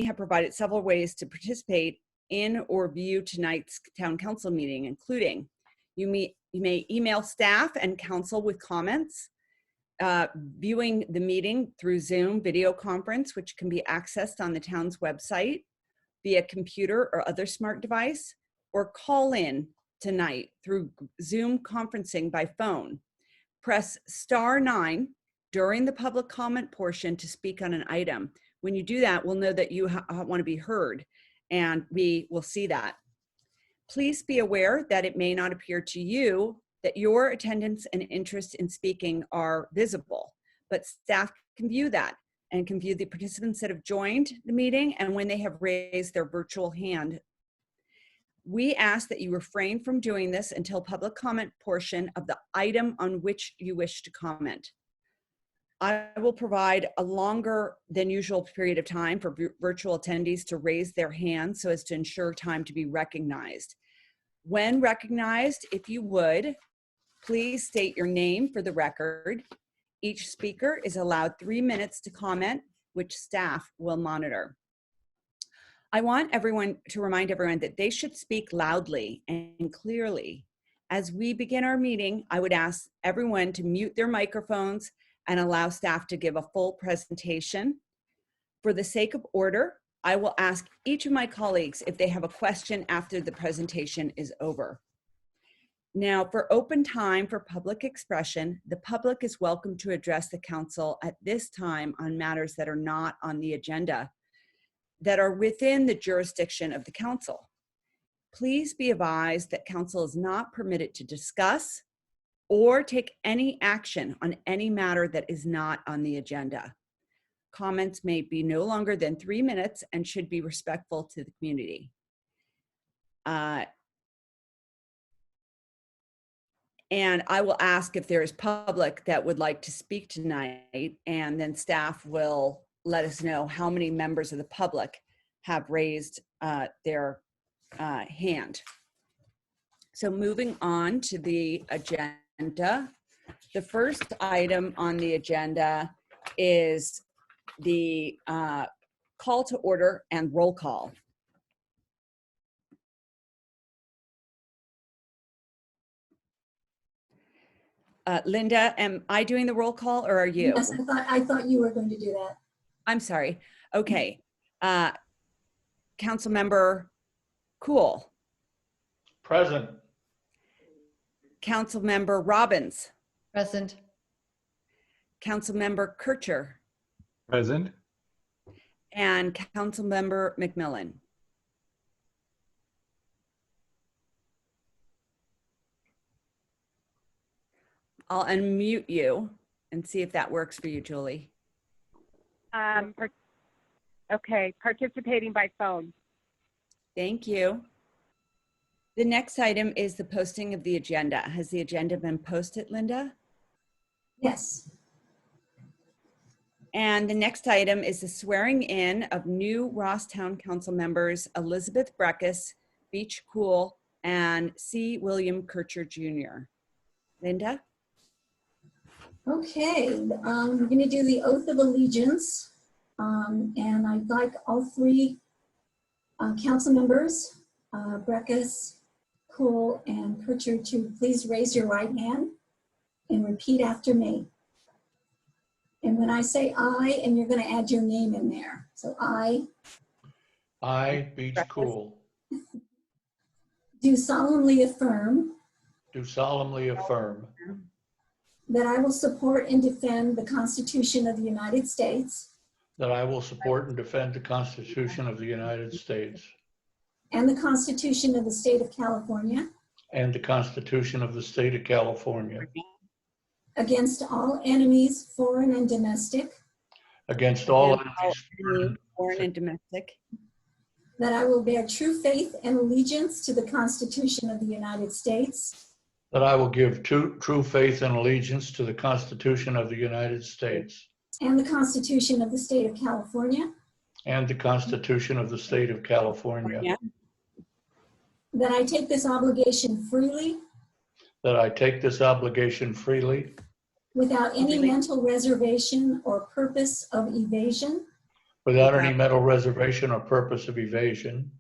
have provided several ways to participate in or view tonight's town council meeting, including you may email staff and council with comments, viewing the meeting through Zoom video conference, which can be accessed on the town's website via computer or other smart device, or call in tonight through Zoom conferencing by phone. Press *9 during the public comment portion to speak on an item. When you do that, we'll know that you want to be heard, and we will see that. Please be aware that it may not appear to you that your attendance and interest in speaking are visible, but staff can view that and can view the participants that have joined the meeting and when they have raised their virtual hand. We ask that you refrain from doing this until public comment portion of the item on which you wish to comment. I will provide a longer than usual period of time for virtual attendees to raise their hands so as to ensure time to be recognized. When recognized, if you would, please state your name for the record. Each speaker is allowed 3 minutes to comment, which staff will monitor. I want everyone to remind everyone that they should speak loudly and clearly. As we begin our meeting, I would ask everyone to mute their microphones and allow staff to give a full presentation. For the sake of order, I will ask each of my colleagues if they have a question after the presentation is over. Now, for open time for public expression, the public is welcome to address the council at this time on matters that are not on the agenda, that are within the jurisdiction of the council. Please be advised that council is not permitted to discuss or take any action on any matter that is not on the agenda. Comments may be no longer than 3 minutes and should be respectful to the community. And I will ask if there is public that would like to speak tonight, and then staff will let us know how many members of the public have raised their hand. So moving on to the agenda. The first item on the agenda is the call to order and roll call. Linda, am I doing the roll call or are you? Yes, I thought you were going to do that. I'm sorry. Okay. Councilmember Cool. Present. Councilmember Robbins. Present. Councilmember Kircher. Present. And Councilmember McMillan. I'll unmute you and see if that works for you, Julie. Okay, participating by phone. Thank you. The next item is the posting of the agenda. Has the agenda been posted, Linda? Yes. And the next item is the swearing in of new Ross-Town Council members, Elizabeth Breckus, Beach Cool, and C. William Kircher Jr. Linda? Okay, we're going to do the oath of allegiance. And I'd like all three council members, Breckus, Cool, and Kircher, to please raise your right hand and repeat after me. And when I say I, and you're going to add your name in there. So I, Beach Cool, do solemnly affirm do solemnly affirm that I will support and defend the Constitution of the United States that I will support and defend the Constitution of the United States and the Constitution of the State of California and the Constitution of the State of California against all enemies, foreign and domestic, against all enemies, foreign and domestic, that I will bear true faith and allegiance to the Constitution of the United States that I will give true faith and allegiance to the Constitution of the United States and the Constitution of the State of California, and the Constitution of the State of California, yeah. that I take this obligation freely that I take this obligation freely without any mental reservation or purpose of evasion, without any mental reservation or purpose of evasion,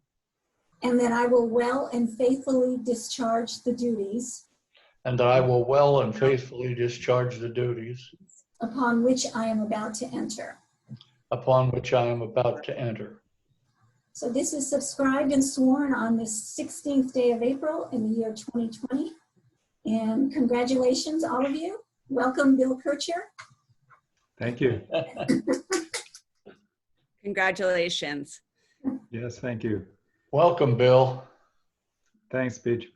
and that I will well and faithfully discharge the duties and that I will well and faithfully discharge the duties upon which I am about to enter. upon which I am about to enter. So this is subscribed and sworn on the 16th day of April in the year 2020. And congratulations, all of you. Welcome, Bill Kircher. Thank you. Congratulations. Yes, thank you. Welcome, Bill. Thanks, Paige.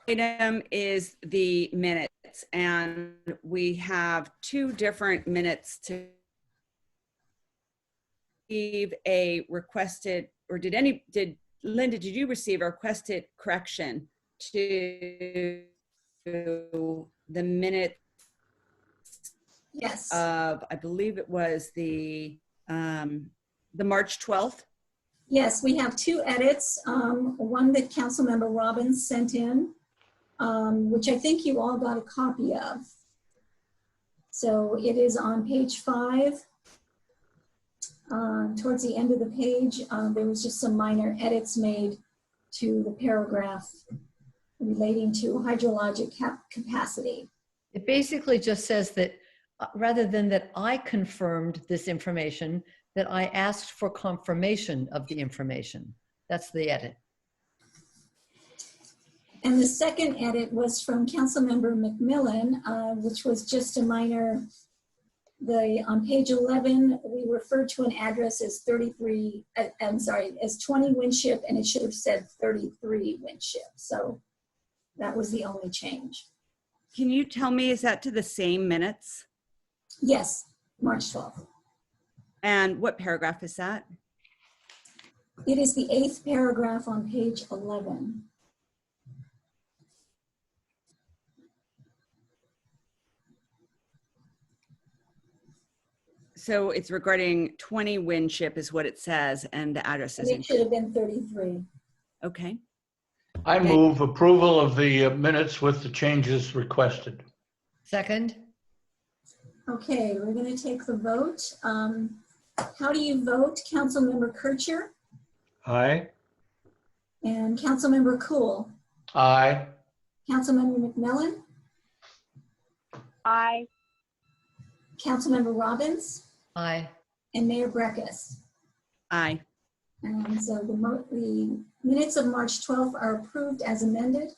Item is the minutes, and we have two different minutes to receive a requested, or did Linda, did you receive a requested correction to the minute Yes. of, I believe it was the March 12th? Yes, we have two edits. One that Councilmember Robbins sent in, which I think you all got a copy of. So it is on page 5. Towards the end of the page, there was just some minor edits made to the paragraph relating to hydrologic capacity. It basically just says that rather than that I confirmed this information, that I asked for confirmation of the information. That's the edit. And the second edit was from Councilmember McMillan, which was just a minor. On page 11, we referred to an address as 33, as 20 Winship, and it should have said 33 Winship. So that was the only change. Can you tell me, is that to the same minutes? Yes, March 12th. And what paragraph is that? It is the 8th paragraph on page 11. So it's regarding 20 Winship is what it says, and the address is And it should have been 33. okay. I move approval of the minutes with the changes requested. Second? Okay, we're going to take the vote. How do you vote? Councilmember Kircher Aye. and Councilmember Cool. Aye. Councilmember McMillan, Aye. Councilmember Robbins, Aye. and Mayor Breckus. Aye. And so the minutes of March 12th are approved as amended.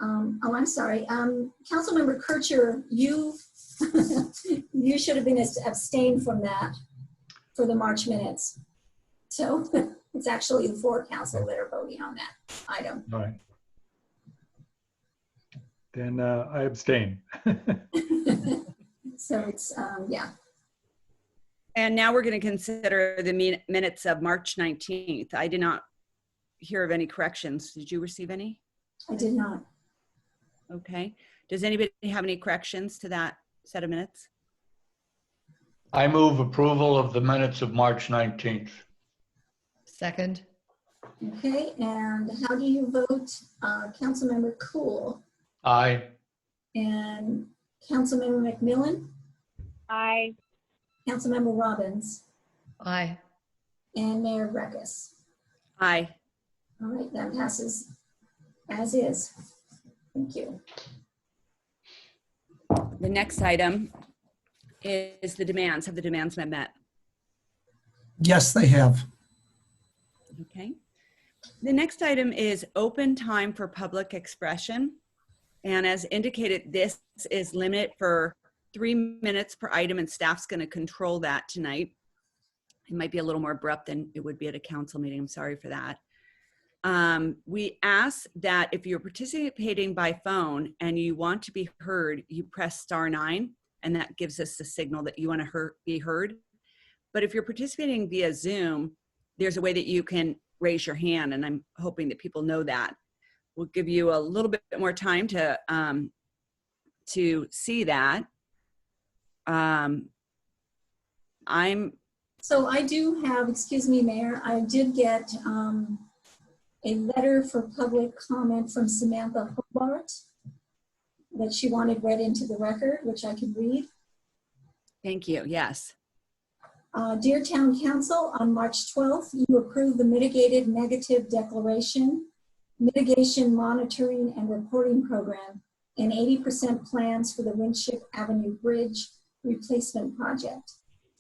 Oh, I'm sorry. Councilmember Kircher, you you should have been abstained from that for the March minutes. So it's actually the 4 council that are voting on that item. All right. Then I abstain. So it's, yeah. And now we're going to consider the minutes of March 19th. I did not hear of any corrections. Did you receive any? I did not. Okay. Does anybody have any corrections to that set of minutes? I move approval of the minutes of March 19th. Second? Okay, and how do you vote? Councilmember Cool Aye. and Councilmember McMillan, Aye. Councilmember Robbins, Aye. and Mayor Breckus. Aye. All right, that passes as is. Thank you. The next item is the demands. Have the demands been met? Yes, they have. Okay. The next item is open time for public expression. And as indicated, this is limited for 3 minutes per item, and staff's going to control that tonight. It might be a little more abrupt than it would be at a council meeting. I'm sorry for that. We ask that if you're participating by phone and you want to be heard, you press *9, and that gives us the signal that you want to be heard. But if you're participating via Zoom, there's a way that you can raise your hand, and I'm hoping that people know that. We'll give you a little bit more time to see that. So I do have, excuse me, Mayor, I did get a letter for public comment from Samantha Hobart. that she wanted read into the record, which I can read. Thank you. Yes. Dear Town Council, on March 12th, you approved the mitigated negative declaration, mitigation monitoring and reporting program, and 80% plans for the Winship Avenue Bridge replacement project.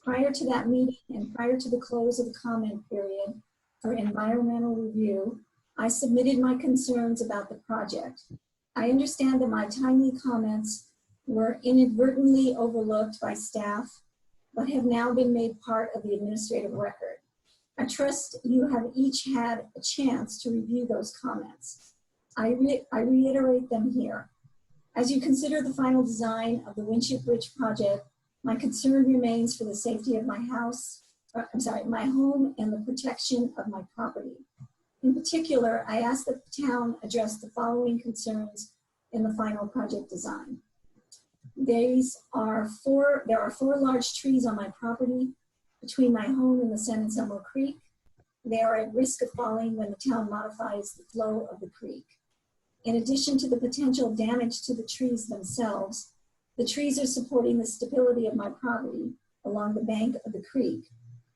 Prior to that meeting and prior to the close of the comment period for environmental review, I submitted my concerns about the project. I understand that my timely comments were inadvertently overlooked by staff, but have now been made part of the administrative record. I trust you have each had a chance to review those comments. I reiterate them here. As you consider the final design of the Winship Bridge project, my concern remains for the safety of my my home and the protection of my property. In particular, I ask that the town address the following concerns in the final project design. There are four large trees on my property between my home and the San Anselmo Creek. They are at risk of falling when the town modifies the flow of the creek. In addition to the potential damage to the trees themselves, the trees are supporting the stability of my property along the bank of the creek.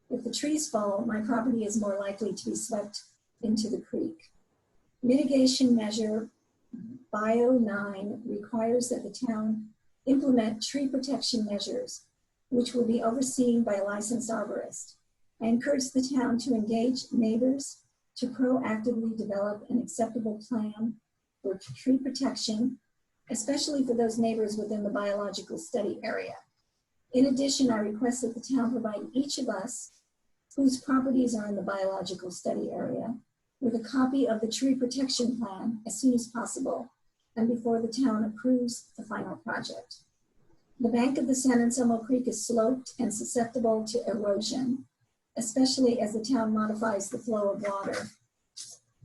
If the trees fall, my property is more likely to be swept into the creek. Mitigation measure Bio 9 requires that the town implement tree protection measures, which will be overseen by a licensed arborist. I encourage the town to engage neighbors to proactively develop an acceptable plan for tree protection, especially for those neighbors within the biological study area. In addition, I request that the town provide each of us whose properties are in the biological study area with a copy of the tree protection plan as soon as possible and before the town approves the final project. The bank of the San Anselmo Creek is sloped and susceptible to erosion, especially as the town modifies the flow of water.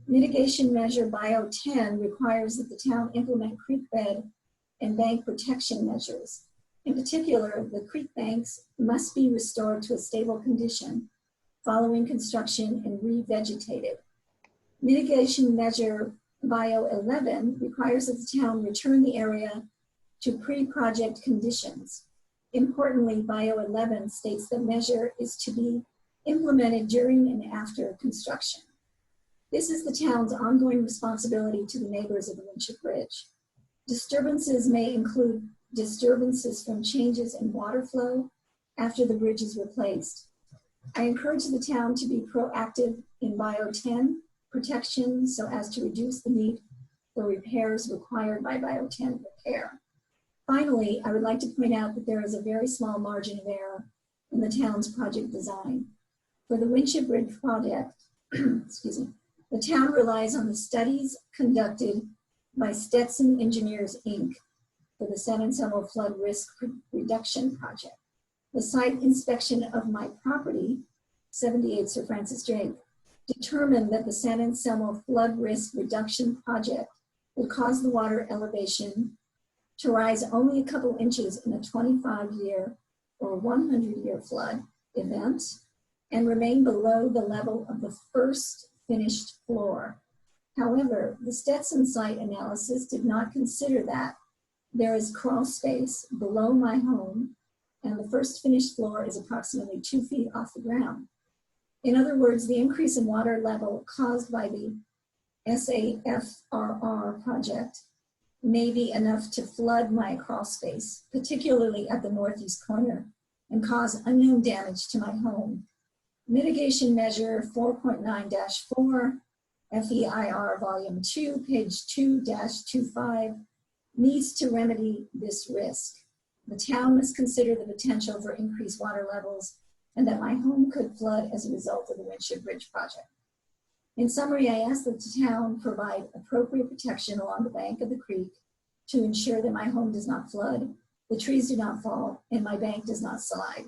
Mitigation measure Bio 10 requires that the town implement creek bed and bank protection measures. In particular, the creek banks must be restored to a stable condition following construction and revegetated. Mitigation measure Bio 11 requires that the town return the area to pre-project conditions. Importantly, Bio 11 states the measure is to be implemented during and after construction. This is the town's ongoing responsibility to the neighbors of the Winship Bridge. Disturbances may include disturbances from changes in water flow after the bridge is replaced. I encourage the town to be proactive in Bio 10 protection so as to reduce the need for repairs required by Bio 10 repair. Finally, I would like to point out that there is a very small margin of error in the town's project design. For the Winship Bridge project, excuse me, the town relies on the studies conducted by Stetson Engineers, Inc. for the San Anselmo Flood Risk Reduction Project. The site inspection of my property, 78 Sir Francis Drake, determined that the San Anselmo Flood Risk Reduction Project would cause the water elevation to rise only a couple inches in a 25-year or 100-year flood event and remain below the level of the first finished floor. However, the Stetson site analysis did not consider that there is crawl space below my home and the first finished floor is approximately 2 feet off the ground. In other words, the increase in water level caused by the SAFRR project may be enough to flood my crawl space, particularly at the northeast corner, and cause unknown damage to my home. Mitigation measure 4.9-4, FEIR volume 2, page 2-25, needs to remedy this risk. The town must consider the potential for increased water levels and that my home could flood as a result of the Winship Bridge project. In summary, I ask that the town provide appropriate protection along the bank of the creek to ensure that my home does not flood, the trees do not fall, and my bank does not slide.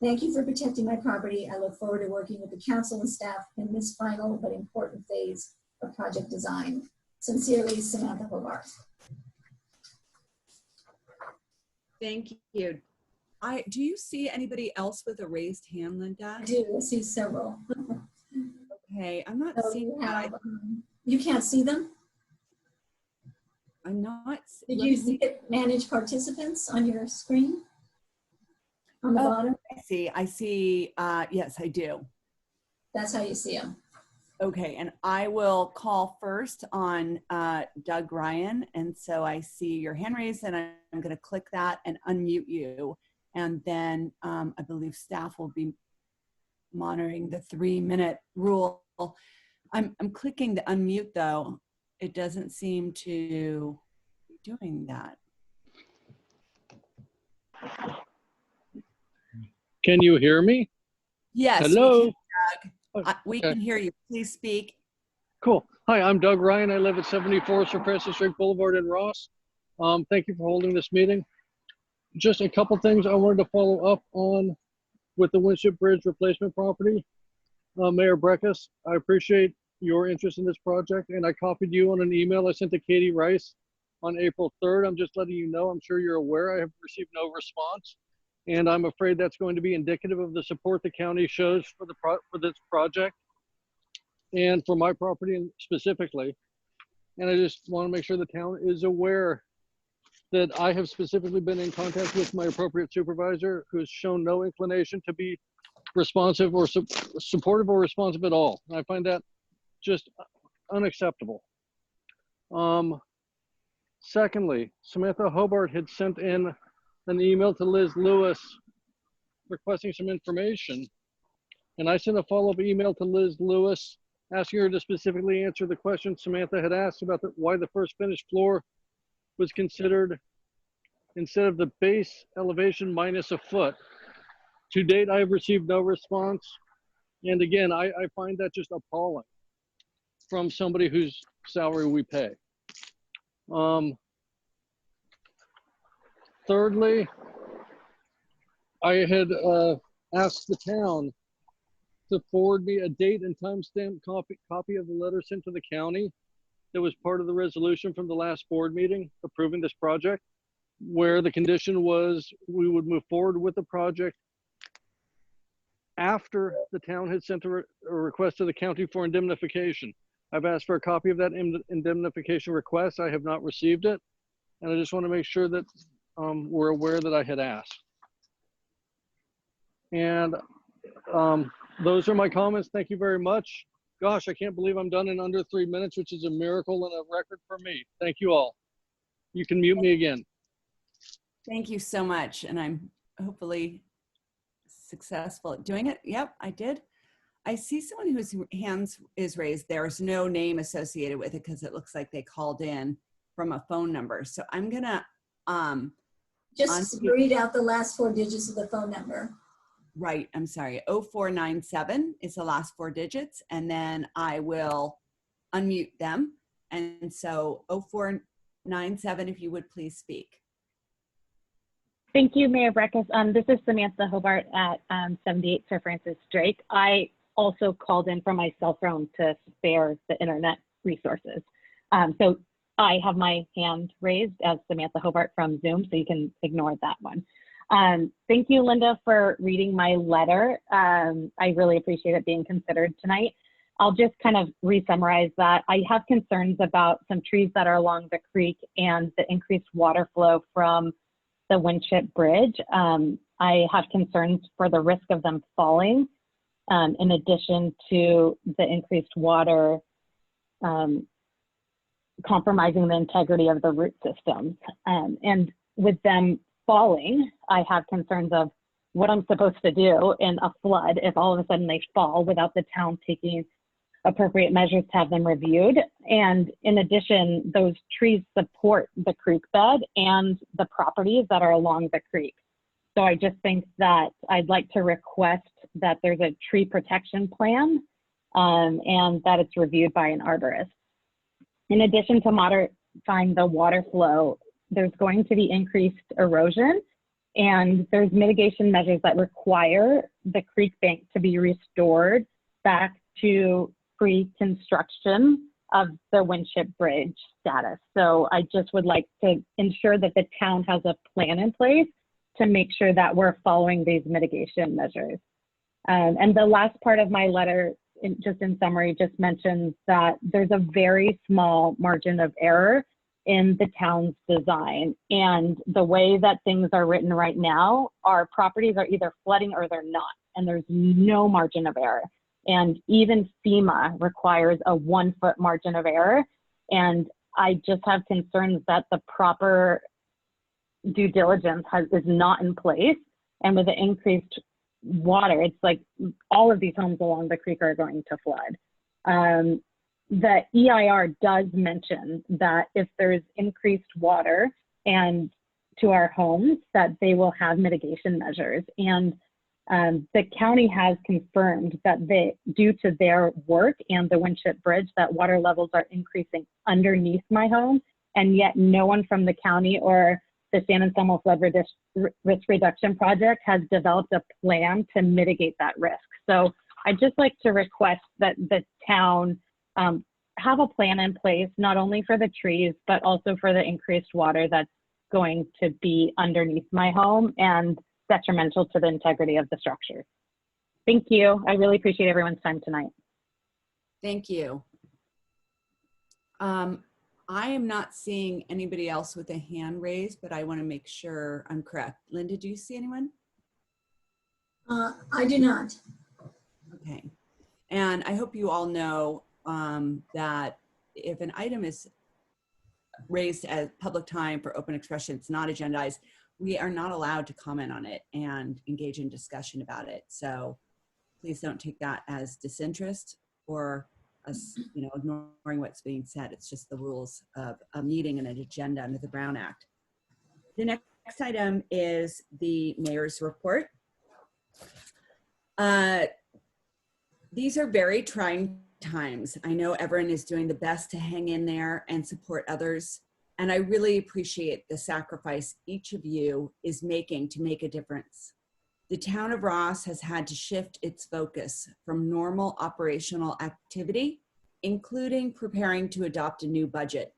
Thank you for protecting my property. I look forward to working with the council and staff in this final but important phase of project design. Sincerely, Samantha Hobart. Thank you. Do you see anybody else with a raised hand, Linda? I do, I see several. Okay, I'm not So seeing that. you can't see them? I'm not. Did let me you see. hit manage participants on your screen? On the Oh. bottom? I see. Yes, I do. That's how you see them. Okay, and I will call first on Doug Ryan. And so I see your hand raised, and I'm going to click that and unmute you. And then I believe staff will be monitoring the 3-minute rule. I'm clicking the unmute though. It doesn't seem to be doing that. Can you hear me? Yes, Hello? we Okay. can hear you. Please speak. Cool. Hi, I'm Doug Ryan. I live at 74 Sir Francis Drake Boulevard in Ross. Thank you for holding this meeting. Just a couple things I wanted to follow up on with the Winship Bridge replacement property. Mayor Breckus, I appreciate your interest in this project, and I copied you on an email I sent to Katie Rice on April 3rd. I'm just letting you know, I'm sure you're aware I have received no response, and I'm afraid that's going to be indicative of the support the county shows for this project and for my property specifically. And I just want to make sure the town is aware that I have specifically been in contact with my appropriate supervisor, who has shown no inclination to be responsive or supportive or responsive at all. And I find that just unacceptable. Secondly, Samantha Hobart had sent in an email to Liz Lewis requesting some information. And I sent a follow-up email to Liz Lewis asking her to specifically answer the question Samantha had asked about why the first finished floor was considered instead of the base elevation minus a foot. To date, I have received no response. And again, I find that just appalling from somebody whose salary we pay. Thirdly, I had asked the town to forward me a date and timestamp copy of the letter sent to the county that was part of the resolution from the last board meeting approving this project, where the condition was we would move forward with the project after the town had sent a request to the county for indemnification. I've asked for a copy of that indemnification request. I have not received it. And I just want to make sure that we're aware that I had asked. And those are my comments. Thank you very much. Gosh, I can't believe I'm done in under 3 minutes, which is a miracle and a record for me. Thank you all. You can mute me again. Thank you so much. And I'm hopefully successful at doing it. Yep, I did. I see someone whose hands is raised. There's no name associated with it because it looks like they called in from a phone number. So I'm gonna Just read out the last 4 digits of the phone number. Right, I'm sorry, 0497 is the last 4 digits, and then I will unmute them. And so 0497, if you would please speak. Thank you, Mayor Breckus. This is Samantha Hobart at 78 Sir Francis Drake. I also called in from my cell phone to spare the internet resources. So I have my hand raised as Samantha Hobart from Zoom, so you can ignore that one. Thank you, Linda, for reading my letter. I really appreciate it being considered tonight. I'll just kind of re-summarize that. I have concerns about some trees that are along the creek and the increased water flow from the Winship Bridge. I have concerns for the risk of them falling, in addition to the increased water compromising the integrity of the root systems. And with them falling, I have concerns of what I'm supposed to do in a flood if all of a sudden they fall without the town taking appropriate measures to have them reviewed. And in addition, those trees support the creek bed and the properties that are along the creek. So I just think that I'd like to request that there's a tree protection plan and that it's reviewed by an arborist. In addition to modifying the water flow, there's going to be increased erosion, and there's mitigation measures that require the creek bank to be restored back to pre-construction of the Winship Bridge status. So I just would like to ensure that the town has a plan in place to make sure that we're following these mitigation measures. And the last part of my letter, just in summary, just mentions that there's a very small margin of error in the town's design. And the way that things are written right now, our properties are either flooding or they're not, and there's no margin of error. And even FEMA requires a 1 foot margin of error. And I just have concerns that the proper due diligence is not in place. And with the increased water, it's like all of these homes along the creek are going to flood. The EIR does mention that if there's increased water and to our homes, that they will have mitigation measures. And the county has confirmed that due to their work and the Winship Bridge, that water levels are increasing underneath my home, and yet no one from the county or the San Anselmo Flood Risk Reduction Project has developed a plan to mitigate that risk. So I'd just like to request that the town have a plan in place, not only for the trees, but also for the increased water that's going to be underneath my home and detrimental to the integrity of the structure. Thank you. I really appreciate everyone's time tonight. Thank you. I am not seeing anybody else with a hand raised, but I want to make sure I'm correct. Linda, do you see anyone? I do not. Okay. And I hope you all know that if an item is raised as public time for open expression, it's not agendized, we are not allowed to comment on it and engage in discussion about it. So please don't take that as disinterest or us, ignoring what's being said. It's just the rules of a meeting and an agenda under the Brown Act. The next item is the mayor's report. These are very trying times. I know everyone is doing the best to hang in there and support others. And I really appreciate the sacrifice each of you is making to make a difference. The town of Ross has had to shift its focus from normal operational activity, including preparing to adopt a new budget,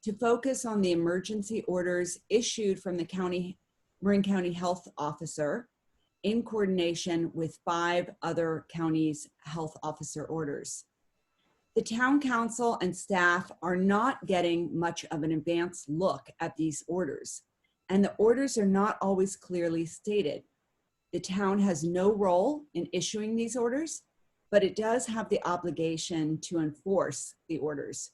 to focus on the emergency orders issued from the Marin County Health Officer in coordination with 5 other counties' health officer orders. The town council and staff are not getting much of an advanced look at these orders, and the orders are not always clearly stated. The town has no role in issuing these orders, but it does have the obligation to enforce the orders.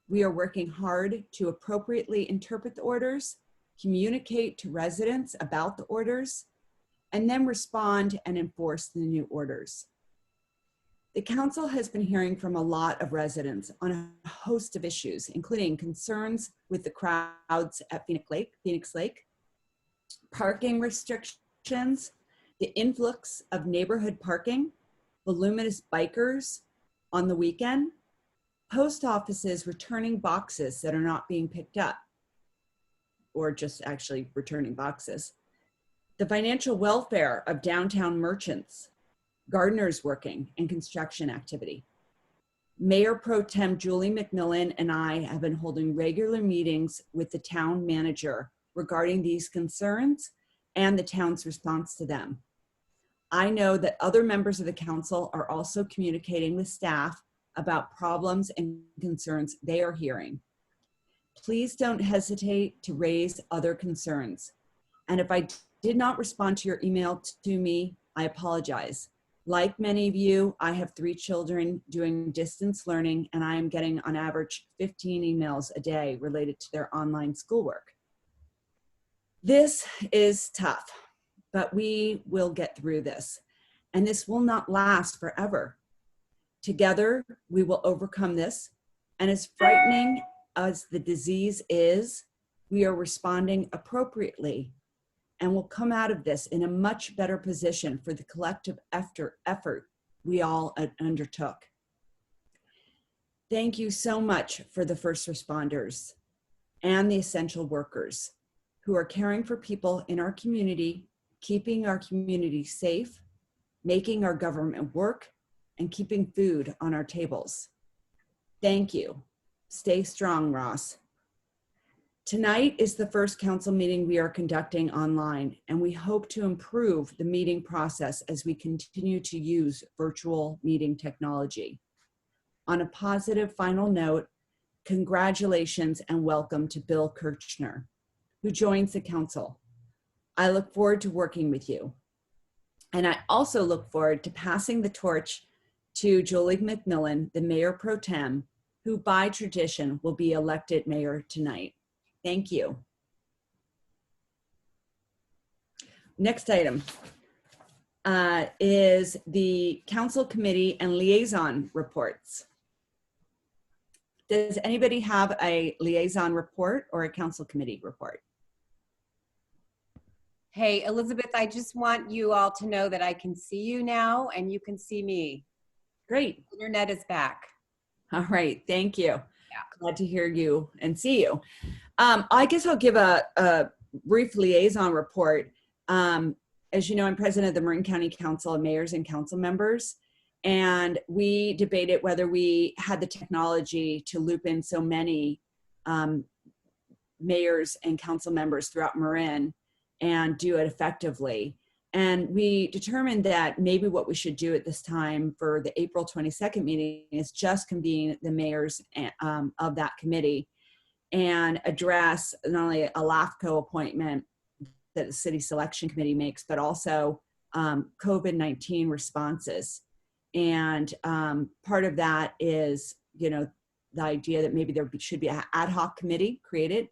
We are working hard to appropriately interpret the orders, communicate to residents about the orders, and then respond and enforce the new orders. The council has been hearing from a lot of residents on a host of issues, including concerns with the crowds at Phoenix Lake, parking restrictions, the influx of neighborhood parking, voluminous bikers on the weekend, post offices returning boxes that are not being picked up, or just actually returning boxes, the financial welfare of downtown merchants, gardeners working, and construction activity. Mayor Pro Tem Julie McMillan and I have been holding regular meetings with the town manager regarding these concerns and the town's response to them. I know that other members of the council are also communicating with staff about problems and concerns they are hearing. Please don't hesitate to raise other concerns. And if I did not respond to your email to me, I apologize. Like many of you, I have 3 children doing distance learning, and I am getting on average 15 emails a day related to their online schoolwork. This is tough, but we will get through this, and this will not last forever. Together, we will overcome this, and as frightening as the disease is, we are responding appropriately and will come out of this in a much better position for the collective effort we all undertook. Thank you so much for the first responders and the essential workers who are caring for people in our community, keeping our community safe, making our government work, and keeping food on our tables. Thank you. Stay strong, Ross. Tonight is the first council meeting we are conducting online, and we hope to improve the meeting process as we continue to use virtual meeting technology. On a positive final note, congratulations and welcome to Bill Kirchner, who joins the council. I look forward to working with you. And I also look forward to passing the torch to Julie McMillan, the Mayor Pro Tem, who by tradition will be elected mayor tonight. Thank you. Next item is the council committee and liaison reports. Does anybody have a liaison report or a council committee report? Hey, Elizabeth, I just want you all to know that I can see you now and you can see me. Great. Internet is back. All right. Thank you. Yeah. Glad to hear you and see you. I guess I'll give a brief liaison report. As you know, I'm president of the Marin County Council of Mayors and Council Members. And we debated whether we had the technology to loop in so many mayors and council members throughout Marin and do it effectively. And we determined that maybe what we should do at this time for the April 22nd meeting is just convene the mayors of that committee and address not only a LAFCO appointment that the city selection committee makes, but also COVID-19 responses. And part of that is, the idea that maybe there should be an ad hoc committee created,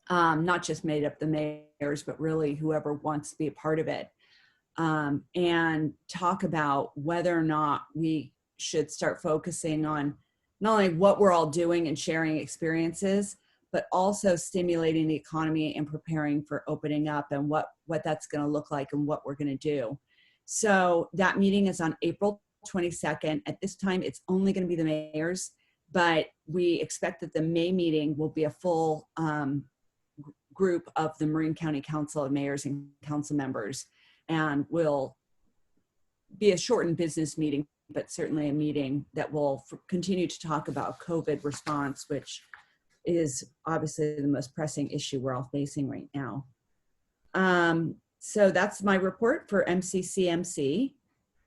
not just made up the mayors, but really whoever wants to be a part of it, and talk about whether or not we should start focusing on not only what we're all doing and sharing experiences, but also stimulating the economy and preparing for opening up and what that's going to look like and what we're going to do. So that meeting is on April 22nd. At this time, it's only going to be the mayors, but we expect that the May meeting will be a full group of the Marin County Council of Mayors and Council Members, and will be a shortened business meeting, but certainly a meeting that will continue to talk about COVID response, which is obviously the most pressing issue we're all facing right now. So that's my report for MCCMC.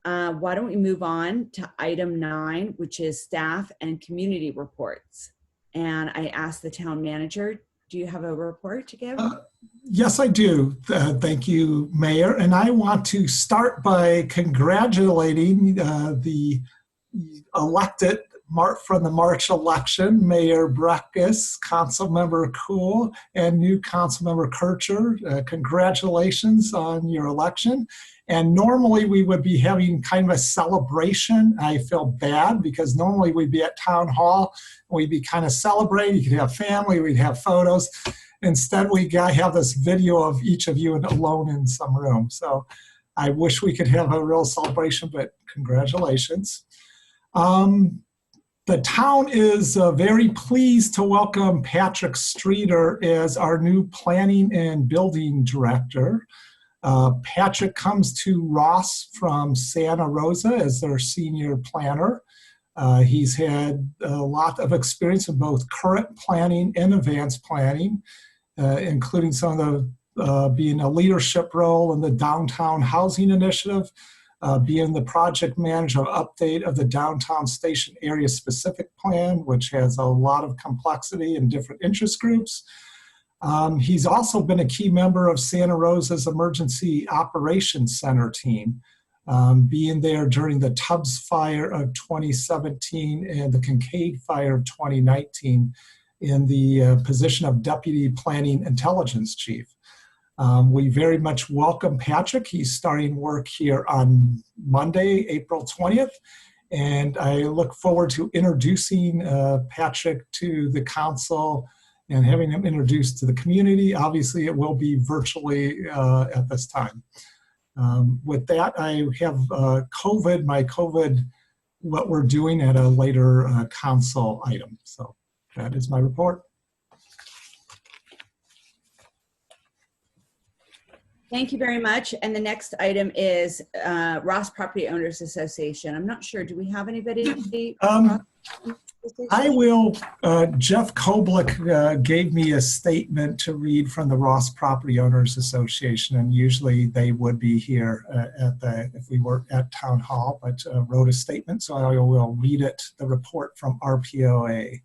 Why don't we move on to item 9, which is staff and community reports. And I asked the town manager, do you have a report to give? Yes, I do. Thank you, Mayor. And I want to start by congratulating the elected from the March election, Mayor Breckus, Councilmember Kuhl, and new Councilmember Kircher. Congratulations on your election. And normally we would be having kind of a celebration. I feel bad because normally we'd be at town hall, we'd be kind of celebrating. You could have family, we'd have photos. Instead, we have this video of each of you alone in some room. So I wish we could have a real celebration, but congratulations. The town is very pleased to welcome Patrick Streeter as our new planning and building director. Patrick comes to Ross from Santa Rosa as their senior planner. He's had a lot of experience in both current planning and advanced planning, including some of the being a leadership role in the downtown housing initiative, being the project manager of update of the downtown station area specific plan, which has a lot of complexity and different interest groups. He's also been a key member of Santa Rosa's Emergency Operations Center team, being there during the Tubbs fire of 2017 and the Kincaid fire of 2019 in the position of Deputy Planning Intelligence Chief. We very much welcome Patrick. He's starting work here on Monday, April 20th, and I look forward to introducing Patrick to the council and having him introduced to the community. Obviously, it will be virtually at this time. With that, I have my COVID, what we're doing at a later council item. So that is my report. Thank you very much. And the next item is Ross Property Owners Association. I'm not sure, do we have anybody? I will, Jeff Koblich gave me a statement to read from the Ross Property Owners Association, and usually they would be here if we were at Town Hall, but wrote a statement, so I will read it, the report from RPOA.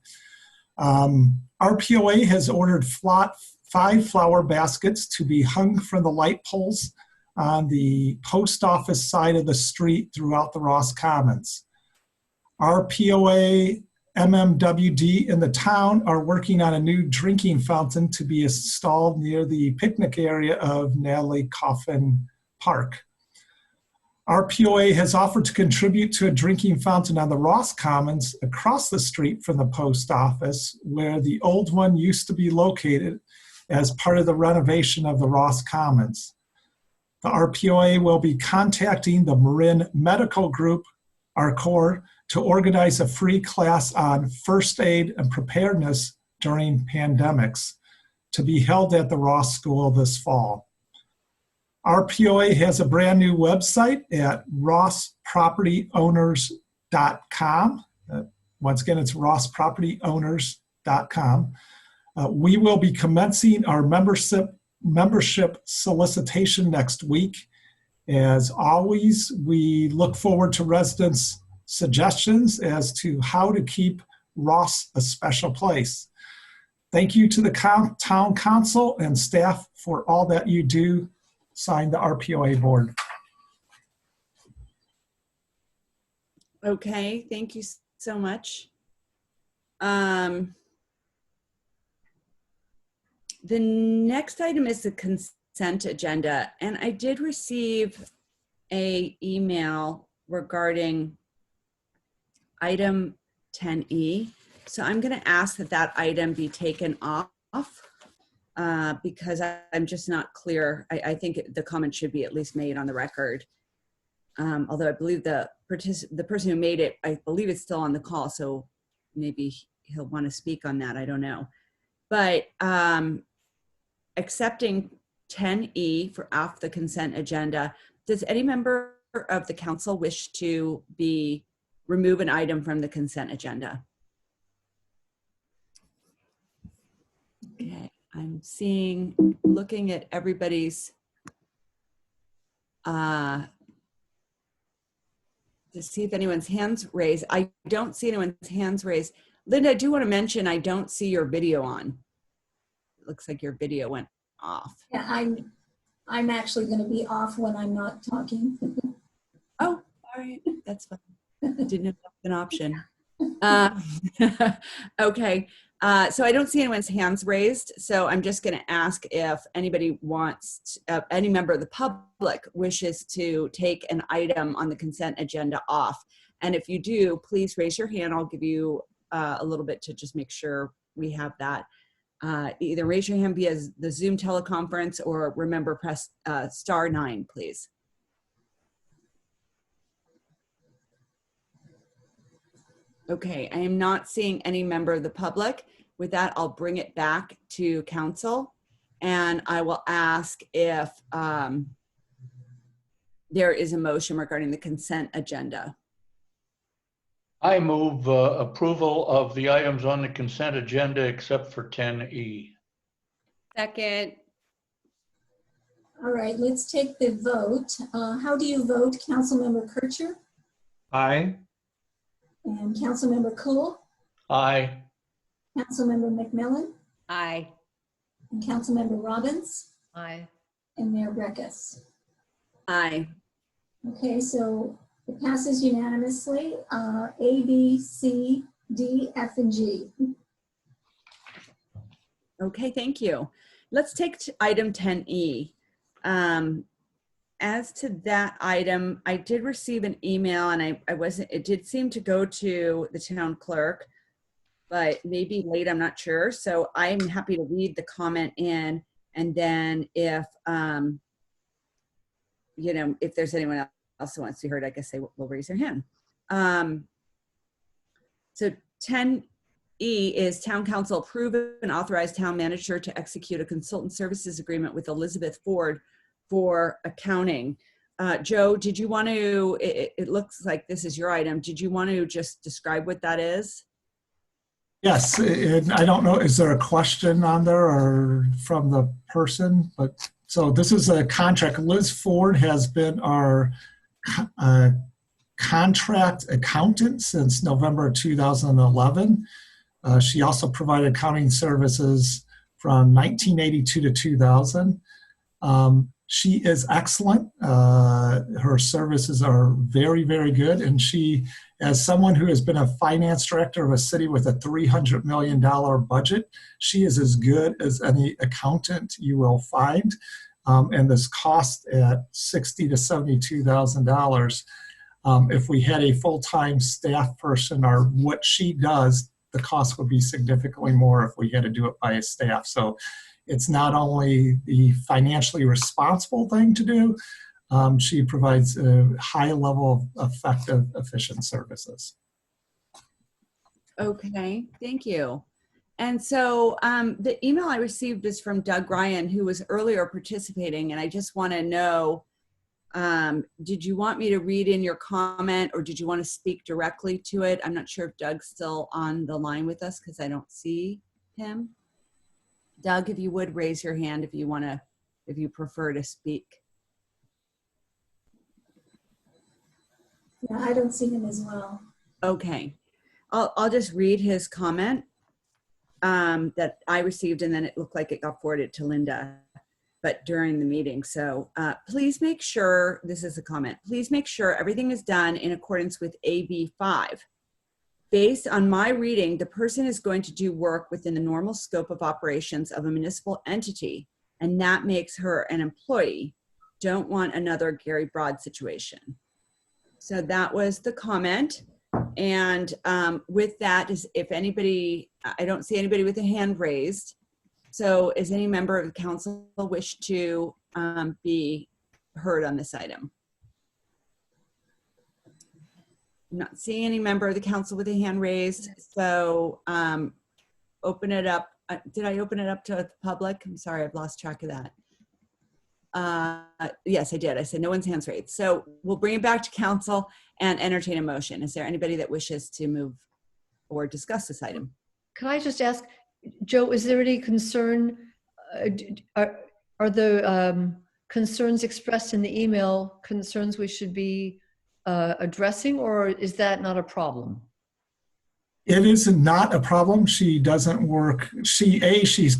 RPOA has ordered 5 flower baskets to be hung from the light poles on the post office side of the street throughout the Ross Commons. RPOA, MMWD in the town are working on a new drinking fountain to be installed near the picnic area of Natalie Coffin Park. RPOA has offered to contribute to a drinking fountain on the Ross Commons across the street from the post office, where the old one used to be located as part of the renovation of the Ross Commons. The RPOA will be contacting the Marin Medical Group, ARCOR, to organize a free class on first aid and preparedness during pandemics to be held at the Ross School this fall. RPOA has a brand new website at rosspropertyowners.com. Once again, it's rosspropertyowners.com. We will be commencing our membership solicitation next week. As always, we look forward to residents' suggestions as to how to keep Ross a special place. Thank you to the town council and staff for all that you do. Signed, the RPOA board. Okay, thank you so much. The next item is the consent agenda, and I did receive an email regarding item 10E. So I'm going to ask that that item be taken off because I'm just not clear. I think the comment should be at least made on the record. Although I believe the person who made it, I believe it's still on the call, so maybe he'll want to speak on that. I don't know. But accepting 10E for off the consent agenda, does any member of the council wish to remove an item from the consent agenda? Okay, I'm looking at everybody's, to see if anyone's hands raised. I don't see anyone's hands raised. Linda, I do want to mention, I don't see your video on. It looks like your video went off. Yeah, I'm actually going to be off when I'm not talking. Oh, all right, that's fine. Didn't know that was an option. Okay, so I don't see anyone's hands raised, so I'm just going to ask if anybody wants, any member of the public wishes to take an item on the consent agenda off. And if you do, please raise your hand. I'll give you a little bit to just make sure we have that. Either raise your hand via the Zoom teleconference or remember press *9, please. Okay, I am not seeing any member of the public. With that, I'll bring it back to council and I will ask if there is a motion regarding the consent agenda. I move approval of the items on the consent agenda except for 10E. Second. All right, let's take the vote. How do you vote, Councilmember Kircher Aye. and Councilmember Cool, Aye. Councilmember McMillan, Aye. and Councilmember Robbins, Aye. and Mayor Breckus? Aye. Okay, so it passes unanimously, A, B, C, D, F, and G. Okay, thank you. Let's take item 10E. As to that item, I did receive an email and it did seem to go to the town clerk, but maybe late, I'm not sure. So I'm happy to read the comment in, and then if, if there's anyone else who wants to be heard, I guess they will raise their hand. So 10E is town council approve and authorize town manager to execute a consultant services agreement with Elizabeth Ford for accounting. Joe, did you want to, it looks like this is your item. Did you want to just describe what that is? Yes, and I don't know, is there a question on there or from the person? But so this is a contract. Liz Ford has been our contract accountant since November 2011. She also provided accounting services from 1982 to 2000. She is excellent. Her services are very, very good. And she, as someone who has been a finance director of a city with a $300 million budget, she is as good as any accountant you will find. And this cost at $60,000 to $72,000. If we had a full-time staff person or what she does, the cost would be significantly more if we had to do it by a staff. So it's not only the financially responsible thing to do, she provides a high level of effective, efficient services. Okay, thank you. And so the email I received is from Doug Ryan, who was earlier participating, and I just want to know, did you want me to read in your comment or did you want to speak directly to it? I'm not sure if Doug's still on the line with us because I don't see him. Doug, if you would raise your hand if you want to, if you prefer to speak. Yeah, I don't see him as well. Okay, I'll just read his comment that I received, and then it looked like it got forwarded to Linda, but during the meeting. So please make sure, this is a comment, please make sure everything is done in accordance with AB 5. Based on my reading, the person is going to do work within the normal scope of operations of a municipal entity, and that makes her an employee. Don't want another Gary Broad situation. So that was the comment. And with that, is if anybody, I don't see anybody with a hand raised. So is any member of the council wish to be heard on this item? I'm not seeing any member of the council with a hand raised. So open it up. Did I open it up to the public? I'm sorry, I've lost track of that. Yes, I did. I said no one's hands raised. So we'll bring it back to council and entertain a motion. Is there anybody that wishes to move or discuss this item? Can I just ask, Joe, is there any concern? Are the concerns expressed in the email concerns we should be addressing, or is that not a problem? It is not a problem. She doesn't work. She's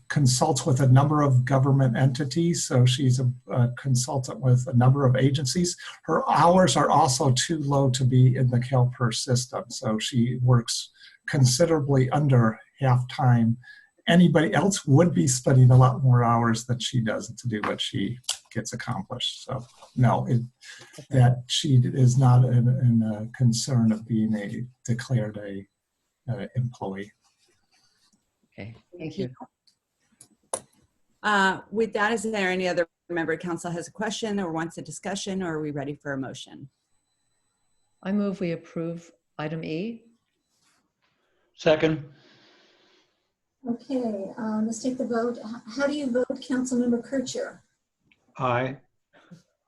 consults with a number of government entities, so she's a consultant with a number of agencies. Her hours are also too low to be in the CalPERS system, so she works considerably under half time. Anybody else would be spending a lot more hours than she does to do what she gets accomplished. So no, that she is not in a concern of being declared a employee. Okay, thank you. With that, is there any other member of council has a question or wants a discussion, or are we ready for a motion? I move we approve item E. Second. Okay, let's take the vote. How do you vote, Councilmember Kircher? Aye.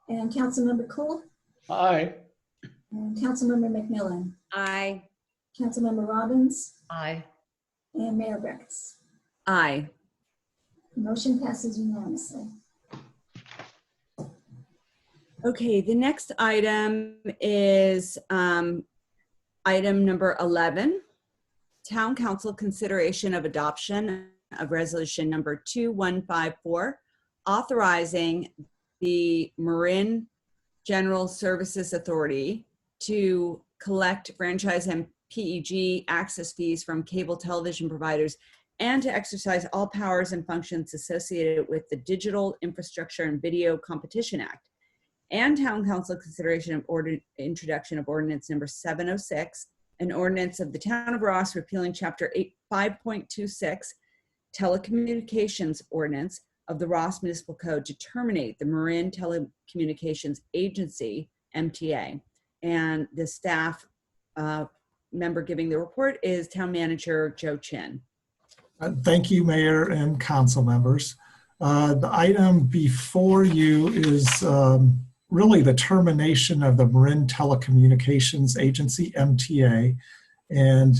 And Councilmember Cool? Aye. And Councilmember McMillan? Aye. Councilmember Robbins? Aye. And Mayor Breckes? Aye. Motion passes unanimously. Okay, the next item is item number 11. Town Council consideration of adoption of resolution number 2154, authorizing the Marin General Services Authority to collect franchise and PEG access fees from cable television providers and to exercise all powers and functions associated with the Digital Infrastructure and Video Competition Act, and Town Council consideration of introduction of ordinance number 706, an ordinance of the Town of Ross repealing Chapter 5.26 Telecommunications Ordinance of the Ross Municipal Code to terminate the Marin Telecommunications Agency, MTA. And the staff member giving the report is Town Manager Joe Chin. Thank you, Mayor and council members. The item before you is really the termination of the Marin Telecommunications Agency, MTA, and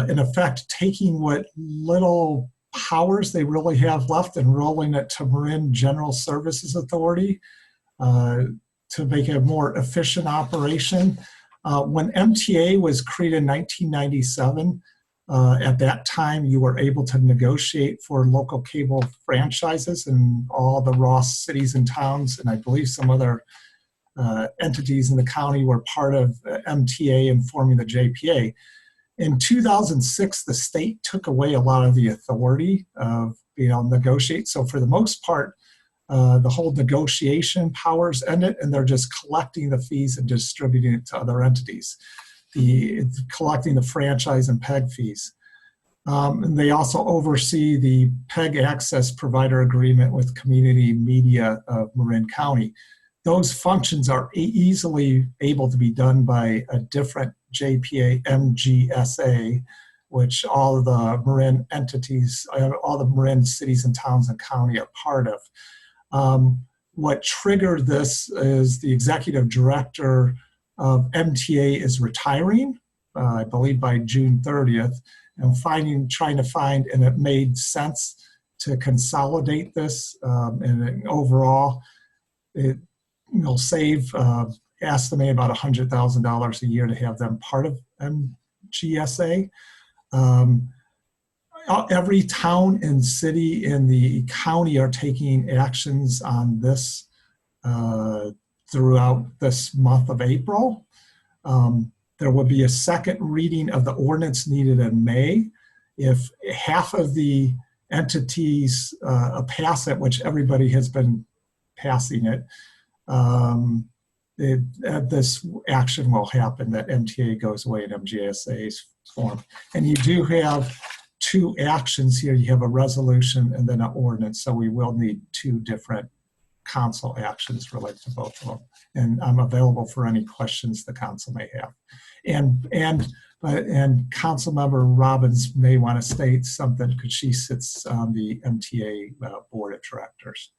in effect taking what little powers they really have left and rolling it to Marin General Services Authority to make a more efficient operation. When MTA was created in 1997, At that time, you were able to negotiate for local cable franchises in all the Ross cities and towns, and I believe some other entities in the county were part of MTA and forming the JPA. In 2006, the state took away a lot of the authority of being able to negotiate. So for the most part, the whole negotiation powers ended, and they're just collecting the fees and distributing it to other entities, collecting the franchise and PEG fees. And they also oversee the PEG access provider agreement with community media of Marin County. Those functions are easily able to be done by a different JPA MGSA, which all of the Marin entities, all the Marin cities and towns and county are part of. What triggered this is the executive director of MTA is retiring, I believe by June 30th, and trying to find, and it made sense to consolidate this, and overall, it save, estimate about $100,000 a year to have them part of MGSA. Every town and city in the county are taking actions on this throughout this month of April. There will be a second reading of the ordinance needed in May. If half of the entities pass it, which everybody has been passing it, this action will happen, that MTA goes away and MGSA is formed. And you do have two actions here. You have a resolution and then an ordinance, so we will need two different council actions related to both of them. And I'm available for any questions the council may have. And Council Member Robbins may want to state something because she sits on the MTA Board of Directors.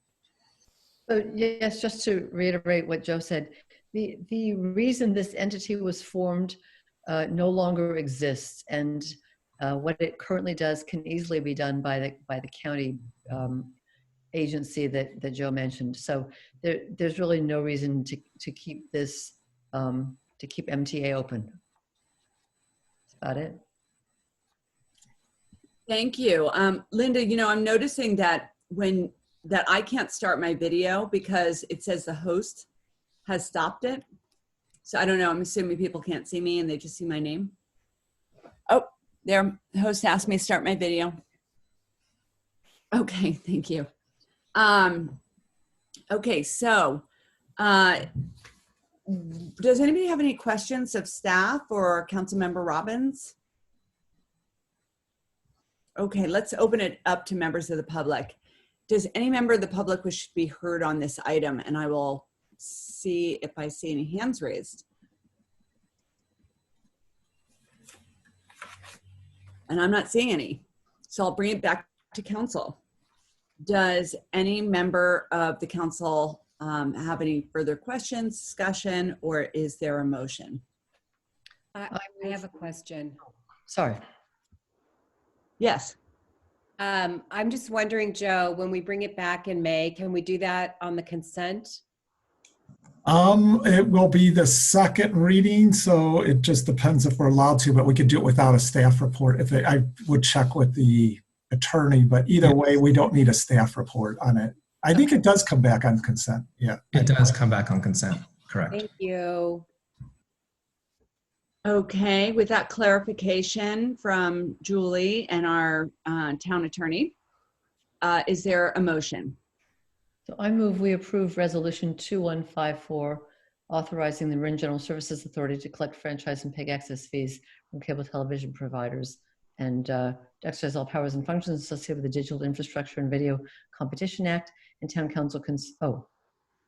So yes, just to reiterate what Joe said, the reason this entity was formed no longer exists, and what it currently does can easily be done by the county agency that Joe mentioned. So there's really no reason to keep this, to keep MTA open. That's about it. Thank you. Linda, I'm noticing that that I can't start my video because it says the host has stopped it. So I don't know, I'm assuming people can't see me and they just see my name. Oh, there, the host asked me to start my video. Okay, thank you. Okay, so does anybody have any questions of staff or Councilmember Robbins? Okay, let's open it up to members of the public. Does any member of the public wish to be heard on this item? And I will see if I see any hands raised. And I'm not seeing any. So I'll bring it back to council. Does any member of the council have any further questions, discussion, or is there a motion? I have a question. Sorry. Yes. I'm just wondering, Joe, when we bring it back in May, can we do that on the consent? It will be the second reading, so it just depends if we're allowed to, but we could do it without a staff report. I would check with the attorney, but either way, we don't need a staff report on it. I think it does come back on consent. Yeah. It does come back on consent, correct. Thank you. Okay, with that clarification from Julie and our town attorney, is there a motion? So I move we approve Resolution 2154, authorizing the Marin General Services Authority to collect franchise and PEG access fees from cable television providers and exercise all powers and functions associated with the Digital Infrastructure and Video Competition Act and Town Council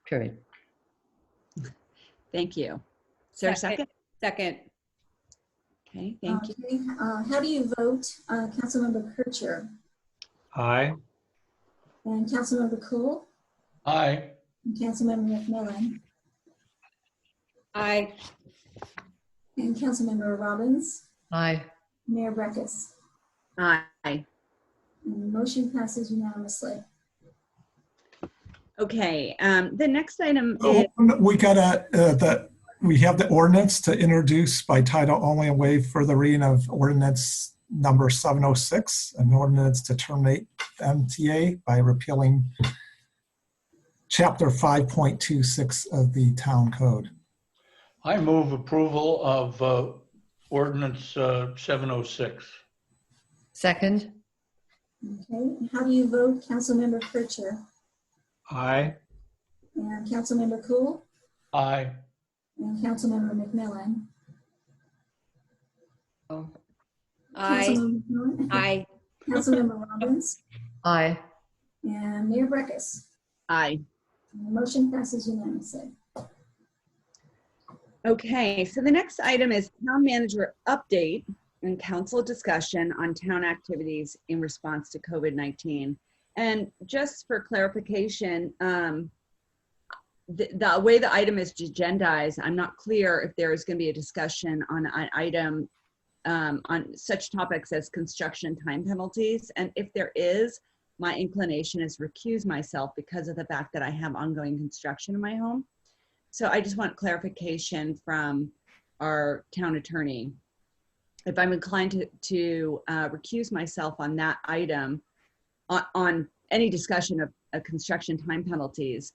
period. Thank you. Is there a second? Second. Okay, thank you. Okay, how do you vote, Councilmember Kircher Aye. and Councilmember Cool Aye. and Councilmember McMillan Aye. and Councilmember Robbins, Aye. Mayor Breckus? Aye. And the motion passes unanimously. Okay, the next item is, We gotta, we have the ordinance to introduce by title only and waive further reading of ordinance number 706, an ordinance to terminate MTA by repealing Chapter 5.26 of the Town Code. I move approval of ordinance 706. Second. Okay, how do you vote, Councilmember Pritchard? Aye. And Councilmember Cool? Aye. And Councilmember McMillan? Aye. Councilmember McMillan? Aye. Councilmember Robbins? Aye. And Mayor Breckus? Aye. And the motion passes unanimously. Okay, so the next item is town manager update and council discussion on town activities in response to COVID-19. And just for clarification, the way the item is agendized, I'm not clear if there is going to be a discussion on an item on such topics as construction time penalties. And if there is, my inclination is recuse myself because of the fact that I have ongoing construction in my home. So I just want clarification from our town attorney. If I'm inclined to recuse myself on that item, on any discussion of construction time penalties,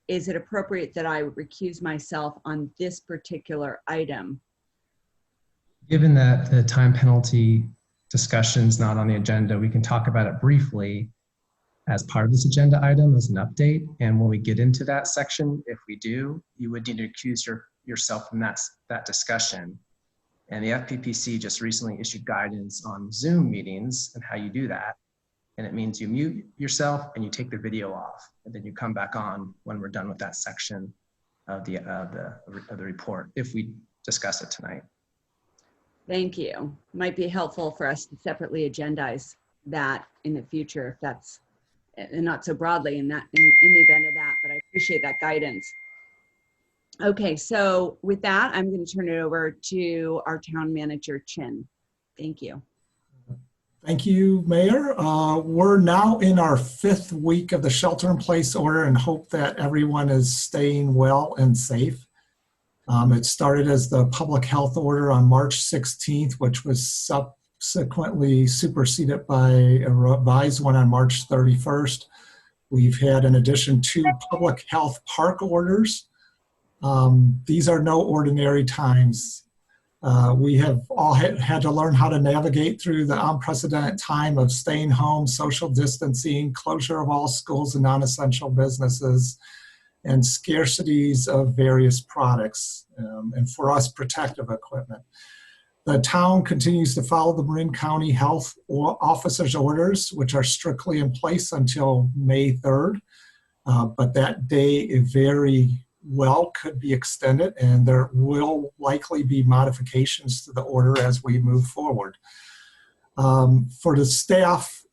is it appropriate that I recuse myself on this particular item? Given that the time penalty discussion is not on the agenda, we can talk about it briefly as part of this agenda item as an update. And when we get into that section, if we do, you would need to recuse yourself from that discussion. And the FPPC just recently issued guidance on Zoom meetings and how you do that. And it means you mute yourself and you take the video off, and then you come back on when we're done with that section of the report, if we discuss it tonight. Thank you. Might be helpful for us to separately agendize that in the future, if that's, and not so broadly in the event of that, but I appreciate that guidance. Okay, so with that, I'm going to turn it over to our town manager, Chin. Thank you. Thank you, Mayor. We're now in our 5th week of the shelter-in-place order and hope that everyone is staying well and safe. It started as the public health order on March 16th, which was subsequently superseded by a revised one on March 31st. We've had, in addition, 2 public health park orders. These are no ordinary times. We have all had to learn how to navigate through the unprecedented time of staying home, social distancing, closure of all schools and non-essential businesses, and scarcities of various products, and for us, protective equipment. The town continues to follow the Marin County Health Officer's orders, which are strictly in place until May 3rd, but that day very well could be extended, and there will likely be modifications to the order as we move forward. For the staff,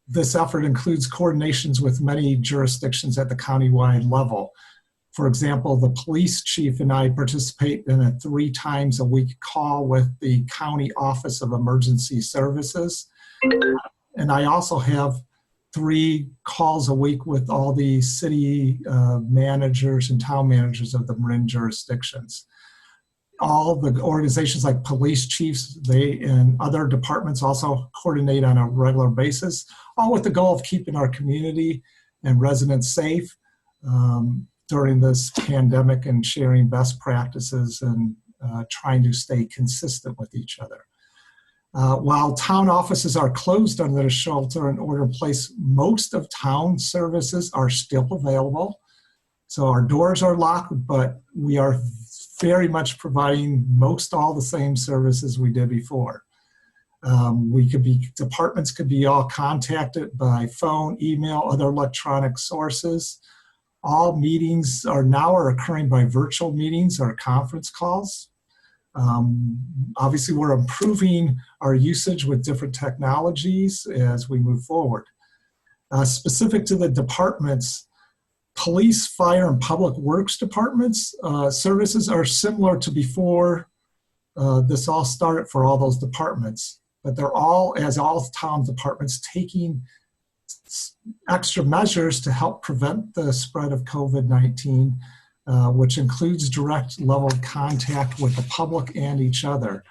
this effort includes coordinations with many jurisdictions at the countywide level. For example, the police chief and I participate in a 3 times a week call with the County Office of Emergency Services. And I also have 3 calls a week with all the city managers and town managers of the Marin jurisdictions. All the organizations like police chiefs, they and other departments also coordinate on a regular basis, all with the goal of keeping our community and residents safe during this pandemic and sharing best practices and trying to stay consistent with each other. While town offices are closed under the shelter in order in place, most of town services are still available. So our doors are locked, but we are very much providing most all the same services we did before. Departments could be all contacted by phone, email, other electronic sources. All meetings are occurring by virtual meetings or conference calls. Obviously, we're improving our usage with different technologies as we move forward. Specific to the departments, police, fire, and public works departments, services are similar to before this all started for all those departments, but they're all, as all town departments, taking extra measures to help prevent the spread of COVID-19, which includes direct level contact with the public and each other.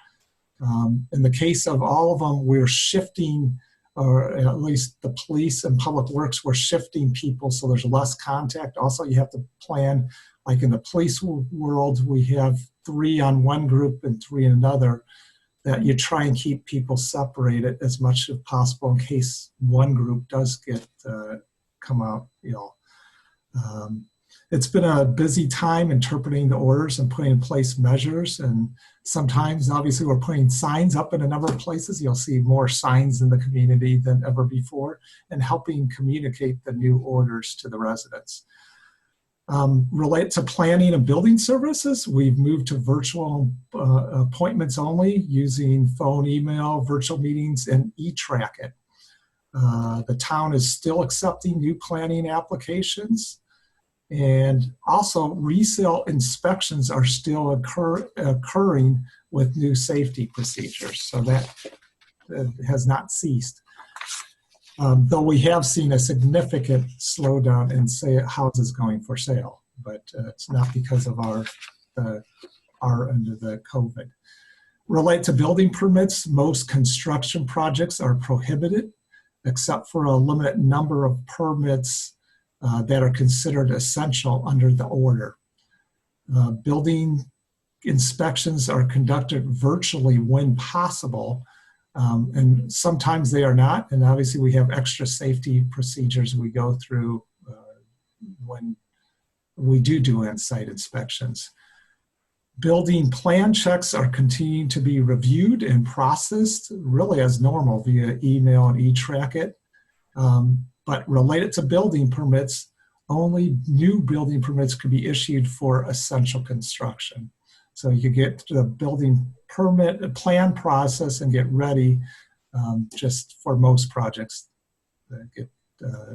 In the case of all of them, we're shifting, or at least the police and public works, we're shifting people so there's less contact. Also, you have to plan, like in the police world, we have 3 on one group and 3 in another, that you try and keep people separated as much as possible in case one group does get come out ill. It's been a busy time interpreting the orders and putting in place measures, and sometimes obviously we're putting signs up in a number of places. You'll see more signs in the community than ever before, and helping communicate the new orders to the residents. Relate to planning and building services, we've moved to virtual appointments only using phone, email, virtual meetings, and eTrack-It. The town is still accepting new planning applications, and also resale inspections are still occurring with new safety procedures, so that has not ceased. Though we have seen a significant slowdown in houses going for sale, but it's not because of our end of the COVID. Relate to building permits, most construction projects are prohibited, except for a limited number of permits that are considered essential under the order. Building inspections are conducted virtually when possible, and sometimes they are not, and obviously we have extra safety procedures we go through when we do on-site inspections. Building plan checks are continuing to be reviewed and processed really as normal via email and eTrack-It. But related to building permits, only new building permits can be issued for essential construction. So you get the building permit plan process and get ready just for most projects that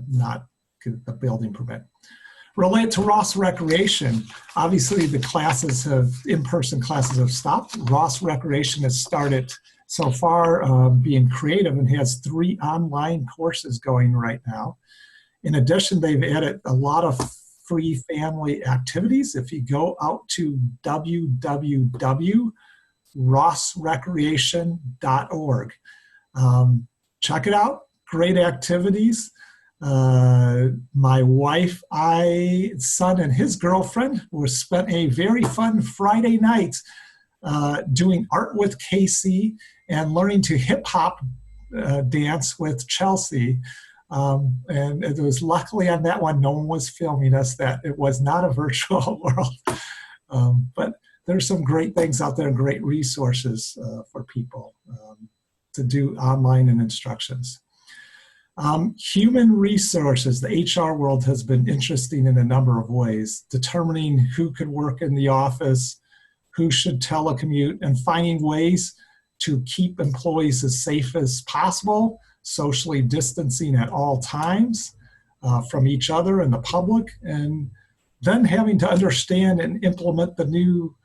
not get the building permit. Related to Ross Recreation, obviously the classes in-person classes have stopped. Ross Recreation has started so far being creative and has 3 online courses going right now. In addition, they've added a lot of free family activities. If you go out to www.rossrecreation.org, check it out. Great activities. My wife, son, and his girlfriend spent a very fun Friday night doing art with Casey and learning to hip hop dance with Chelsea. And it was luckily on that one, no one was filming us, that it was not a virtual world. But there's some great things out there and great resources for people to do online and instructions. Human resources, the HR world has been interesting in a number of ways, determining who could work in the office, who should telecommute, and finding ways to keep employees as safe as possible, socially distancing at all times from each other and the public, and then having to understand and implement the new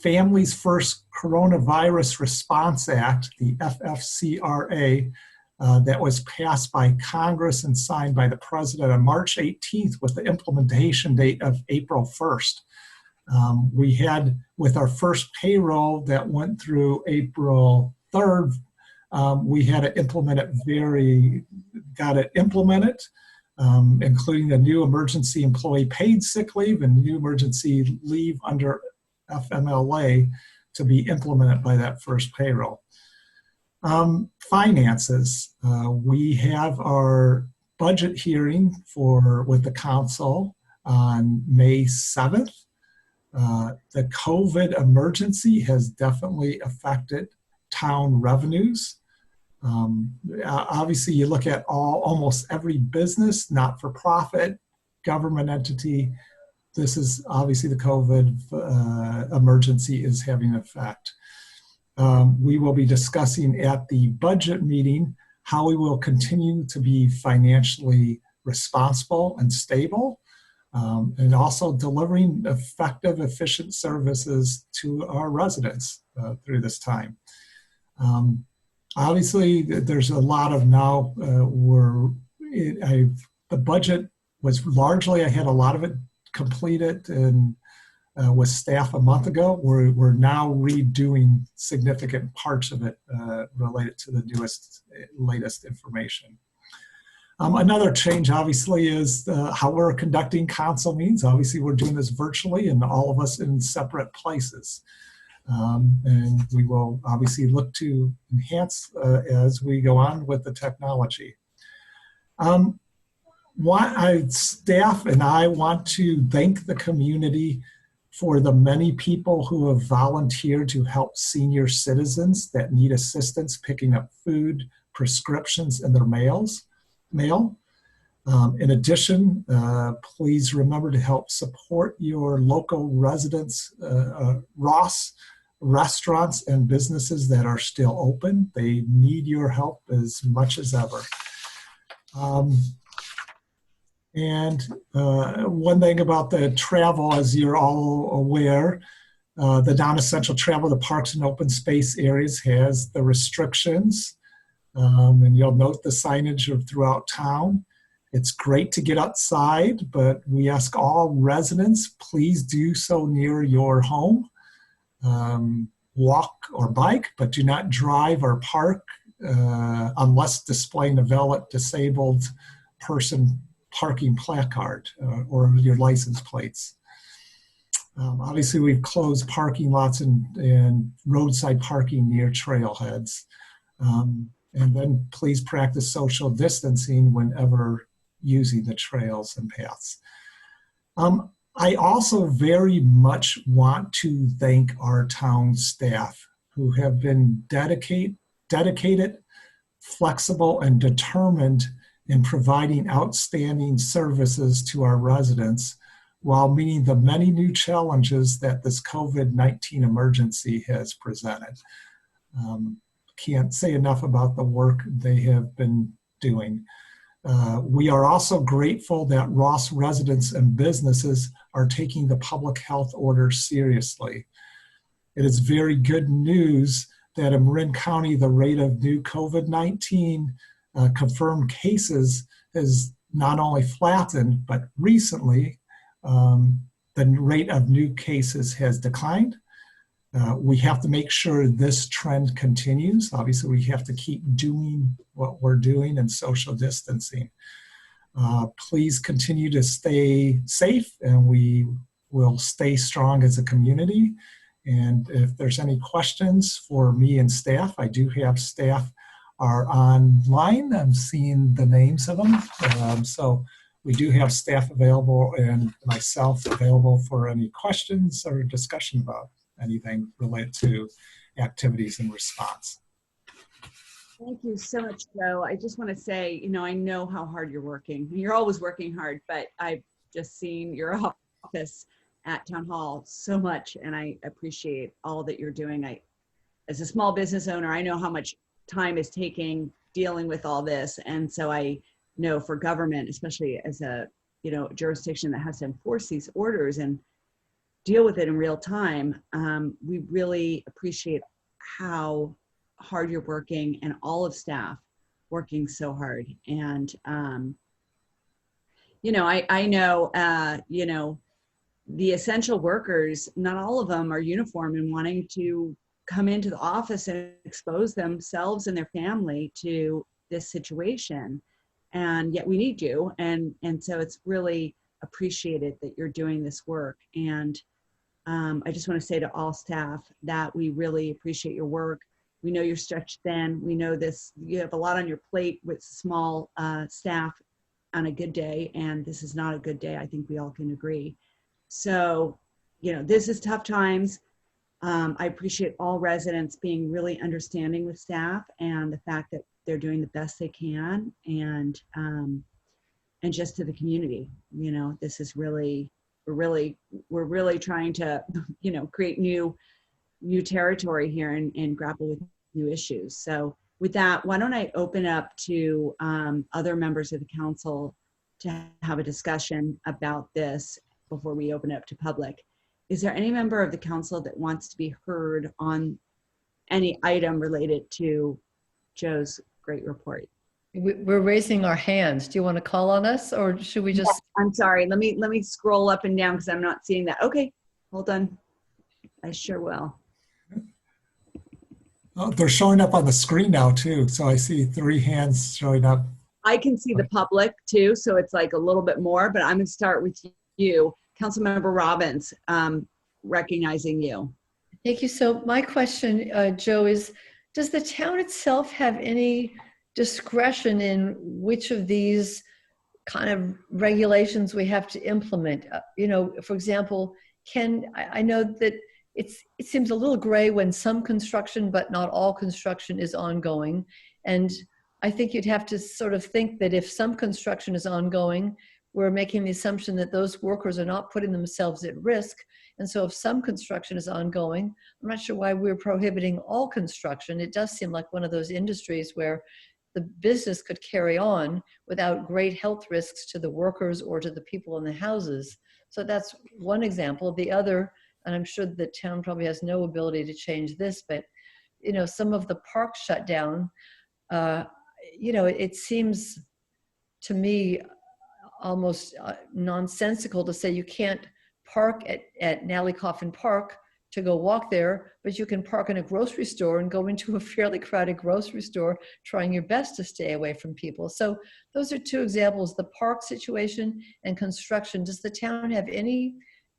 Families First Coronavirus Response Act, the FFCRA, that was passed by Congress and signed by the President on March 18th with the implementation date of April 1st. We had, with our first payroll that went through April 3rd, we had to implement it including the new emergency employee paid sick leave and new emergency leave under FMLA to be implemented by that first payroll. Finances. We have our budget hearing with the council on May 7th. The COVID emergency has definitely affected town revenues. Obviously, you look at almost every business, not-for-profit, government entity. This is obviously the COVID emergency is having an effect. We will be discussing at the budget meeting how we will continue to be financially responsible and stable, and also delivering effective, efficient services to our residents through this time. Obviously, there's a lot of now, the budget was largely, I had a lot of it completed and with staff a month ago. We're now redoing significant parts of it related to the latest information. Another change, obviously, is how we're conducting council meetings. Obviously, we're doing this virtually and all of us in separate places. And we will obviously look to enhance as we go on with the technology. Staff and I want to thank the community for the many people who have volunteered to help senior citizens that need assistance picking up food, prescriptions, and their mail. In addition, please remember to help support your local residents, Ross restaurants and businesses that are still open. They need your help as much as ever. And one thing about the travel, as you're all aware, the non-essential travel to parks and open space areas has the restrictions. And you'll note the signage throughout town. It's great to get outside, but we ask all residents, please do so near your home. Walk or bike, but do not drive or park unless displaying a valid disabled person parking placard or your license plates. Obviously, we've closed parking lots and roadside parking near trailheads. And then please practice social distancing whenever using the trails and paths. I also very much want to thank our town staff who have been dedicated, flexible, and determined in providing outstanding services to our residents while meeting the many new challenges that this COVID-19 emergency has presented. Can't say enough about the work they have been doing. We are also grateful that Ross residents and businesses are taking the public health orders seriously. It is very good news that in Marin County, the rate of new COVID-19 confirmed cases has not only flattened, but recently the rate of new cases has declined. We have to make sure this trend continues. Obviously, we have to keep doing what we're doing and social distancing. Please continue to stay safe, and we will stay strong as a community. And if there's any questions for me and staff, I do have staff are online. I'm seeing the names of them. So we do have staff available and myself available for any questions or discussion about anything related to activities and response. Thank you so much, Joe. I just want to say, I know how hard you're working. You're always working hard, but I've just seen your office at Town Hall so much, and I appreciate all that you're doing. As a small business owner, I know how much time is taking dealing with all this, and so I know for government, especially as a jurisdiction that has to enforce these orders and deal with it in real time, we really appreciate how hard you're working and all of staff working so hard. And I know the essential workers, not all of them are uniform and wanting to come into the office and expose themselves and their family to this situation, and yet we need you, and so it's really appreciated that you're doing this work. And I just want to say to all staff that we really appreciate your work. We know you're stretched thin. We know you have a lot on your plate with small staff on a good day, and this is not a good day. I think we all can agree. So, this is tough times. I appreciate all residents being really understanding with staff and the fact that they're doing the best they can, and just to the community, this is really, we're really trying to, create new territory here and grapple with new issues. So with that, why don't I open up to other members of the council to have a discussion about this before we open it up to public. Is there any member of the council that wants to be heard on any item related to Joe's great report? We're raising our hands. Do you want to call on us, or should we just? I'm sorry. Let me scroll up and down because I'm not seeing that. Okay. Hold on. I sure will. Oh, they're showing up on the screen now too. So I see 3 hands showing up. I can see the public too, so it's like a little bit more, but I'm going to start with you, Councilmember Robbins, recognizing you. Thank you. So my question, Joe, is does the town itself have any discretion in which of these kind of regulations we have to implement? For example, I know that it seems a little gray when some construction, but not all construction is ongoing. And I think you'd have to sort of think that if some construction is ongoing, we're making the assumption that those workers are not putting themselves at risk. And so if some construction is ongoing, I'm not sure why we're prohibiting all construction. It does seem like one of those industries where the business could carry on without great health risks to the workers or to the people in the houses. So that's one example. The other, and I'm sure the town probably has no ability to change this, but some of the parks shut down. It seems to me almost nonsensical to say you can't park at Nally Coffin Park to go walk there, but you can park in a grocery store and go into a fairly crowded grocery store trying your best to stay away from people. So those are 2 examples, the park situation and construction. Does the town have any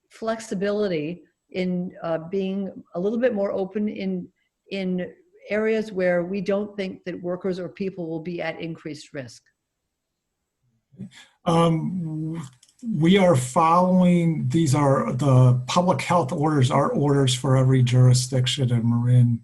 flexibility in being a little bit more open in areas where we don't think that workers or people will be at increased risk? We are following, these are the public health orders, are orders for every jurisdiction in Marin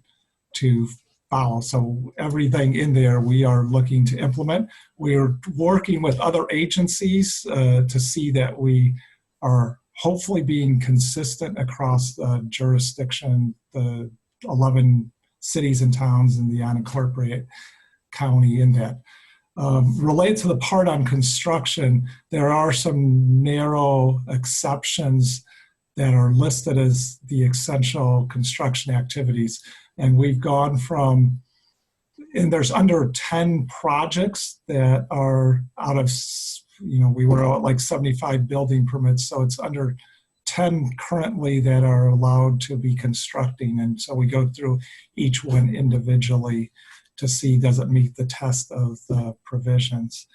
to follow. So everything in there we are looking to implement. We are working with other agencies to see that we are hopefully being consistent across the jurisdiction, the 11 cities and towns in the unincorporated county in that. Related to the part on construction, there are some narrow exceptions that are listed as the essential construction activities. And we've gone from, and there's under 10 projects that are out of, we were at like 75 building permits. So it's under 10 currently that are allowed to be constructing. And so we go through each one individually to see does it meet the test of the provisions.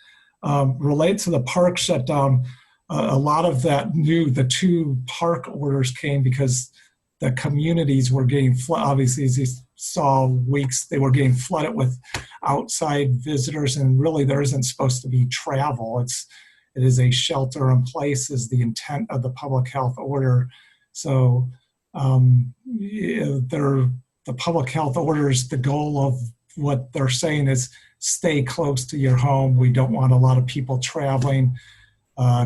Related to the park shutdown, a lot of that the 2 park orders came because the communities were getting flooded. Obviously, as you saw they were getting flooded with outside visitors, and really there isn't supposed to be travel. It is a shelter in place is the intent of the public health order. So the public health orders, the goal of what they're saying is stay close to your home. We don't want a lot of people traveling.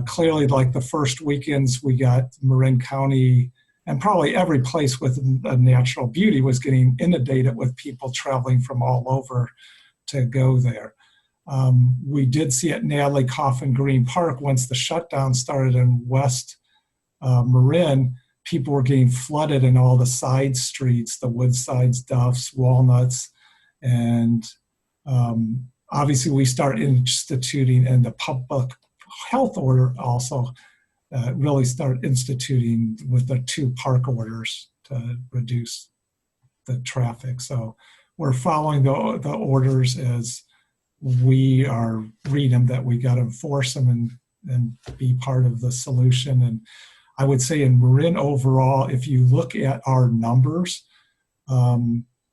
Clearly, like the first weekends, we got Marin County and probably every place with a natural beauty was getting inundated with people traveling from all over to go there. We did see at Natalie Coffin Green Park, once the shutdown started in West Marin, people were getting flooded in all the side streets, the Woodsides, Duffs, Walnuts, and obviously we start instituting, and the public health order also really start instituting with the 2 park orders to reduce the traffic. So we're following the orders as we are reading them, that we got to enforce them and be part of the solution. And I would say in Marin overall, if you look at our numbers,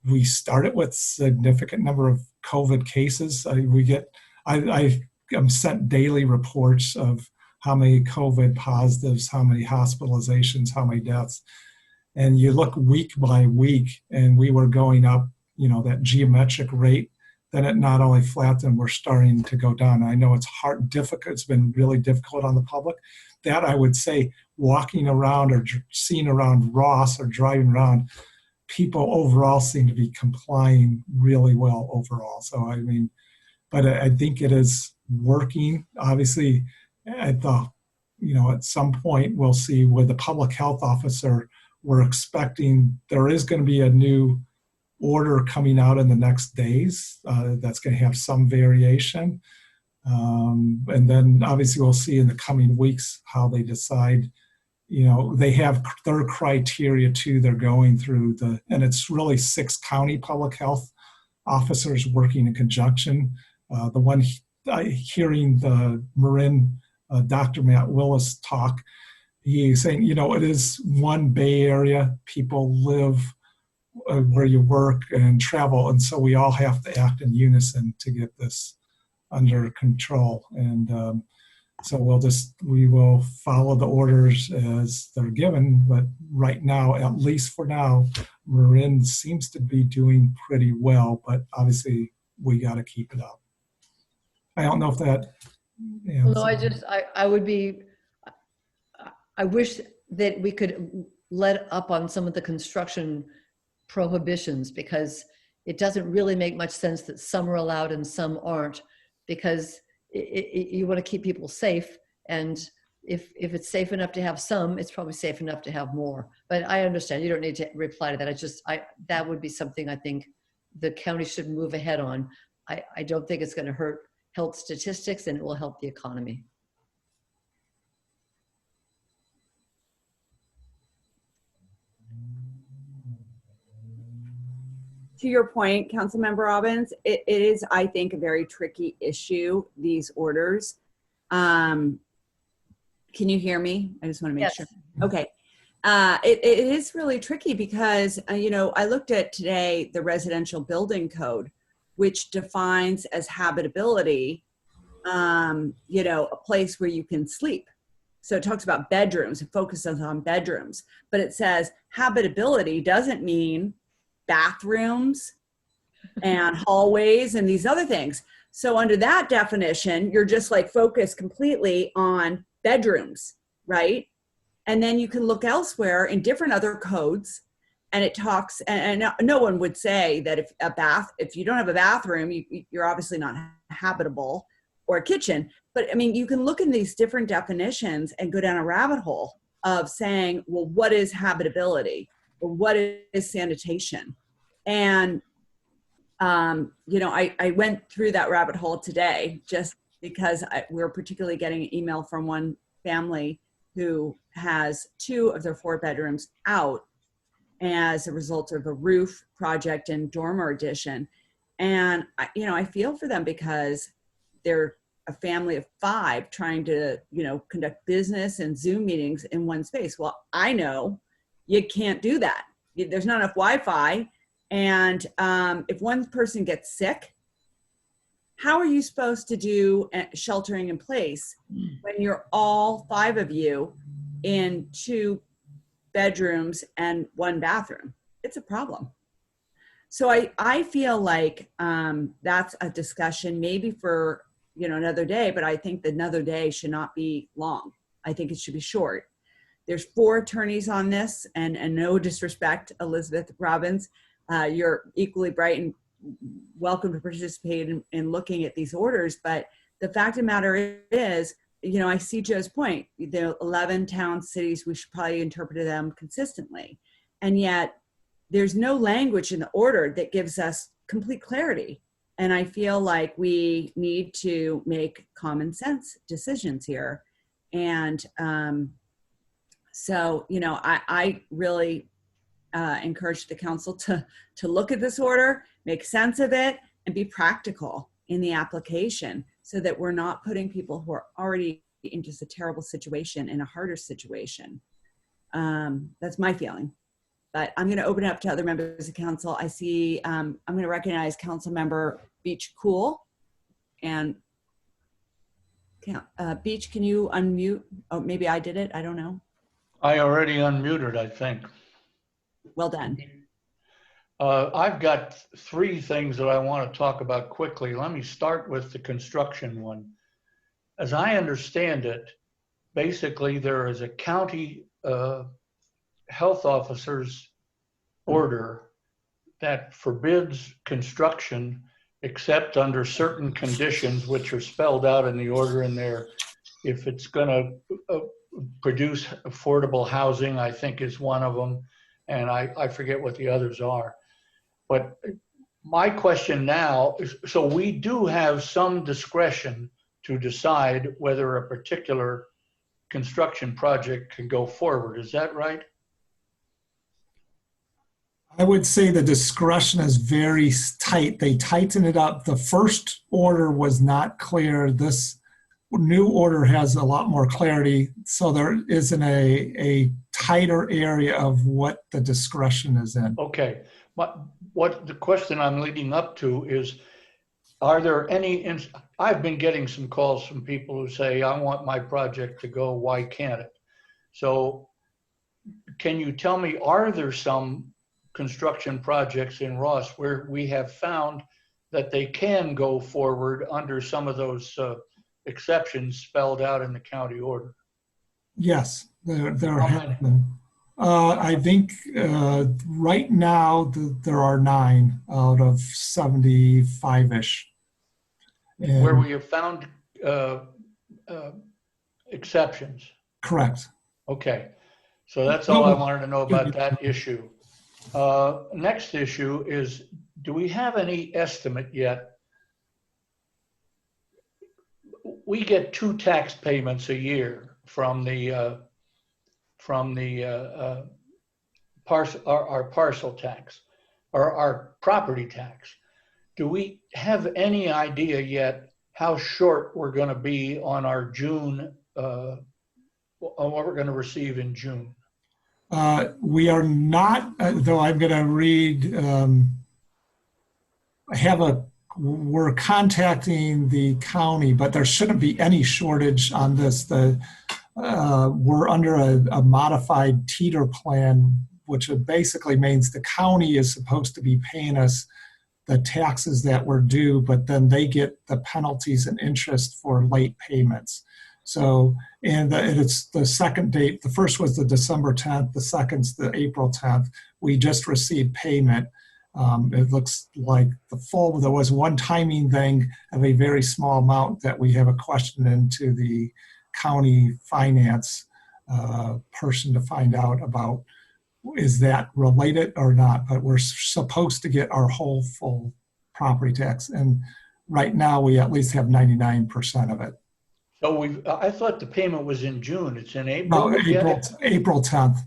we started with significant number of COVID cases. I'm sent daily reports of how many COVID positives, how many hospitalizations, how many deaths. And you look week by week, and we were going up, that geometric rate. Then it not only flattened, we're starting to go down. I know it's difficult. It's been really difficult on the public. That I would say, walking around or seeing around Ross or driving around, people overall seem to be complying really well overall. So, but I think it is working. Obviously, at some point we'll see with the public health officer, we're expecting there is going to be a new order coming out in the next days that's going to have some variation. And then obviously we'll see in the coming weeks how they decide they have their criteria too. They're going through and it's really 6 county public health officers working in conjunction. The one hearing the Marin, Dr. Matt Willis talk, he's saying, it is one Bay Area. People live where you work and travel. And so we all have to act in unison to get this under control. And so we will follow the orders as they're given. But right now, at least for now, Marin seems to be doing pretty well, but obviously we got to keep it up. I don't know if that. No, I wish that we could let up on some of the construction prohibitions, because it doesn't really make much sense that some are allowed and some aren't, because you want to keep people safe. And if it's safe enough to have some, it's probably safe enough to have more. But I understand, you don't need to reply to that. That would be something I think the county should move ahead on. I don't think it's going to hurt health statistics, and it will help the economy. To your point, Councilmember Robbins, it is, I think, a very tricky issue, these orders. Can you hear me? I just want to make sure. Okay. It is really tricky because, I looked at today the residential building code, which defines as habitability, a place where you can sleep. So it talks about bedrooms, it focuses on bedrooms, but it says habitability doesn't mean bathrooms and hallways and these other things. So under that definition, you're just like focused completely on bedrooms, right? And then you can look elsewhere in different other codes, and it talks, and no one would say that if you don't have a bathroom, you're obviously not habitable, or a kitchen. But I mean, you can look in these different definitions and go down a rabbit hole of saying, well, what is habitability? Or what is sanitation? And, I went through that rabbit hole today just because we're particularly getting an email from one family who has 2 of their 4 bedrooms out as a result of a roof project and dormer addition. And, I feel for them because they're a family of 5 trying to, conduct business and Zoom meetings in one space. Well, I know you can't do that. There's not enough Wi-Fi. And if one person gets sick, how are you supposed to do sheltering in place when you're all 5 of you in 2 bedrooms and 1 bathroom? It's a problem. So I feel like that's a discussion maybe for, another day, but I think that another day should not be long. I think it should be short. There's 4 attorneys on this, and no disrespect, Elizabeth Robbins, you're equally bright and welcome to participate in looking at these orders. But the fact of the matter is, I see Joe's point. The 11 town cities, we should probably interpret them consistently. And yet there's no language in the order that gives us complete clarity. And I feel like we need to make common sense decisions here. And so, I really encourage the council to look at this order, make sense of it, and be practical in the application so that we're not putting people who are already in just a terrible situation in a harder situation. That's my feeling. But I'm going to open it up to other members of council. I see, I'm going to recognize Council Member Beach Cool. And Beach, can you unmute? Oh, maybe I did it. I don't know. I already unmuted, I think. Well done. I've got 3 things that I want to talk about quickly. Let me start with the construction one. As I understand it, basically there is a county health officer's order that forbids construction except under certain conditions, which are spelled out in the order in there. If it's going to produce affordable housing, I think is one of them. And I forget what the others are. But my question now is, so we do have some discretion to decide whether a particular construction project can go forward. Is that right? I would say the discretion is very tight. They tighten it up. The first order was not clear. This new order has a lot more clarity. So there isn't a tighter area of what the discretion is in. Okay. What the question I'm leading up to is, are there any, I've been getting some calls from people who say, I want my project to go, why can't it? So can you tell me, are there some construction projects in Ross where we have found that they can go forward under some of those exceptions spelled out in the county order? Yes, there How have many? been. I think right now there are 9 out of 75-ish. Where we have found exceptions. Correct. Okay, so that's all I wanted to know about that issue. Next issue is, do we have any estimate yet? We get 2 tax payments a year from the our parcel tax, or our property tax. Do we have any idea yet how short we're going to be on our June, on what we're going to receive in June? We are not, though I'm going to read, we're contacting the county, but there shouldn't be any shortage on this. We're under a modified teeter plan, which basically means the county is supposed to be paying us the taxes that were due, but then they get the penalties and interest for late payments. So, and it's the second date. The first was the December 10th. The second's the April 10th. We just received payment. It looks like the full, there was one timing thing of a very small amount that we have a question into the county finance person to find out about, is that related or not? But we're supposed to get our whole full property tax. And right now we at least have 99% of it. So I thought the payment was in June. It's in April. No, April 10th.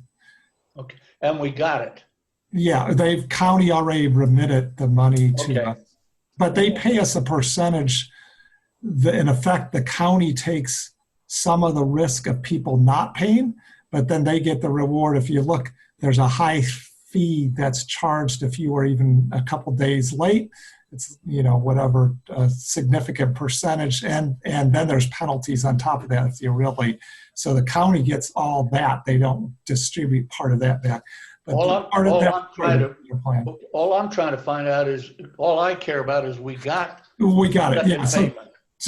Okay, and we got it. Yeah, county already remitted the money to us. Okay. But they pay us a percentage. In effect, the county takes some of the risk of people not paying, but then they get the reward. If you look, there's a high fee that's charged if you were even a couple days late. It's, whatever, a significant percentage. And then there's penalties on top of that if you're real late. So the county gets all that. They don't distribute part of that back. But All I'm trying to find out is, all I care about is we got it.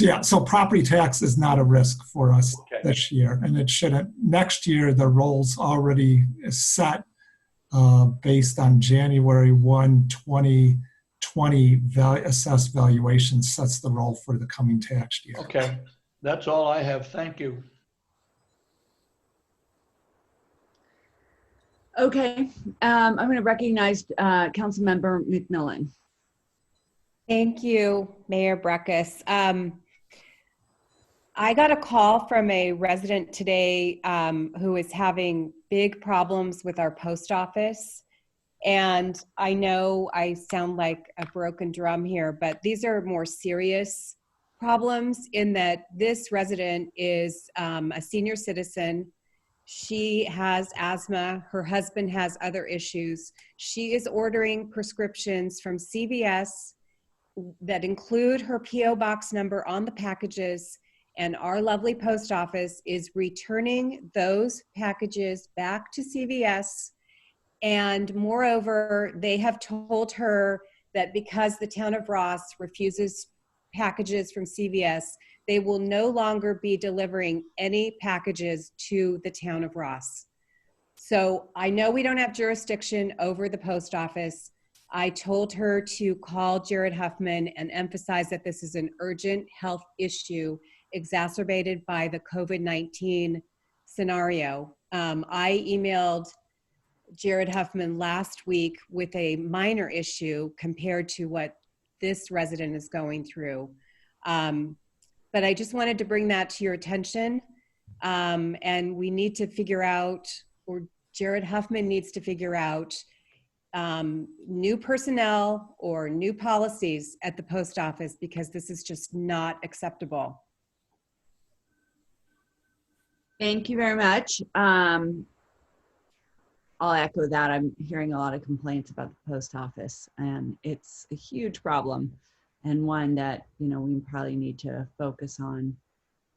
Yeah. So property tax is not a risk for us this year, and it shouldn't. Next year, the roll's already set based on January 1, 2020 assessed valuation sets the roll for the coming tax year. Okay, that's all I have. Thank you. Okay, I'm going to recognize Councilmember McMillan. Thank you, Mayor Breckus. I got a call from a resident today who is having big problems with our post office. And I know I sound like a broken drum here, but these are more serious problems in that this resident is a senior citizen. She has asthma. Her husband has other issues. She is ordering prescriptions from CVS that include her PO box number on the packages, and our lovely post office is returning those packages back to CVS. And moreover, they have told her that because the town of Ross refuses packages from CVS, they will no longer be delivering any packages to the town of Ross. So I know we don't have jurisdiction over the post office. I told her to call Jared Huffman and emphasize that this is an urgent health issue exacerbated by the COVID-19 scenario. I emailed Jared Huffman last week with a minor issue compared to what this resident is going through. But I just wanted to bring that to your attention. And we need to figure out, or Jared Huffman needs to figure out, new personnel or new policies at the post office, because this is just not acceptable. Thank you very much. I'll echo that. I'm hearing a lot of complaints about the post office, and it's a huge problem, and one that, you know, we probably need to focus on.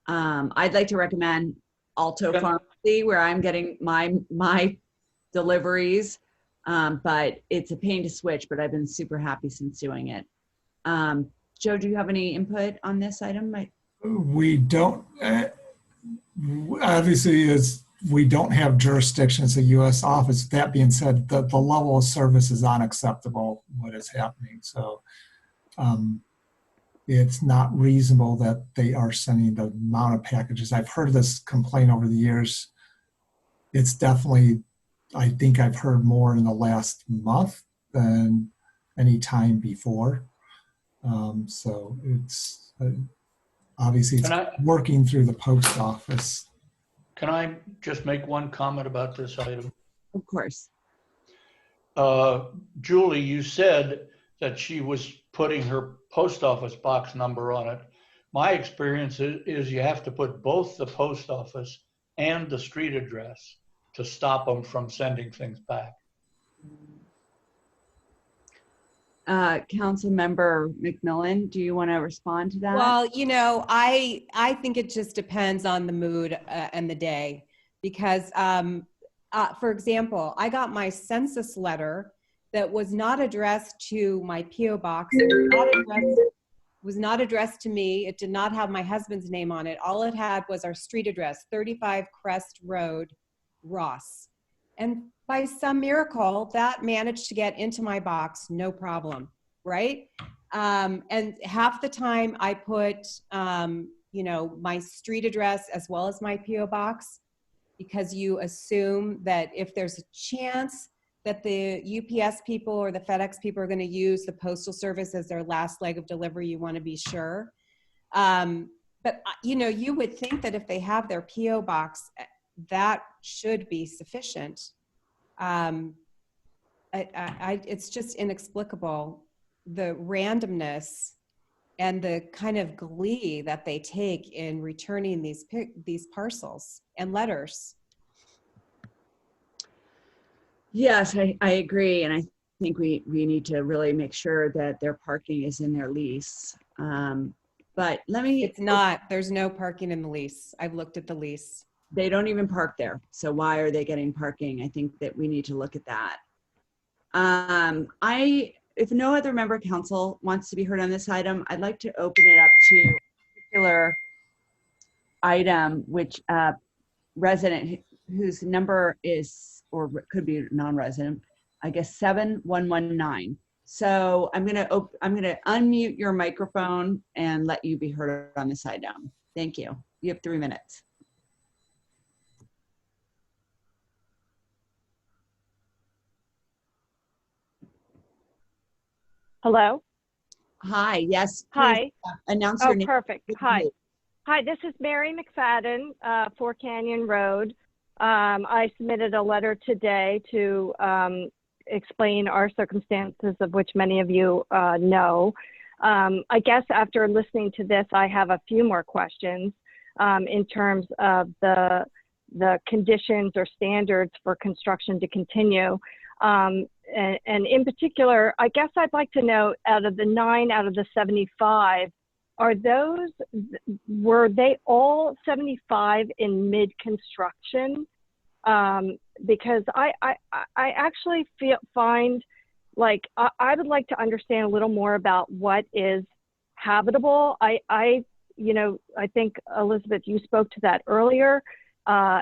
I'd like to recommend Alto Pharmacy, where I'm getting my deliveries, but it's a pain to switch, but I've been super happy since doing it. Joe, do you have any input on this item? We don't, obviously, we don't have jurisdiction as a U.S. office. That being said, the level of service is unacceptable, what is happening. So it's not reasonable that they are sending the amount of packages. I've heard this complaint over the years. It's definitely, I think I've heard more in the last month than any time before. So it's obviously it's working through the post office. Can I just make one comment about this item? Of course. Julie, you said that she was putting her post office box number on it. My experience is you have to put both the post office and the street address to stop them from sending things back. Councilmember McMillan, do you want to respond to that? Well, you know, I think it just depends on the mood and the day, because, for example, I got my census letter that was not addressed to my PO box. It was not addressed to me. It did not have my husband's name on it. All it had was our street address, 35 Crest Road, Ross. And by some miracle, that managed to get into my box, no problem, right? And half the time I put, you know, my street address as well as my PO box, because you assume that if there's a chance that the UPS people or the FedEx people are going to use the postal service as their last leg of delivery, you want to be sure. But you know, you would think that if they have their PO box, that should be sufficient. It's just inexplicable, the randomness and the kind of glee that they take in returning these parcels and letters. Yes, I agree. And I think we need to really make sure that their parking is in their lease. But it's not, there's no parking in the lease. I've looked at the lease. They don't even park there. So why are they getting parking? I think that we need to look at that. If no other member of council wants to be heard on this item, I'd like to open it up to a particular item, which resident whose number is, or could be non-resident, I guess 7119. So I'm gonna unmute your microphone and let you be heard on this item. Thank you. You have 3 minutes. Hello? Hi, yes. Hi. Announce your name. Perfect. Hi. Hi, this is Mary McFadden, 4 Canyon Road. I submitted a letter today to explain our circumstances, of which many of you know. I guess after listening to this, I have a few more questions in terms of the conditions or standards for construction to continue. And in particular, I guess I'd like to know, out of the 9 out of the 75, were they all 75 in mid-construction? Because I actually find like I would like to understand a little more about what is habitable. You know, I think Elizabeth, you spoke to that earlier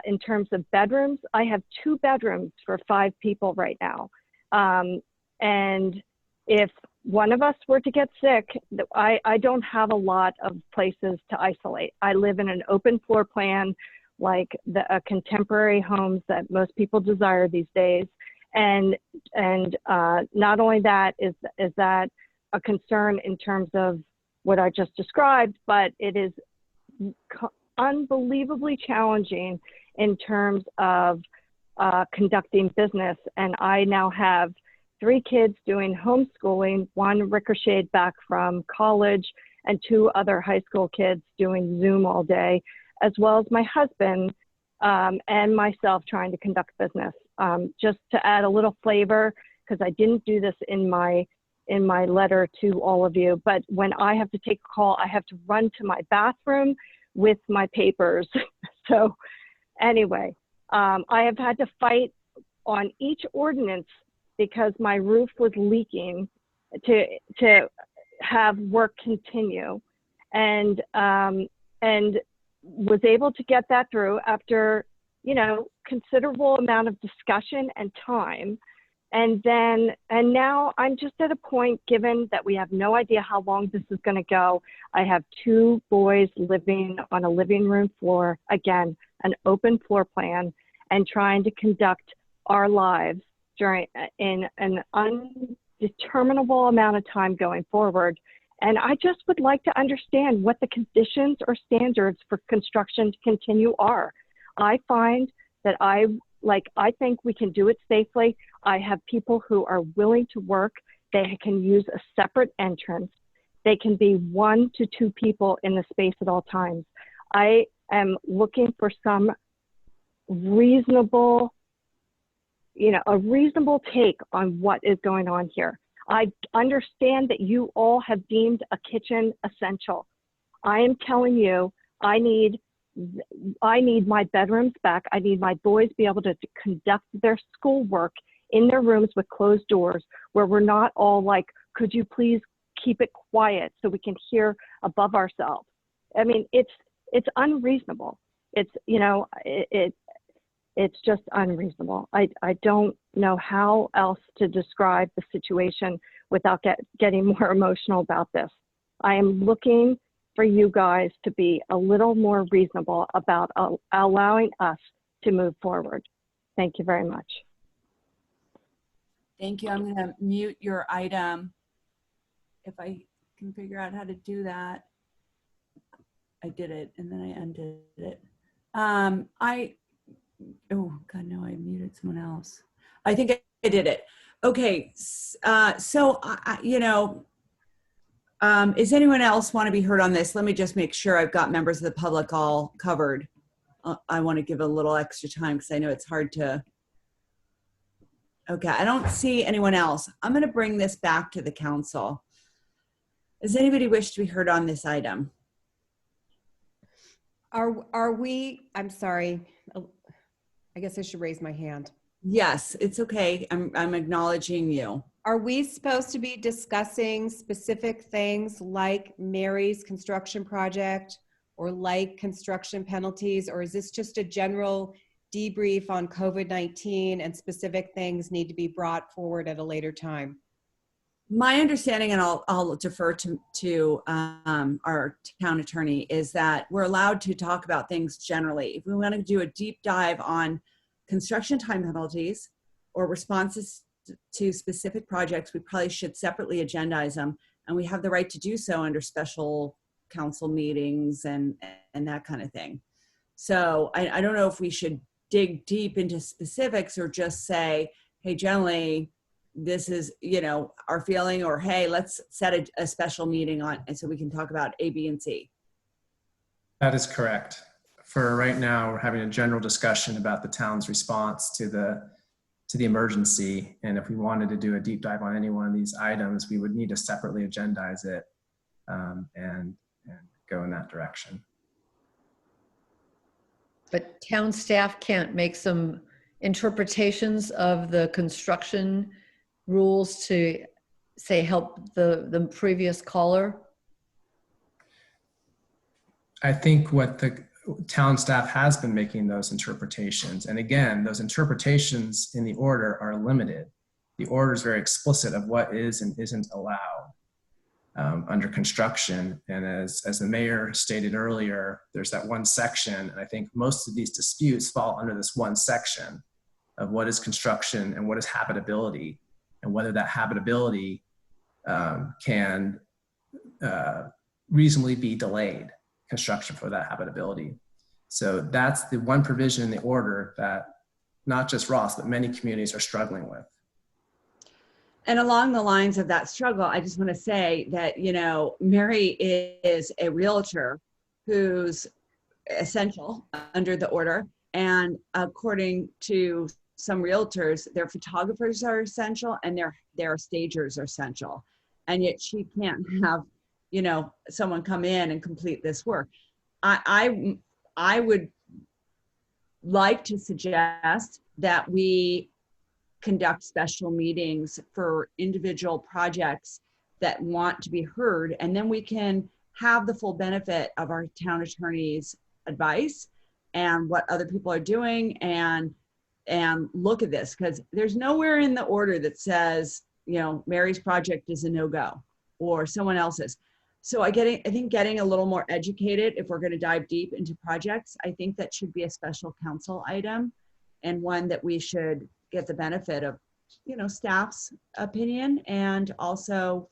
in terms of bedrooms. I have 2 bedrooms for 5 people right now. And if one of us were to get sick, I don't have a lot of places to isolate. I live in an open floor plan, like the contemporary homes that most people desire these days. And not only that, is that a concern in terms of what I just described, but it is unbelievably challenging in terms of conducting business. And I now have 3 kids doing homeschooling, 1 ricocheted back from college, and 2 other high school kids doing Zoom all day, as well as my husband and myself trying to conduct business. Just to add a little flavor, because I didn't do this in my letter to all of you, but when I have to take a call, I have to run to my bathroom with my papers. So anyway, I have had to fight on each ordinance because my roof was leaking to have work continue, and was able to get that through after, you know, considerable amount of discussion and time. And now I'm just at a point, given that we have no idea how long this is going to go. I have 2 boys living on a living room floor, again, an open floor plan, and trying to conduct our lives in an undeterminable amount of time going forward. And I just would like to understand what the conditions or standards for construction to continue are. I find that I think we can do it safely. I have people who are willing to work. They can use a separate entrance. They can be 1 to 2 people in the space at all times. I am looking for some reasonable, a reasonable take on what is going on here. I understand that you all have deemed a kitchen essential. I am telling you, I need my bedrooms back. I need my boys to be able to conduct their schoolwork in their rooms with closed doors, where we're not all like, could you please keep it quiet so we can hear above ourselves? I mean, it's unreasonable. It's just unreasonable. I don't know how else to describe the situation without getting more emotional about this. I am looking for you guys to be a little more reasonable about allowing us to move forward. Thank you very much. Thank you. I'm going to mute your item if I can figure out how to do that. I did it and then I undid it. Oh God, no, I muted someone else. I think I did it. Okay. So, is anyone else want to be heard on this? Let me just make sure I've got members of the public all covered. I want to give a little extra time because I know it's hard to. Okay, I don't see anyone else. I'm going to bring this back to the council. Does anybody wish to be heard on this item? Are we, I'm sorry, I guess I should raise my hand. Yes, it's okay. I'm acknowledging you. Are we supposed to be discussing specific things like Mary's construction project or like construction penalties, or is this just a general debrief on COVID-19 and specific things need to be brought forward at a later time? My understanding, and I'll defer to our town attorney, is that we're allowed to talk about things generally. If we want to do a deep dive on construction time penalties or responses to specific projects, we probably should separately agendize them, and we have the right to do so under special council meetings and that kind of thing. So I don't know if we should dig deep into specifics or just say, hey, generally, this is, our feeling, or hey, let's set a special meeting on, and so we can talk about A, B, and C. That is correct. For right now, we're having a general discussion about the town's response to the emergency. And if we wanted to do a deep dive on any one of these items, we would need to separately agendize it and go in that direction. But town staff can't make some interpretations of the construction rules to, say, help the previous caller? I think what the town staff has been making those interpretations. And again, those interpretations in the order are limited. The order is very explicit of what is and isn't allowed under construction. And as the mayor stated earlier, there's that one section, and I think most of these disputes fall under this one section of what is construction and what is habitability, and whether that habitability can reasonably be delayed, construction for that habitability. So that's the one provision in the order that not just Ross, but many communities are struggling with. And along the lines of that struggle, I just want to say that, you know, Mary is a realtor who's essential under the order. And according to some realtors, their photographers are essential and their stagers are essential. And yet she can't have, you know, someone come in and complete this work. I would like to suggest that we conduct special meetings for individual projects that want to be heard, and then we can have the full benefit of our town attorney's advice and what other people are doing, and look at this, because there's nowhere in the order that says, you know, Mary's project is a no-go or someone else's. So I think getting a little more educated, if we're going to dive deep into projects, I think that should be a special counsel item, and one that we should get the benefit of, you know, staff's opinion, and also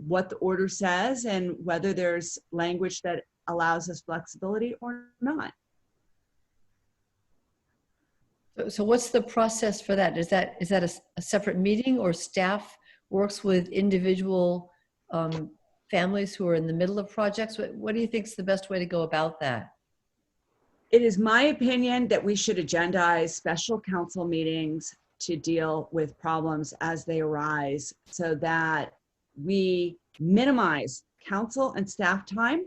what the order says and whether there's language that allows us flexibility or not. So what's the process for that? Is that a separate meeting, or staff works with individual families who are in the middle of projects? What do you think is the best way to go about that? It is my opinion that we should agendize special council meetings to deal with problems as they arise, so that we minimize council and staff time,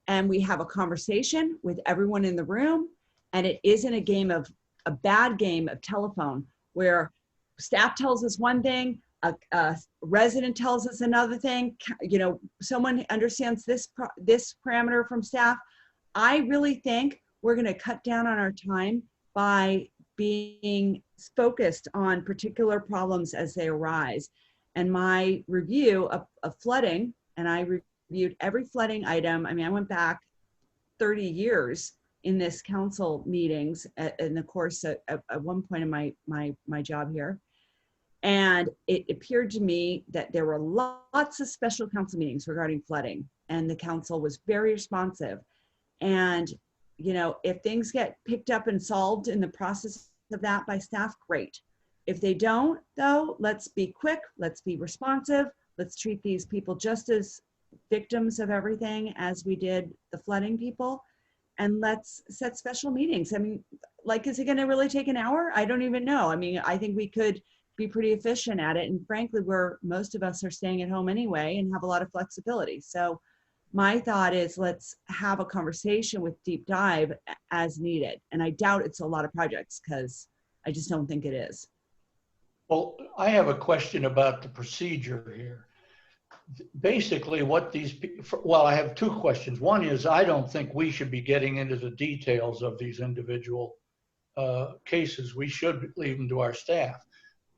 and we have a conversation with everyone in the room, and it isn't a bad game of telephone where staff tells us one thing, a resident tells us another thing, you know, someone understands this parameter from staff. I really think we're going to cut down on our time by being focused on particular problems as they arise. And my review of flooding, and I reviewed every flooding item. I mean, I went back 30 years in this council meetings in the course at one point in my job here. And it appeared to me that there were lots of special council meetings regarding flooding, and the council was very responsive. And, you know, if things get picked up and solved in the process of that by staff, great. If they don't, though, let's be quick, let's be responsive, let's treat these people just as victims of everything as we did the flooding people, and let's set special meetings. I mean, like, is it going to really take an hour? I don't even know. I mean, I think we could be pretty efficient at it. And frankly, most of us are staying at home anyway and have a lot of flexibility. So my thought is, let's have a conversation with deep dive as needed. And I doubt it's a lot of projects, because I just don't think it is. Well, I have a question about the procedure here. Basically what well, I have two questions. One is, I don't think we should be getting into the details of these individual cases. We should leave them to our staff.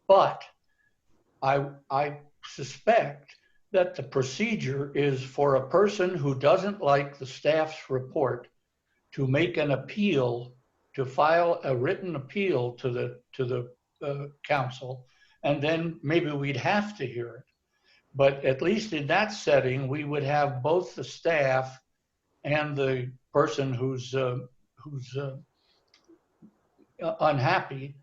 But I suspect that the procedure is for a person who doesn't like the staff's report to make an appeal, to file a written appeal to the council, and then maybe we'd have to hear it. But at least in that setting, we would have both the staff and the person who's unhappy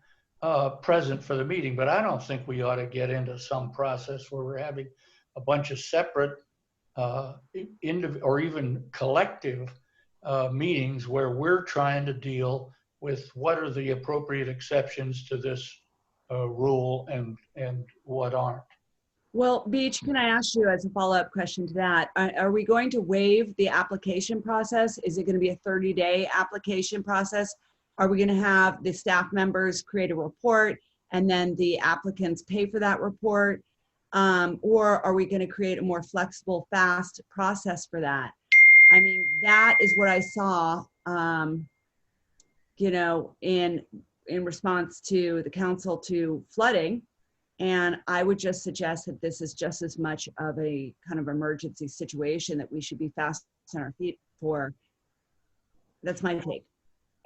present for the meeting. But I don't think we ought to get into some process where we're having a bunch of separate or even collective meetings where we're trying to deal with what are the appropriate exceptions to this rule and what aren't. Well, Beach, can I ask you as a follow-up question to that, are we going to waive the application process? Is it going to be a 30-day application process? Are we going to have the staff members create a report and then the applicants pay for that report? Or are we going to create a more flexible, fast process for that? I mean, that is what I saw, you know, in response to the council to flooding. And I would just suggest that this is just as much of a kind of emergency situation that we should be fast on our feet for. That's my take.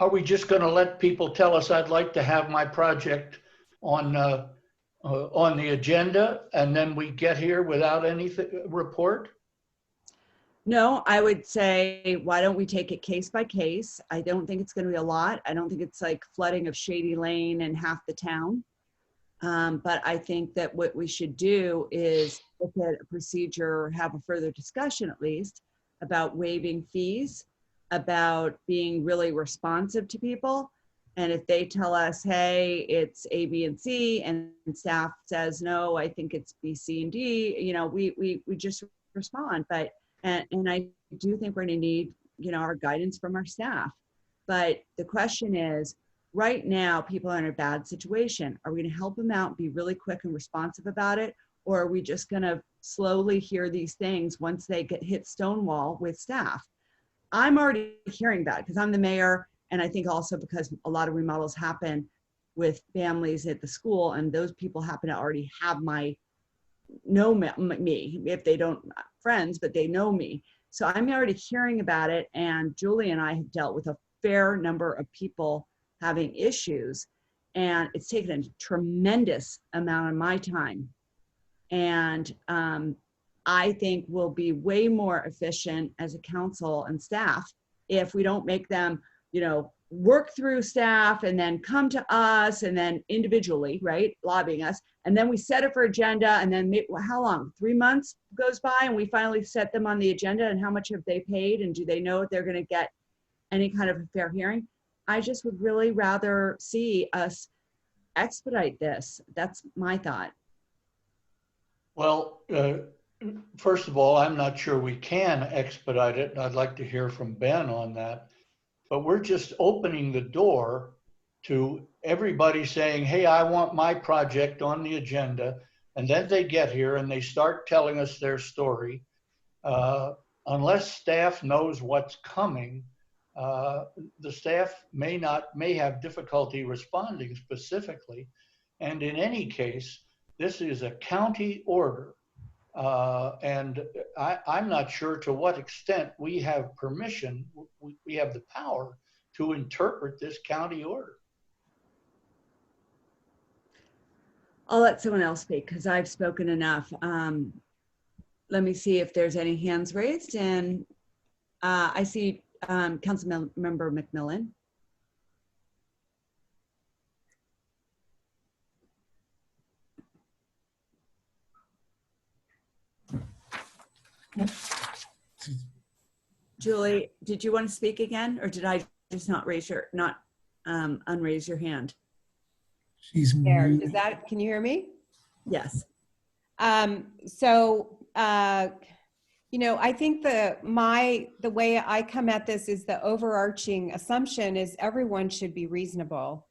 Are we just going to let people tell us, I'd like to have my project on the agenda, and then we get here without any report? No, I would say, why don't we take it case by case? I don't think it's going to be a lot. I don't think it's like flooding of Shady Lane and half the town. But I think that what we should do is look at a procedure, have a further discussion at least about waiving fees, about being really responsive to people. And if they tell us, hey, it's A, B, and C, and staff says, no, I think it's B, C, and D, you know, we just respond. But, and I do think we're gonna need, you know, our guidance from our staff. But the question is, right now, people are in a bad situation. Are we gonna help them out, be really quick and responsive about it? Or are we just gonna slowly hear these things once they get hit Stonewall with staff? I'm already hearing that because I'm the mayor, and I think also because a lot of remodels happen with families at the school, and those people happen to already have know me, if they don't friends, but they know me. So I'm already hearing about it, and Julie and I have dealt with a fair number of people having issues, and it's taken a tremendous amount of my time. And I think we'll be way more efficient as a council and staff if we don't make them, you know, work through staff and then come to us and then individually, right, lobbying us. And then we set it for agenda, and then how long? 3 months goes by and we finally set them on the agenda, and how much have they paid, and do they know if they're going to get any kind of a fair hearing? I just would really rather see us expedite this. That's my thought. Well, first of all, I'm not sure we can expedite it, and I'd like to hear from Ben on that. But we're just opening the door to everybody saying, hey, I want my project on the agenda. And then they get here and they start telling us their story. Unless staff knows what's coming, the staff may have difficulty responding specifically. And in any case, this is a county order. And I'm not sure to what extent we have permission, we have the power to interpret this county order. I'll let someone else speak because I've spoken enough. Let me see if there's any hands raised. And I see Council Member McMillan. Julie, did you want to speak again, or did I just not unraise your hand? She's There. muted. Is that, can you hear me? Yes. You know, I think the way I come at this is the overarching assumption is everyone should be reasonable.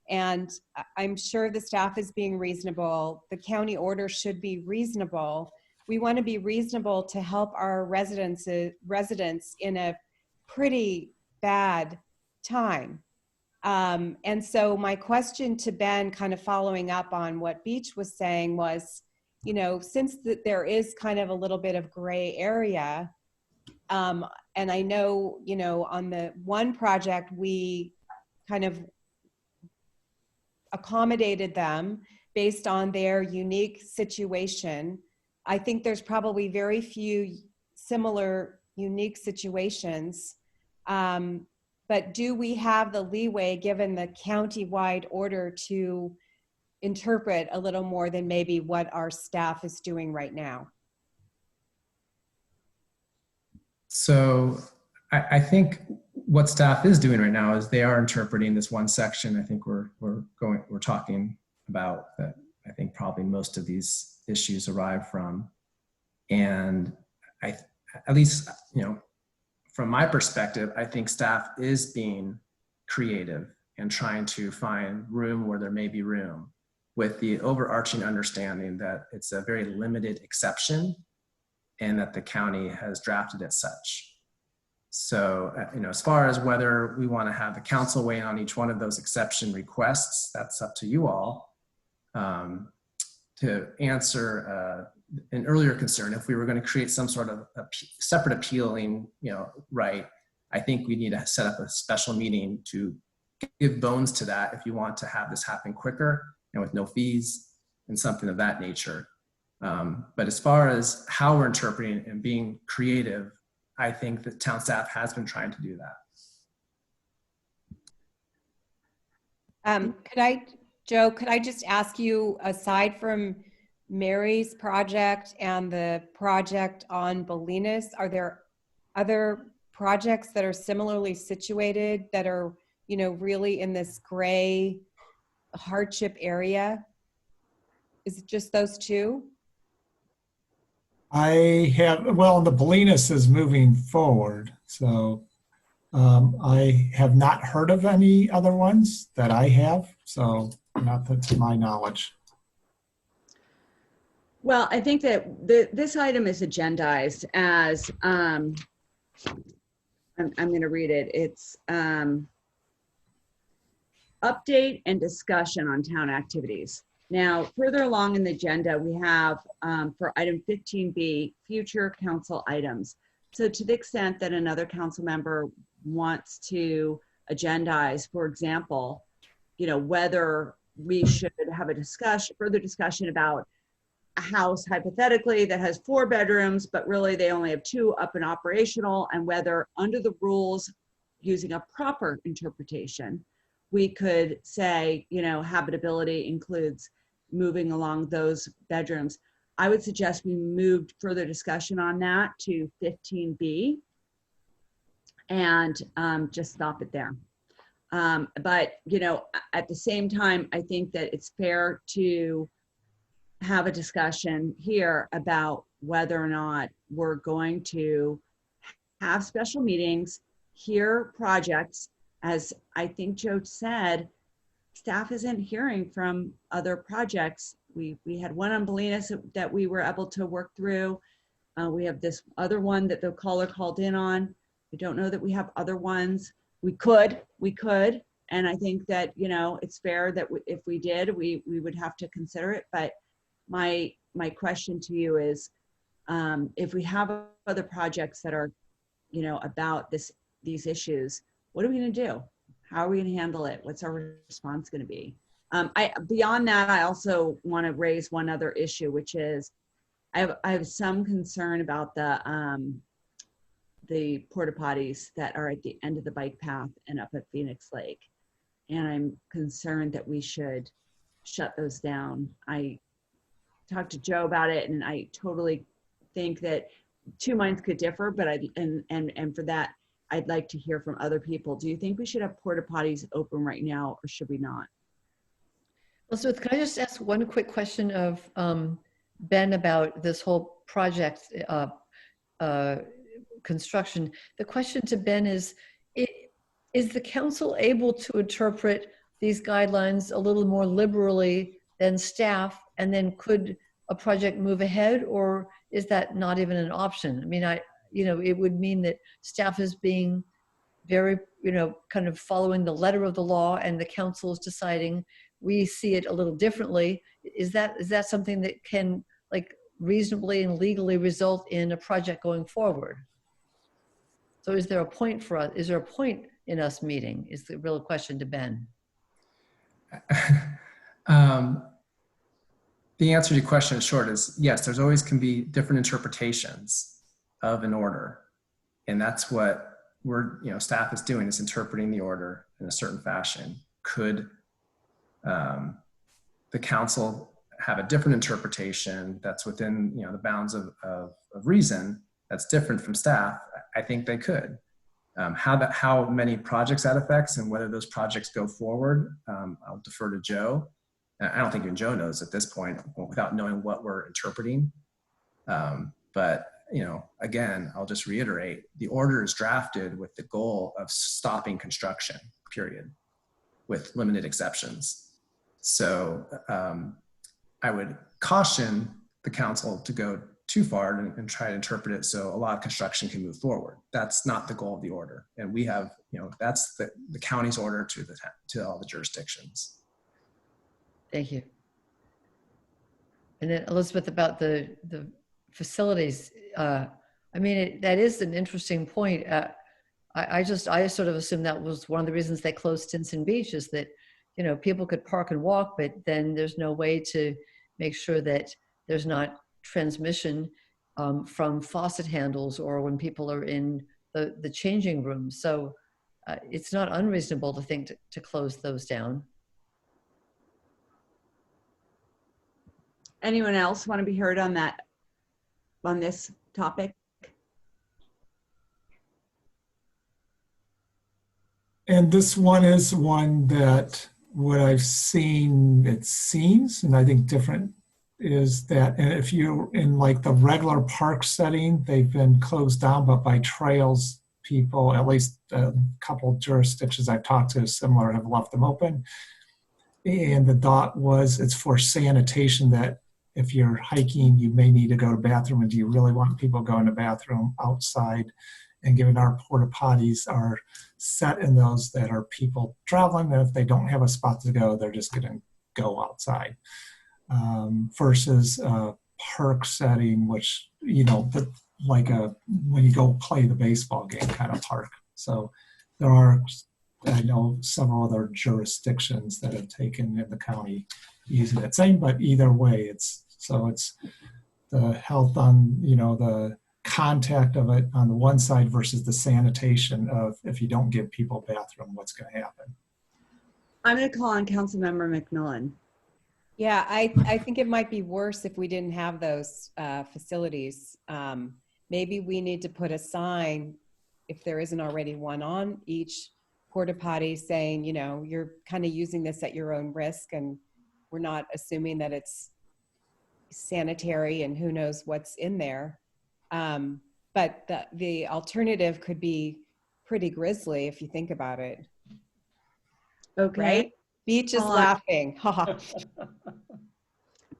And I'm sure the staff is being reasonable. The county order should be reasonable. We want to be reasonable to help our residents in a pretty bad time. And so my question to Ben, kind of following up on what Beach was saying, was, you know, since there is kind of a little bit of gray area, and I know, you know, on the one project, we kind of accommodated them based on their unique situation. I think there's probably very few similar unique situations. But do we have the leeway, given the county-wide order, to interpret a little more than maybe what our staff is doing right now? So I think what staff is doing right now is they are interpreting this one section. I think we're talking about that. I think probably most of these issues arrive from, and at least, you know, from my perspective, I think staff is being creative and trying to find room where there may be room, with the overarching understanding that it's a very limited exception and that the county has drafted it such. So, you know, as far as whether we want to have the council weigh in on each one of those exception requests, that's up to you all. To answer an earlier concern, if we were going to create some sort of a separate appealing, you know, right, I think we need to set up a special meeting to give bones to that if you want to have this happen quicker and with no fees and something of that nature. But as far as how we're interpreting and being creative, I think that town staff has been trying to do that. Joe, could I just ask you, aside from Mary's project and the project on Bolinas, are there other projects that are similarly situated that are, really in this gray hardship area? Is it just those two? The Bolinas is moving forward, so I have not heard of any other ones that I have, so not to my knowledge. Well, I think that this item is agendized as, I'm going to read it. It's update and discussion on town activities. Now, further along in the agenda, we have for item 15B, future council items. So to the extent that another council member wants to agendize, for example, whether we should have a further discussion about a house hypothetically that has 4 bedrooms, but really they only have 2 up and operational, and whether under the rules, using a proper interpretation, we could say, habitability includes moving along those bedrooms. I would suggest we moved further discussion on that to 15B and just stop it there. But, at the same time, I think that it's fair to have a discussion here about whether or not we're going to have special meetings, hear projects. As I think Joe said, staff isn't hearing from other projects. We had one on Bolinas that we were able to work through. We have this other one that the caller called in on. I don't know that we have other ones. We could, and I think that, it's fair that if we did, we would have to consider it. But my question to you is, if we have other projects that are, about these issues, what are we going to do? How are we going to handle it? What's our response going to be? Beyond that, I also want to raise one other issue, which is I have some concern about the porta potties that are at the end of the bike path and up at Phoenix Lake, and I'm concerned that we should shut those down. I talked to Joe about it, and I totally think that two minds could differ, but and for that, I'd like to hear from other people. Do you think we should have porta potties open right now, or should we not? Elizabeth, can I just ask one quick question of Ben about this whole project construction? The question to Ben is the council able to interpret these guidelines a little more liberally than staff, and then could a project move ahead, or is that not even an option? I mean, it would mean that staff is being very, kind of following the letter of the law, and the council is deciding we see it a little differently. Is that something that can reasonably and legally result in a project going forward? So is there a point for us? Is there a point in us meeting? Is the real question to Ben. The answer to your question in short is yes, there's always can be different interpretations of an order. And that's what staff is doing, is interpreting the order in a certain fashion. Could the council have a different interpretation that's within the bounds of reason that's different from staff? I think they could. How many projects that affects and whether those projects go forward, I'll defer to Joe. I don't think even Joe knows at this point without knowing what we're interpreting. But again, I'll just reiterate, the order is drafted with the goal of stopping construction, period, with limited exceptions. So I would caution the council to go too far and try to interpret it so a lot of construction can move forward. That's not the goal of the order. And we have, that's the county's order to all the jurisdictions. Thank you. And then Elizabeth, about the facilities, that is an interesting point. I sort of assumed that was one of the reasons they closed Stinson Beach, is that, people could park and walk, but then there's no way to make sure that there's not transmission. from faucet handles or when people are in the changing room. So it's not unreasonable to think to close those down. Anyone else want to be heard on this topic? And this one is one that what I've seen, it seems, and I think different, is that if you're in like the regular park setting, they've been closed down, but by trails, people, at least a couple jurisdictions I've talked to similar, have left them open. And the thought was it's for sanitation, that if you're hiking, you may need to go to the bathroom, and do you really want people going to the bathroom outside? And given our porta potties are set in those that are people traveling, and if they don't have a spot to go, they're just going to go outside. Versus a park setting, which, you know, like when you go play the baseball game kind of park. So there are, I know, several other jurisdictions that have taken in the county using it. Same, but either way, it's the health on, you know, the contact of it on the one side versus the sanitation of if you don't give people a bathroom, what's going to happen. I'm going to call on Councilmember McMillan. Yeah, I think it might be worse if we didn't have those facilities. Maybe we need to put a sign, if there isn't already one, on each porta potty saying, you know, you're kind of using this at your own risk, and we're not assuming that it's sanitary and who knows what's in there. But the alternative could be pretty grisly if you think about it. Okay. Right? Beach is laughing.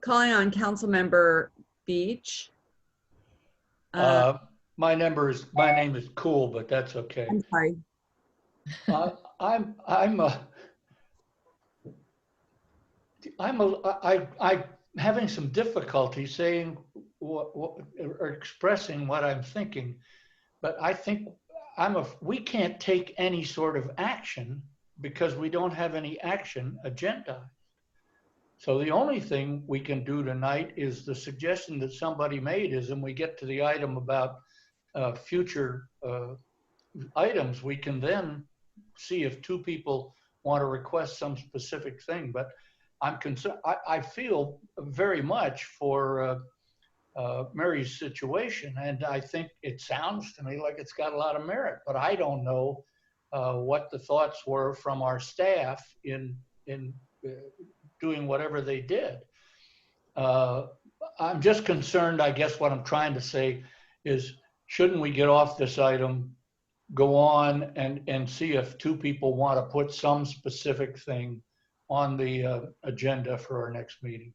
Calling on Councilmember Beach. My name is Cool, but that's okay. I'm sorry. I'm having some difficulty saying or expressing what I'm thinking, but I think we can't take any sort of action because we don't have any action agenda. So the only thing we can do tonight is the suggestion that somebody made is, when we get to the item about future items, we can then see if two people want to request some specific thing. But I'm concerned. I feel very much for Mary's situation, and I think it sounds to me like it's got a lot of merit. But I don't know what the thoughts were from our staff in doing whatever they did. I'm just concerned. I guess what I'm trying to say is, shouldn't we get off this item, go on and see if two people want to put some specific thing on the agenda for our next meeting?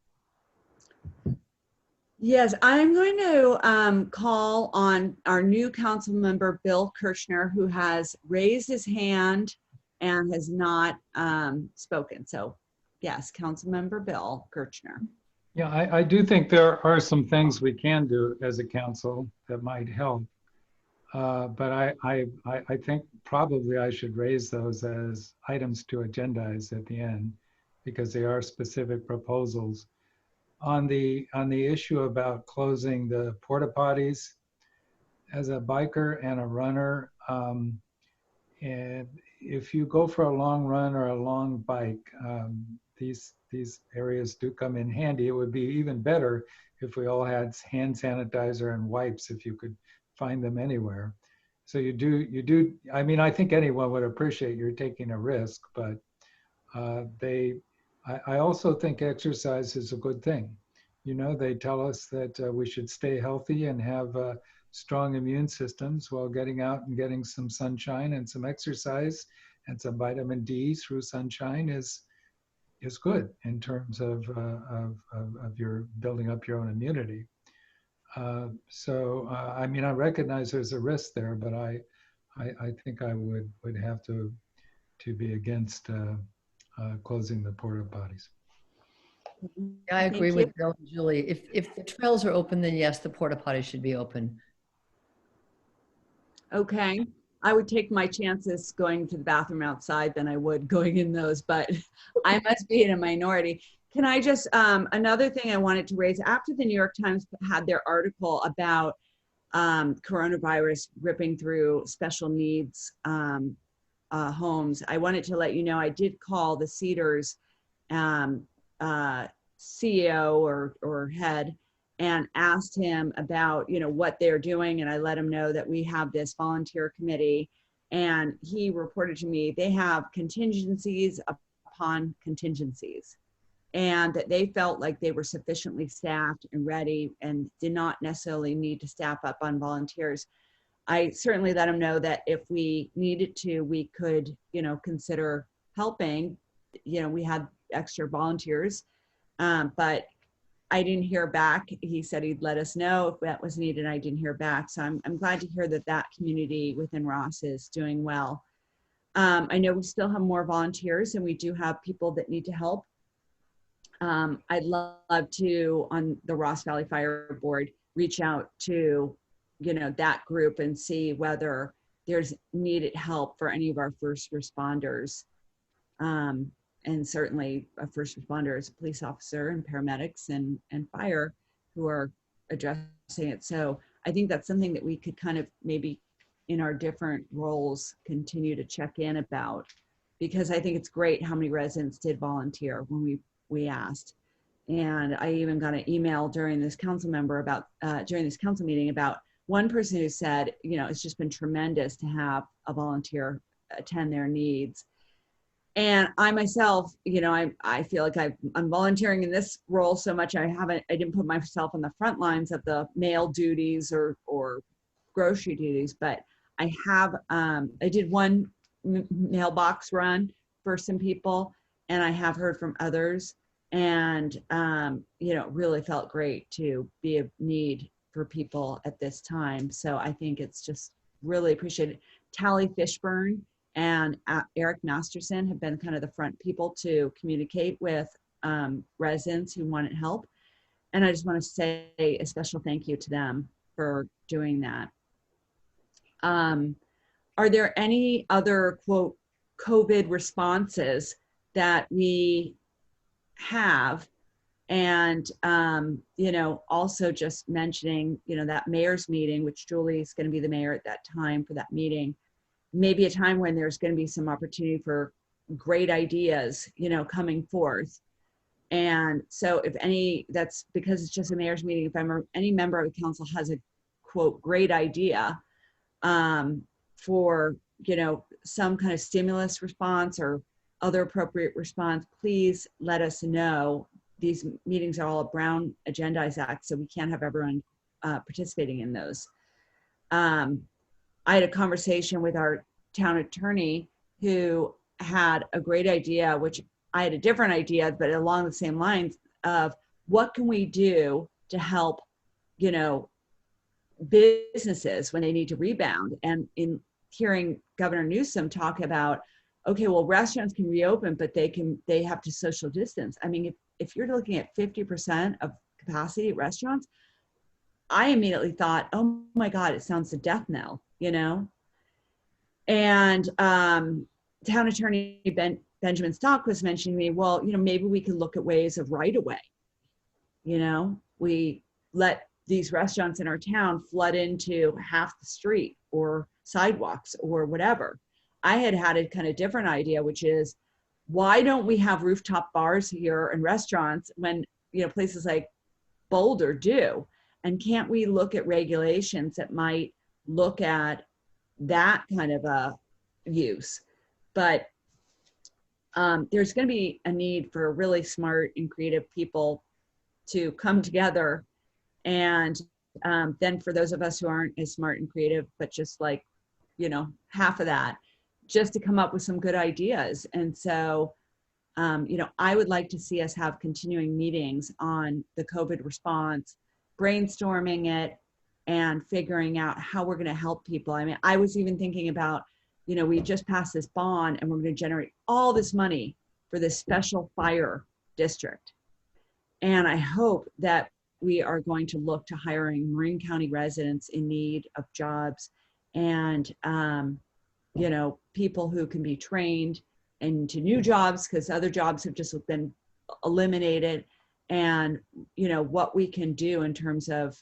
Yes, I'm going to call on our new council member, Bill Kirchner, who has raised his hand and has not spoken. So yes, Councilmember Bill Kirchner. Yeah, I do think there are some things we can do as a council that might help. But I think probably I should raise those as items to agendize at the end, because they are specific proposals. On the issue about closing the porta potties, as a biker and a runner, and if you go for a long run or a long bike, these areas do come in handy. It would be even better if we all had hand sanitizer and wipes, if you could find them anywhere. So you do. I mean, I think anyone would appreciate you're taking a risk, but I also think exercise is a good thing. You know, they tell us that we should stay healthy and have strong immune systems while getting out and getting some sunshine and some exercise and some vitamin D through sunshine is good in terms of your building up your own immunity. I mean, I recognize there's a risk there, but I think I would have to be against closing the porta potties. I agree with Bill and Julie. If the trails are open, then yes, the porta potty should be open. Okay, I would take my chances going to the bathroom outside than I would going in those, but I must be in a minority. Can I just, another thing I wanted to raise, after the New York Times had their article about coronavirus ripping through special needs homes, I wanted to let you know I did call the Cedars CEO or head and asked him about, you know, what they're doing. And I let him know that we have this volunteer committee, and he reported to me they have contingencies upon contingencies, and that they felt like they were sufficiently staffed and ready and did not necessarily need to staff up on volunteers. I certainly let them know that if we needed to, we could, you know, consider helping. You know, we had extra volunteers, but I didn't hear back. He said he'd let us know if that was needed. I didn't hear back. So I'm glad to hear that that community within Ross is doing well. I know we still have more volunteers, and we do have people that need to help. I'd love to, on the Ross Valley Fire Board, reach out to, you know, that group and see whether there's needed help for any of our first responders. And certainly a first responder is a police officer and paramedics and fire who are addressing it. So I think that's something that we could kind of maybe in our different roles continue to check in about, because I think it's great how many residents did volunteer when we asked. And I even got an email during this council meeting about one person who said, you know, it's just been tremendous to have a volunteer attend their needs. And I myself, you know, I feel like I'm volunteering in this role so much. I didn't put myself on the front lines of the mail duties or grocery duties, but I have, I did one mailbox run for some people, and I have heard from others, and, you know, really felt great to be a need for people at this time. So I think it's just really appreciated. Tally Fishburne and Eric Masterson have been kind of the front people to communicate with residents who wanted help. And I just want to say a special thank you to them for doing that. Are there any other, quote, COVID responses that we have? And, you know, also just mentioning, you know, that mayor's meeting, which Julie is going to be the mayor at that time for that meeting, maybe a time when there's going to be some opportunity for great ideas, you know, coming forth. And so if any, that's because it's just a mayor's meeting, if any member of the council has a, quote, great idea for, you know, some kind of stimulus response or other appropriate response, please let us know. These meetings are all a Brown Agendized Act, so we can't have everyone participating in those. I had a conversation with our town attorney who had a great idea, which I had a different idea, but along the same lines of what can we do to help, you know, businesses when they need to rebound. And in hearing Governor Newsom talk about, okay, well, restaurants can reopen, but they have to social distance. I mean, if you're looking at 50% of capacity at restaurants, I immediately thought, oh my God, it sounds a death knell, you know? And town attorney Benjamin Stock was mentioning to me, well, you know, maybe we could look at ways of right away. You know, we let these restaurants in our town flood into half the street or sidewalks or whatever. I had a kind of different idea, which is, why don't we have rooftop bars here and restaurants when, you know, places like Boulder do? And can't we look at regulations that might look at that kind of a use? But there's going to be a need for really smart and creative people to come together. And then for those of us who aren't as smart and creative, but just like, you know, half of that, just to come up with some good ideas. And so, you know, I would like to see us have continuing meetings on the COVID response, brainstorming it and figuring out how we're going to help people. I mean, I was even thinking about, you know, we just passed this bond and we're going to generate all this money for this special fire district. And I hope that we are going to look to hiring Marin County residents in need of jobs and, you know, people who can be trained into new jobs, because other jobs have just been eliminated, and, you know, what we can do in terms of,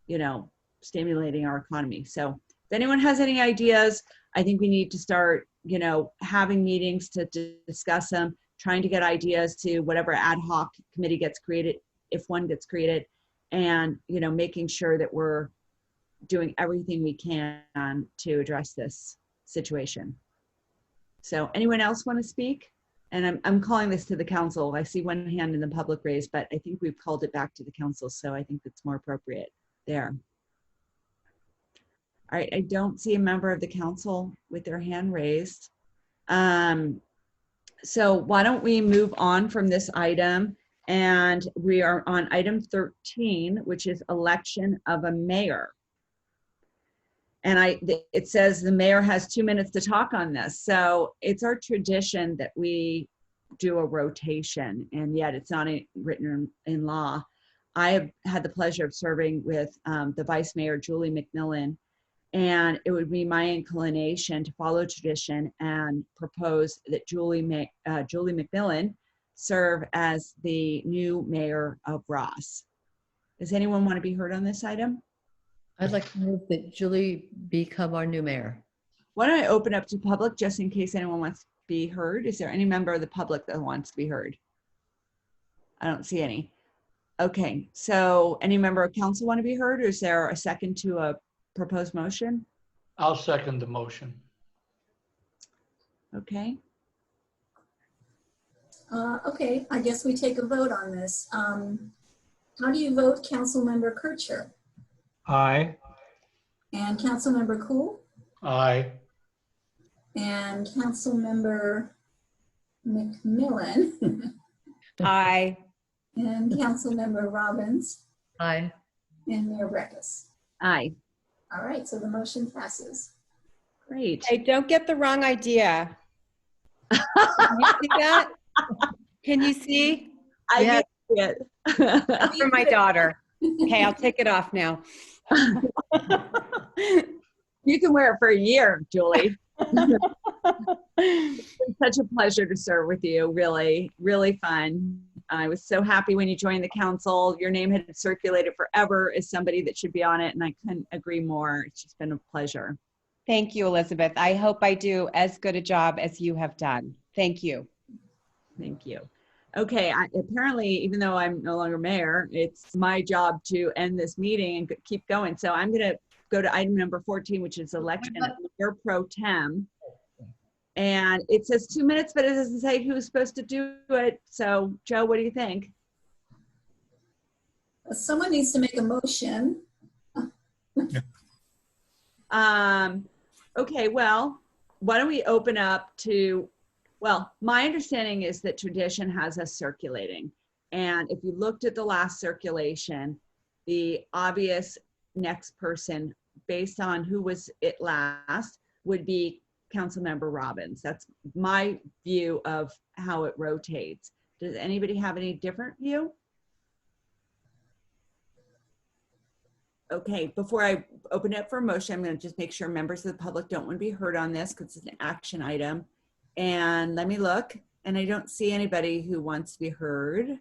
you know, stimulating our economy. So if anyone has any ideas, I think we need to start, you know, having meetings to discuss them, trying to get ideas to whatever ad hoc committee gets created, if one gets created, and, you know, making sure that we're doing everything we can to address this situation. So anyone else want to speak? And I'm calling this to the council. I see one hand in the public raised, but I think we've called it back to the council. So I think it's more appropriate there. All right, I don't see a member of the council with their hand raised. So why don't we move on from this item, and we are on item 13, which is election of a mayor. And it says the mayor has 2 minutes to talk on this. So it's our tradition that we do a rotation, and yet it's not written in law. I have had the pleasure of serving with the Vice Mayor, Julie McMillan, and it would be my inclination to follow tradition and propose that Julie McMillan serve as the new mayor of Ross. Does anyone want to be heard on this item? I'd like to move that Julie become our new mayor. Why don't I open up to public just in case anyone wants to be heard? Is there any member of the public that wants to be heard? I don't see any. Okay, so any member of council want to be heard, or is there a second to a proposed motion? I'll second the motion. Okay. Okay, I guess we take a vote on this. How do you vote, Councilmember Kircher? Aye. And Councilmember Cool? Aye. And Councilmember McMillan? Aye. And Councilmember Robbins? Aye. And Mayor Breckus? Aye. All right, so the motion passes. Great. Hey, don't get the wrong idea. Can you see that? Can you see? I Yeah. get it. That's for my daughter. Okay, I'll take it off now. You can wear it for a year, Julie. It's been such a pleasure to serve with you. Really, really fun. I was so happy when you joined the council. Your name had circulated forever as somebody that should be on it, and I couldn't agree more. It's just been a pleasure. Thank you, Elizabeth. I hope I do as good a job as you have done. Thank you. Thank you. Okay, apparently, even though I'm no longer mayor, it's my job to end this meeting and keep going. So I'm going to go to item number 14, which is election of mayor pro tem. And it says 2 minutes, but it doesn't say who's supposed to do it. So, Joe, what do you think? Someone needs to make a motion. Okay, well, why don't we open up to, well, my understanding is that tradition has us circulating. And if you looked at the last circulation, the obvious next person based on who was it last would be Councilmember Robbins. That's my view of how it rotates. Does anybody have any different view? Okay, before I open it for a motion, I'm going to just make sure members of the public don't want to be heard on this because it's an action item. And let me look, and I don't see anybody who wants to be heard.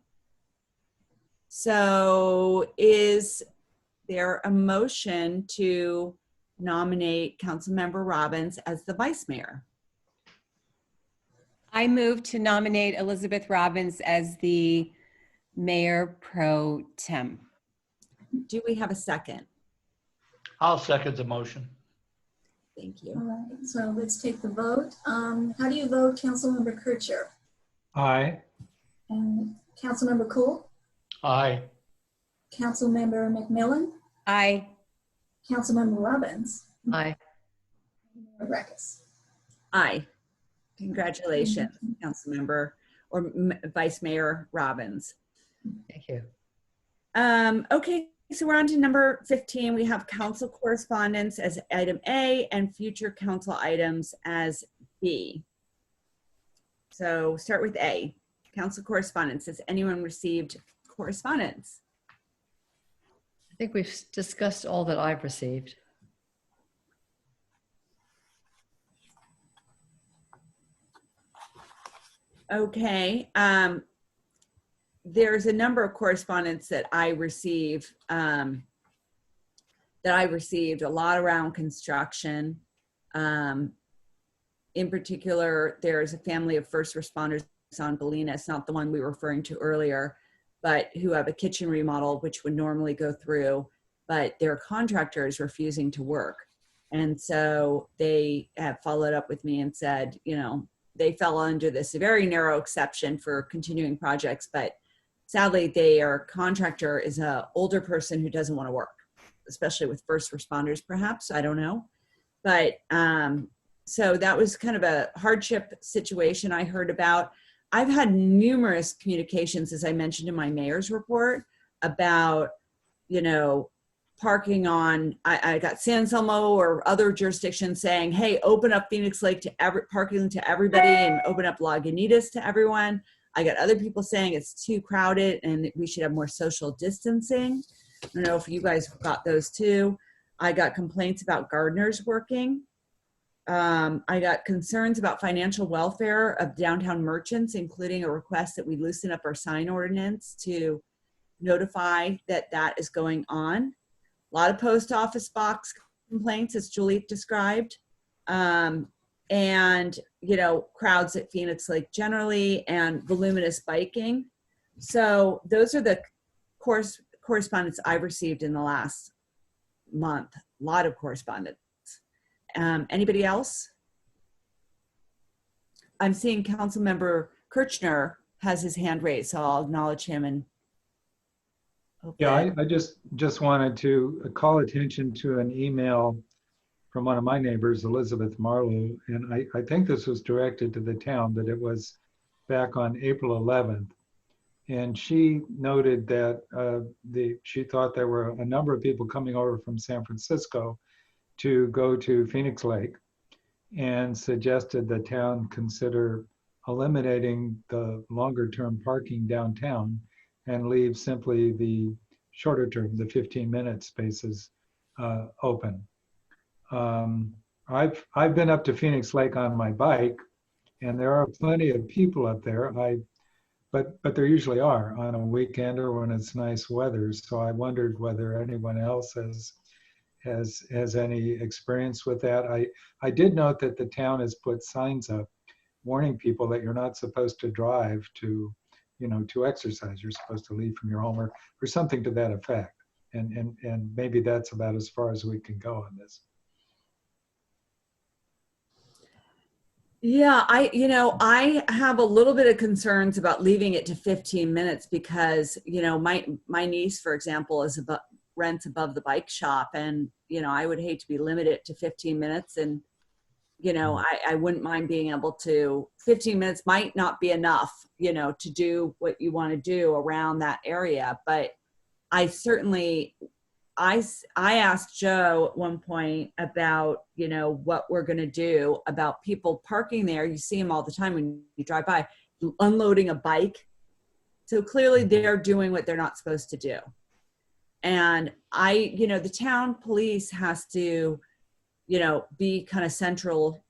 So is there a motion to nominate Councilmember Robbins as the vice mayor? I move to nominate Elizabeth Robbins as the mayor pro tem. Do we have a second? I'll second the motion. Thank All you. right, so let's take the vote. How do you vote, Councilmember Kircher? Aye. And Councilmember Cool? Aye. Councilmember McMillan? Aye. Councilmember Robbins? Aye. Mayor Breckus? Aye. Congratulations, Councilmember or Vice Mayor Robbins. Thank you. Okay, so we're on to number 15. We have council correspondence as item A and future council items as B. So start with A, council correspondence. Has anyone received correspondence? I think we've discussed all that I've received. Okay, there's a number of correspondence that I receive, a lot around construction. In particular, there's a family of first responders on Galena. It's not the one we were referring to earlier, but who have a kitchen remodel, which would normally go through, but their contractor is refusing to work. And so they have followed up with me and said, you know, they fell under this very narrow exception for continuing projects, but sadly, their contractor is an older person who doesn't want to work, especially with first responders, perhaps, I don't know. But so that was kind of a hardship situation I heard about. I've had numerous communications, as I mentioned in my mayor's report, about, you know, parking on, I got San Selmo or other jurisdictions saying, hey, open up Phoenix Lake to parking to everybody and open up Lagunitas to everyone. I got other people saying it's too crowded and that we should have more social distancing. I don't know if you guys got those too. I got complaints about gardeners working. I got concerns about financial welfare of downtown merchants, including a request that we loosen up our sign ordinance to notify that that is going on. A lot of post office box complaints, as Julie described. And, you know, crowds at Phoenix Lake generally, and voluminous biking. So those are the correspondence I've received in the last month. A lot of correspondence. Anybody else? I'm seeing Councilmember Kirchner has his hand raised, so I'll acknowledge him. And yeah, I just wanted to call attention to an email from one of my neighbors, Elizabeth Marlowe, and I think this was directed to the town, but it was back on April 11th. And she noted that she thought there were a number of people coming over from San Francisco to go to Phoenix Lake, and suggested the town consider eliminating the longer term parking downtown and leave simply the shorter term, the 15-minute spaces open. I've been up to Phoenix Lake on my bike, and there are plenty of people up there. But there usually are on a weekend or when it's nice weather. So I wondered whether anyone else has any experience with that. I did note that the town has put signs up warning people that you're not supposed to drive to, you know, to exercise. You're supposed to leave from your home or something to that effect. And maybe that's about as far as we can go on this. yeah, I have a little bit of concerns about leaving it to 15 minutes because, you know, my niece, for example, rents above the bike shop, and, you know, I would hate to be limited to 15 minutes. And, you know, I wouldn't mind being able to, 15 minutes might not be enough, you know, to do what you want to do around that area. But I certainly, I asked Joe at one point about, you know, what we're going to do about people parking there. You see them all the time when you drive by, unloading a bike. So clearly they're doing what they're not supposed to do. And you know, the town police has to, you know, be kind of central.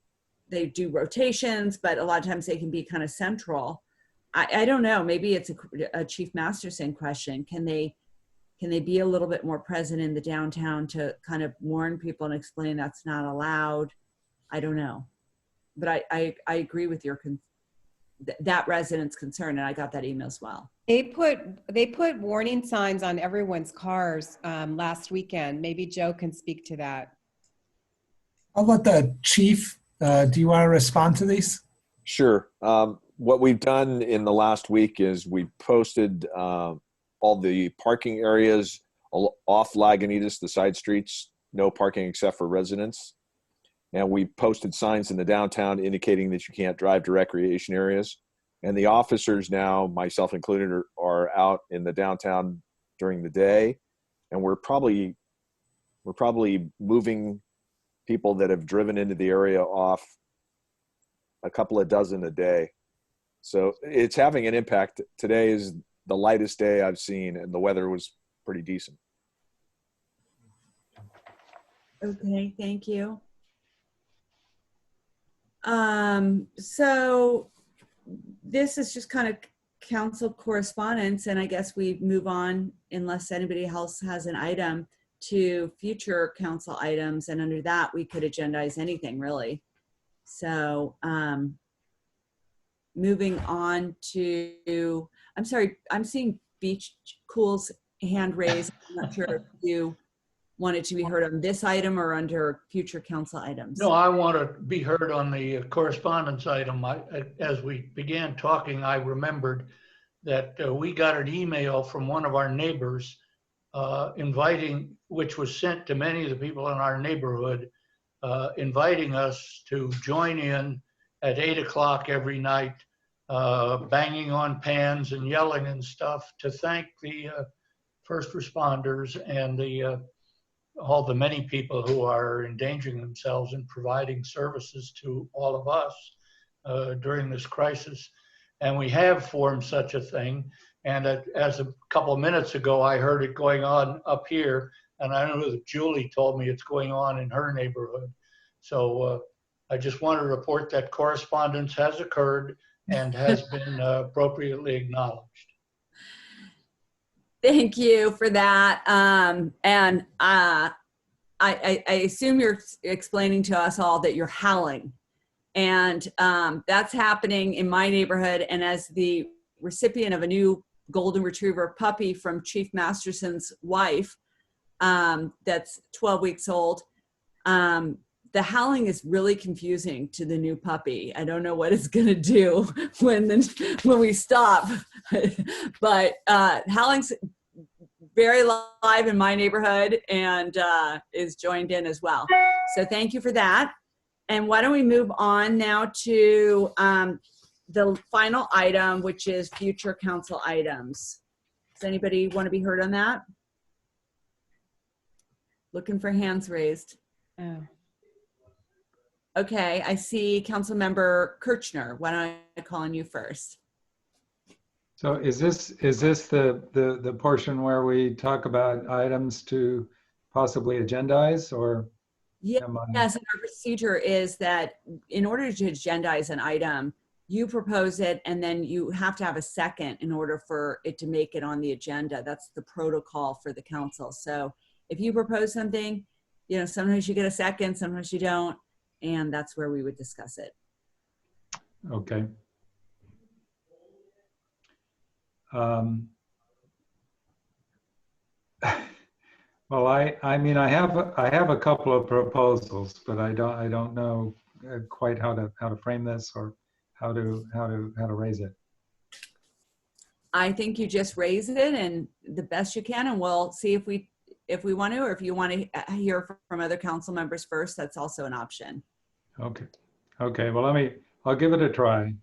They do rotations, but a lot of times they can be kind of central. I don't know, maybe it's a Chief Masterson question. Can they be a little bit more present in the downtown to kind of warn people and explain that's not allowed? I don't know. But I agree with that resident's concern, and I got that email as well. They put warning signs on everyone's cars last weekend. Maybe Joe can speak to that. I'll let the chief, do you want to respond to these? Sure. What we've done in the last week is we posted all the parking areas off Lagunitas, the side streets, no parking except for residents. And we posted signs in the downtown indicating that you can't drive to recreation areas. And the officers now, myself included, are out in the downtown during the day. And we're probably moving people that have driven into the area off a couple of dozen a day. So it's having an impact. Today is the lightest day I've seen, and the weather was pretty decent. Okay, thank you. So this is just kind of council correspondence, and I guess we move on, unless anybody else has an item, to future council items. And under that, we could agendize anything really. So moving on to, I'm sorry, I'm seeing Beach Cool's hand raised. I'm not sure if you wanted to be heard on this item or under future council items. No, I want to be heard on the correspondence item. As we began talking, I remembered that we got an email from one of our neighbors inviting, which was sent to many of the people in our neighborhood, inviting us to join in at 8 o'clock every night, banging on pans and yelling and stuff to thank the first responders and all the many people who are endangering themselves in providing services to all of us during this crisis. And we have formed such a thing. And as a couple of minutes ago, I heard it going on up here, and I know that Julie told me it's going on in her neighborhood. So I just want to report that correspondence has occurred and has been appropriately acknowledged. Thank you for that. And I assume you're explaining to us all that you're howling. And that's happening in my neighborhood. And as the recipient of a new golden retriever puppy from Chief Masterson's wife, that's 12 weeks old, the howling is really confusing to the new puppy. I don't know what it's gonna do when we stop, but howling's very live in my neighborhood and is joined in as well. So thank you for that. And why don't we move on now to the final item, which is future council items. Does anybody want to be heard on that? Looking for hands raised. Oh. Okay, I see Councilmember Kirchner. Why don't I call on you first? So is this the portion where we talk about items to possibly agendize, or? Yes, and our procedure is that in order to agendize an item, you propose it and then you have to have a second in order for it to make it on the agenda. That's the protocol for the council. So if you propose something, you know, sometimes you get a second, sometimes you don't, and that's where we would discuss it. Okay. Well, I mean, I have a couple of proposals, but I don't know quite how to frame this or how to raise it. I think you just raise it and the best you can, and we'll see if we want to, or if you want to hear from other council members first, that's also an option. Okay. Okay. Well, I'll give it a try.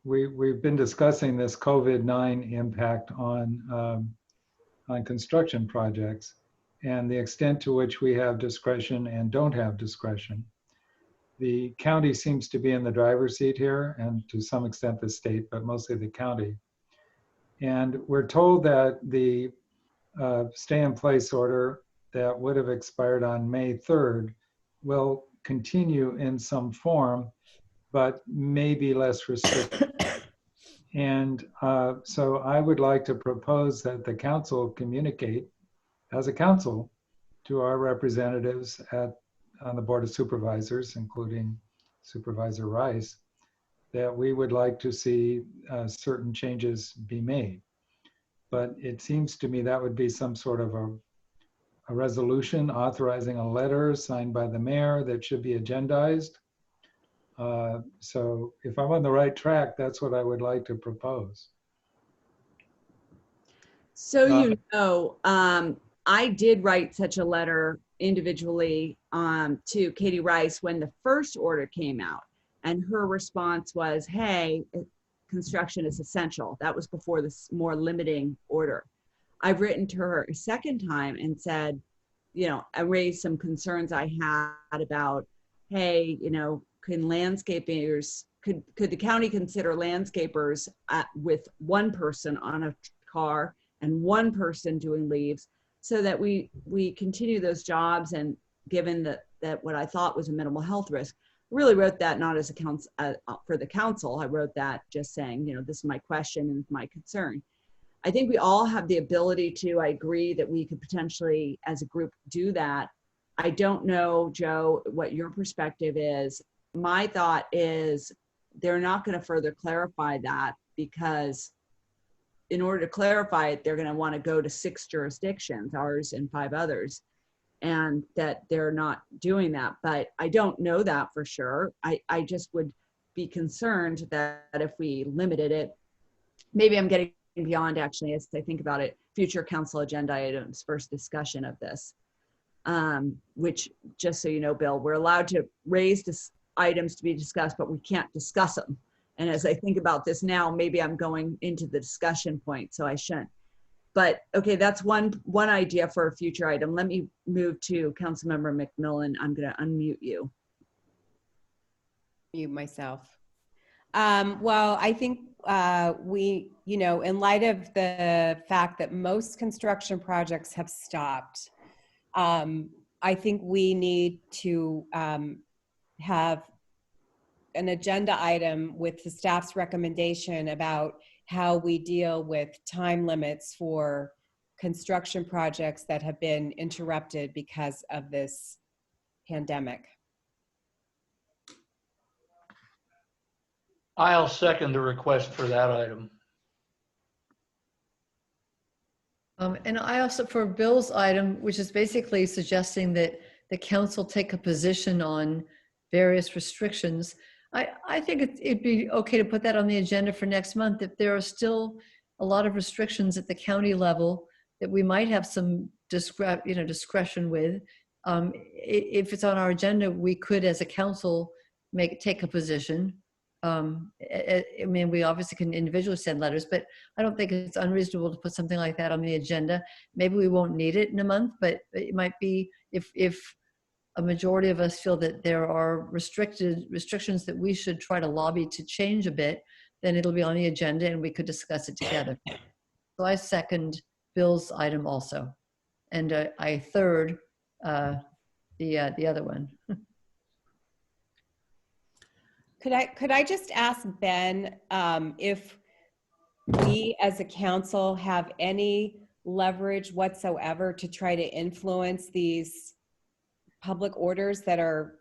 We've been discussing this COVID-19 impact on construction projects and the extent to which we have discretion and don't have discretion. The county seems to be in the driver's seat here, and to some extent the state, but mostly the county. And we're told that the stay-in-place order that would have expired on May 3rd will continue in some form, but maybe less restrictive. And so I would like to propose that the council communicate as a council to our representatives on the Board of Supervisors, including Supervisor Rice, that we would like to see certain changes be made. But it seems to me that would be some sort of a resolution authorizing a letter signed by the mayor that should be agendized. So if I'm on the right track, that's what I would like to propose. So you know, I did write such a letter individually to Katie Rice when the first order came out, and her response was, hey, construction is essential. That was before this more limiting order. I've written to her a second time and said, you know, I raised some concerns I had about, hey, you know, can landscapers, could the county consider landscapers with one person on a car and one person doing leaves, so that we continue those jobs, and given that what I thought was a minimal health risk. really wrote that not as a council, for the council. I wrote that just saying, this is my question and my concern. I think we all have the ability to, I agree that we could potentially as a group do that. I don't know, Joe, what your perspective is. My thought is they're not going to further clarify that, because in order to clarify it, they're going to want to go to 6 jurisdictions, ours and 5 others, and that they're not doing that. But I don't know that for sure. I just would be concerned that if we limited it, maybe I'm getting beyond actually as I think about it, future council agenda items, first discussion of this, which, just so you know, Bill, we're allowed to raise this items to be discussed, but we can't discuss them. And as I think about this now, maybe I'm going into the discussion point, so I shouldn't. But okay, that's one idea for a future item. Let me move to Councilmember McMillan. I'm going to unmute you. Mute myself. Well, I think we, in light of the fact that most construction projects have stopped, I think we need to have an agenda item with the staff's recommendation about how we deal with time limits for construction projects that have been interrupted because of this pandemic. I'll second the request for that item. And I also, for Bill's item, which is basically suggesting that the council take a position on various restrictions, I think it'd be okay to put that on the agenda for next month. If there are still a lot of restrictions at the county level that we might have some discretion with, if it's on our agenda, we could, as a council, take a position. I mean, we obviously can individually send letters, but I don't think it's unreasonable to put something like that on the agenda. Maybe we won't need it in a month, but it might be if a majority of us feel that there are restrictions that we should try to lobby to change a bit, then it'll be on the agenda and we could discuss it together. So I second Bill's item also. And I third the other one. Could I just ask Ben if we as a council have any leverage whatsoever to try to influence these public orders that are,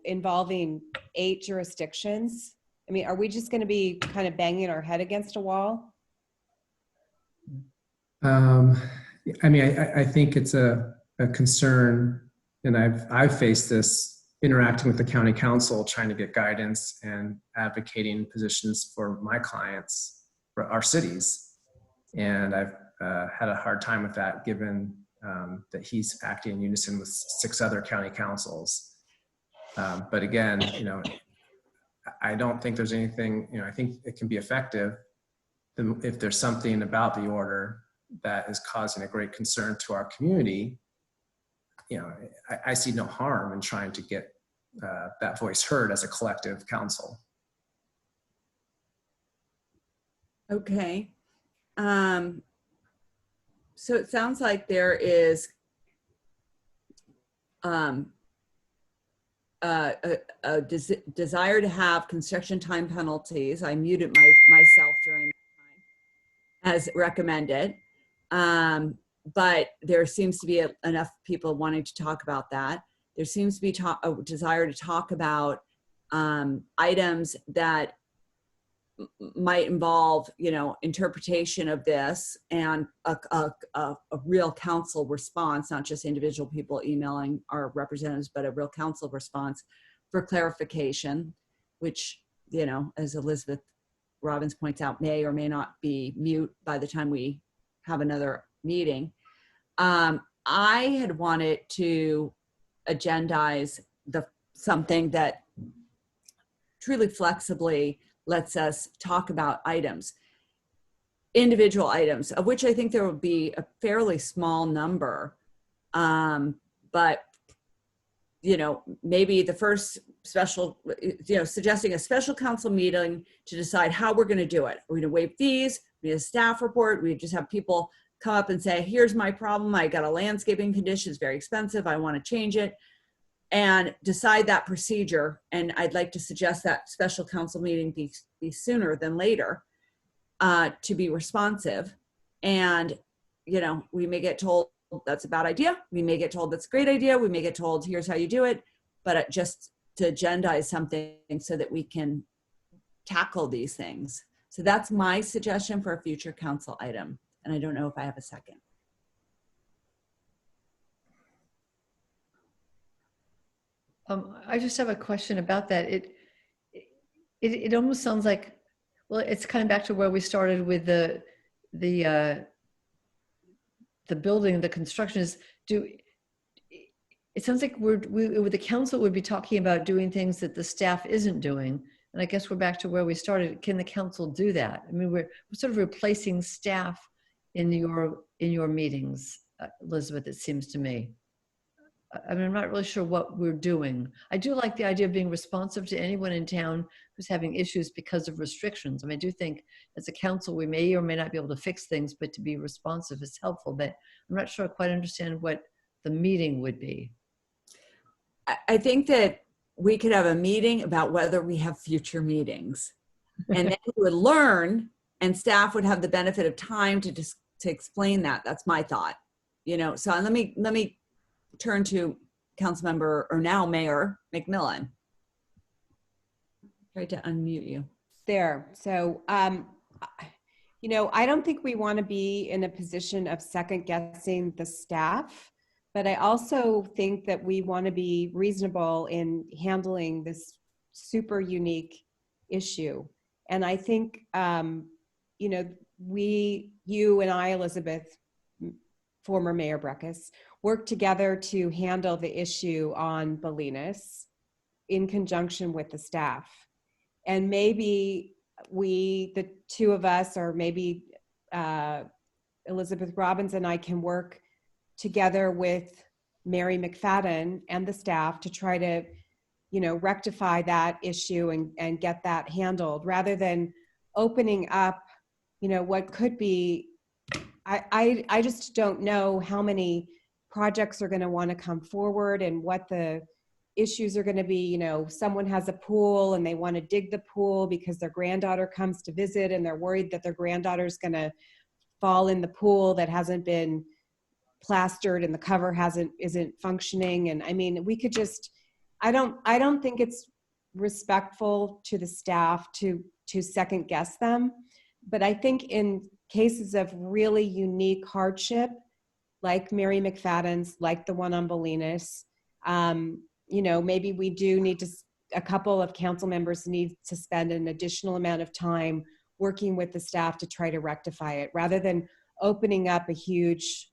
involving 8 jurisdictions? I mean, are we just going to be kind of banging our head against a wall? I mean, I think it's a concern, and I've faced this interacting with the county council, trying to get guidance and advocating positions for my clients, for our cities. And I've had a hard time with that, given that he's acting in unison with 6 other county councils. But again, I don't think there's anything, I think it can be effective if there's something about the order that is causing a great concern to our community. I see no harm in trying to get that voice heard as a collective council. Okay. So it sounds like there is a desire to have construction time penalties. I muted myself during that time as recommended. But there seems to be enough people wanting to talk about that. There seems to be a desire to talk about items that might involve, interpretation of this and a real council response, not just individual people emailing our representatives, but a real council response for clarification, which, as Elizabeth Robbins points out, may or may not be mute by the time we have another meeting. I had wanted to agendize something that truly flexibly lets us talk about items, individual items, of which I think there will be a fairly small number. But, maybe the first special, suggesting a special council meeting to decide how we're going to do it. We're going to waive fees, we need a staff report, we just have people come up and say, here's my problem, I got a landscaping condition, it's very expensive, I want to change it. and decide that procedure. And I'd like to suggest that special council meeting be sooner than later to be responsive. And, you know, we may get told that's a bad idea. We may get told that's a great idea. We may get told here's how you do it, but just to agendize something so that we can tackle these things. So that's my suggestion for a future council item. And I don't know if I have a second. I just have a question about that. It almost sounds like, well, it's kind of back to where we started with the building, the construction is it sounds like the council would be talking about doing things that the staff isn't doing. And I guess we're back to where we started. Can the council do that? I mean, we're sort of replacing staff in your meetings, Elizabeth, it seems to me. I mean, I'm not really sure what we're doing. I do like the idea of being responsive to anyone in town who's having issues because of restrictions. I mean, I do think as a council, we may or may not be able to fix things, but to be responsive is helpful. But I'm not sure I quite understand what the meeting would be. I think that we could have a meeting about whether we have future meetings. And then we would learn, and staff would have the benefit of time to explain that. That's my thought. You know, so let me turn to Councilmember, or now Mayor McMillan. Try to unmute you. There. So, you know, I don't think we want to be in a position of second guessing the staff, but I also think that we want to be reasonable in handling this super unique issue. And I think, you know, you and I, Elizabeth, former Mayor Breckus, worked together to handle the issue on Bolinas in conjunction with the staff. And maybe the two of us, or maybe Elizabeth Robbins and I, can work together with Mary McFadden and the staff to try to, you know, rectify that issue and get that handled, rather than opening up, you know, what could be, I just don't know how many projects are going to want to come forward and what the issues are going to be. You know, someone has a pool and they want to dig the pool because their granddaughter comes to visit and they're worried that their granddaughter's going to fall in the pool that hasn't been plastered and the cover isn't functioning. And I mean, we could just, I don't think it's respectful to the staff to second guess them. But I think in cases of really unique hardship, like Mary McFadden's, like the one on Bolinas, you know, maybe we do need to, a couple of council members need to spend an additional amount of time working with the staff to try to rectify it, rather than opening up a huge,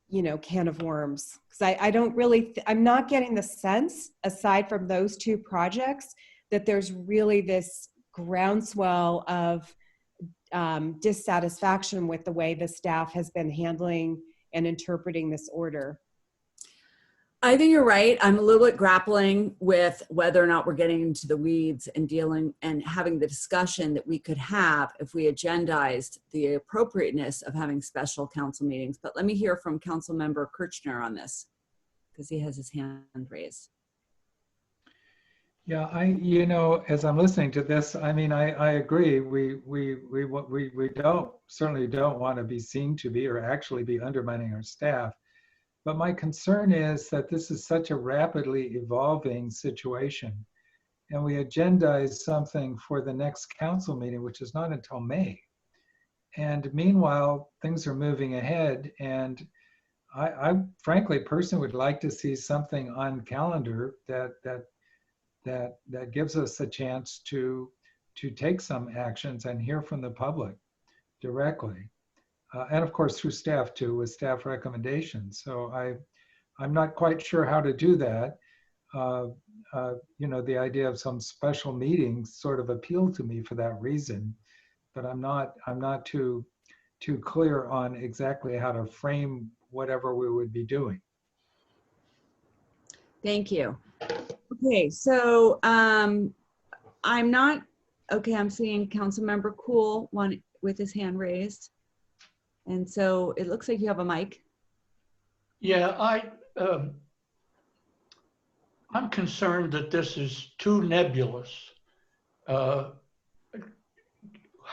you know, can of worms. Because I don't really, I'm not getting the sense, aside from those two projects, that there's really this groundswell of dissatisfaction with the way the staff has been handling and interpreting this order. I think you're right. I'm a little bit grappling with whether or not we're getting into the weeds and dealing and having the discussion that we could have if we agendized the appropriateness of having special council meetings. But let me hear from Councilmember Kirchner on this, because he has his hand raised. Yeah, you know, as I'm listening to this, I mean, I agree. We certainly don't want to be seen to be, or actually be, undermining our staff. But my concern is that this is such a rapidly evolving situation, and we agendize something for the next council meeting, which is not until May. And meanwhile, things are moving ahead, and I frankly, personally, would like to see something on calendar that gives us a chance to take some actions and hear from the public directly. And of course through staff too, with staff recommendations. So I'm not quite sure how to do that. You know, the idea of some special meetings sort of appealed to me for that reason, but I'm not too clear on exactly how to frame whatever we would be doing. Thank you. Okay, so I'm seeing Councilmember Cool one with his hand raised. And so it looks like you have a mic. Yeah, I'm concerned that this is too nebulous. How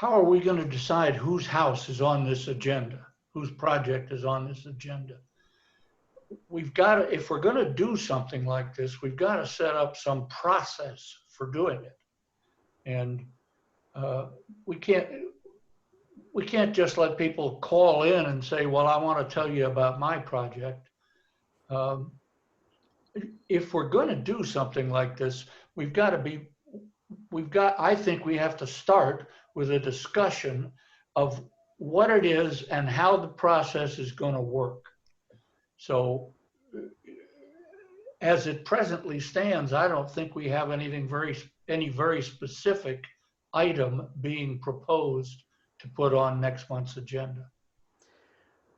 are we going to decide whose house is on this agenda, whose project is on this agenda? We've got to, if we're going to do something like this, we've got to set up some process for doing it. And we can't just let people call in and say, well, I want to tell you about my project. If we're going to do something like this, I think we have to start with a discussion of what it is and how the process is going to work. So as it presently stands, I don't think we have any very specific item being proposed to put on next month's agenda.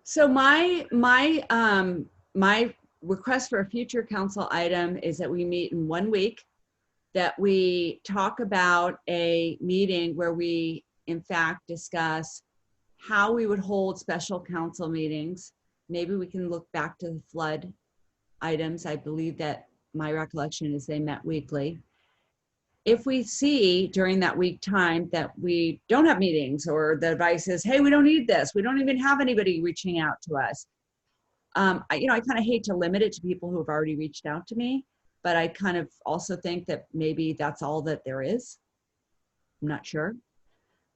So my request for a future council item is that we meet in 1 week, that we talk about a meeting where we in fact discuss how we would hold special council meetings. Maybe we can look back to the flood items. I believe that my recollection is they met weekly. If we see during that week time that we don't have meetings, or the advice is, hey, we don't need this, we don't even have anybody reaching out to us. I kind of hate to limit it to people who have already reached out to me, but I kind of also think that maybe that's all that there is. I'm not sure.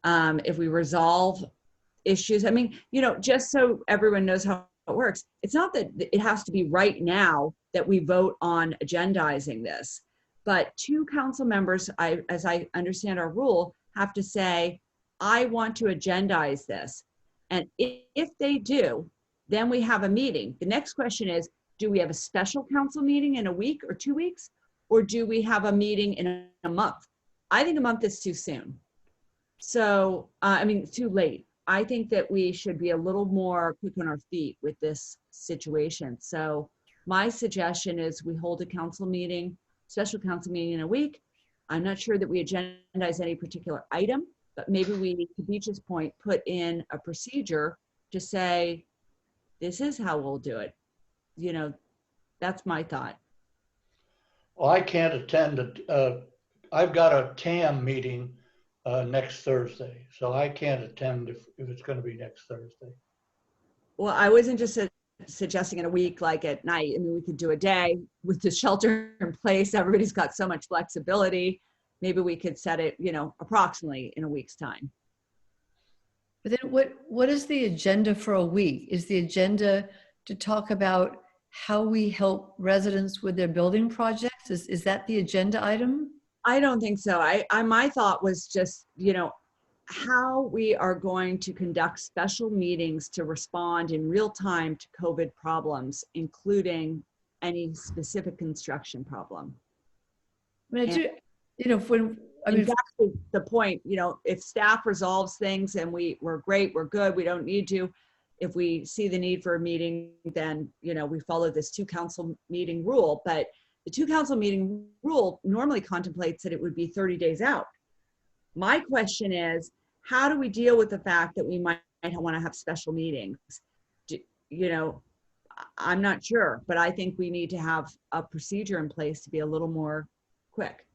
If we resolve issues, I mean, just so everyone knows how it works, it's not that it has to be right now that we vote on agendizing this, but 2 council members, as I understand our rule, have to say, I want to agendize this. And if they do, then we have a meeting. The next question is, do we have a special council meeting in a week or 2 weeks? Or do we have a meeting in a month? I think a month is too soon. So, too late. I think that we should be a little more quick on our feet with this situation. So my suggestion is we hold a council meeting, special council meeting in a week. I'm not sure that we agendize any particular item, but maybe we, to Beach's point, put in a procedure to say, this is how we'll do it. That's my thought. Well, I can't attend. I've got a TAM meeting next Thursday, so I can't attend if it's going to be next Thursday. Well, I wasn't just suggesting in a week, like at night. I mean, we could do a day with the shelter in place. Everybody's got so much flexibility. Maybe we could set it, approximately in a week's time. But then what is the agenda for a week? Is the agenda to talk about how we help residents with their building projects? Is that the agenda item? I don't think so. My thought was just, how we are going to conduct special meetings to respond in real time to COVID problems, including any specific construction problem. Back to the point, if staff resolves things and we're great, we're good, we don't need to. If we see the need for a meeting, then, we follow this 2 council meeting rule. But the 2 council meeting rule normally contemplates that it would be 30 days out. My question is, how do we deal with the fact that we might want to have special meetings? I'm not sure, but I think we need to have a procedure in place to be a little more quick.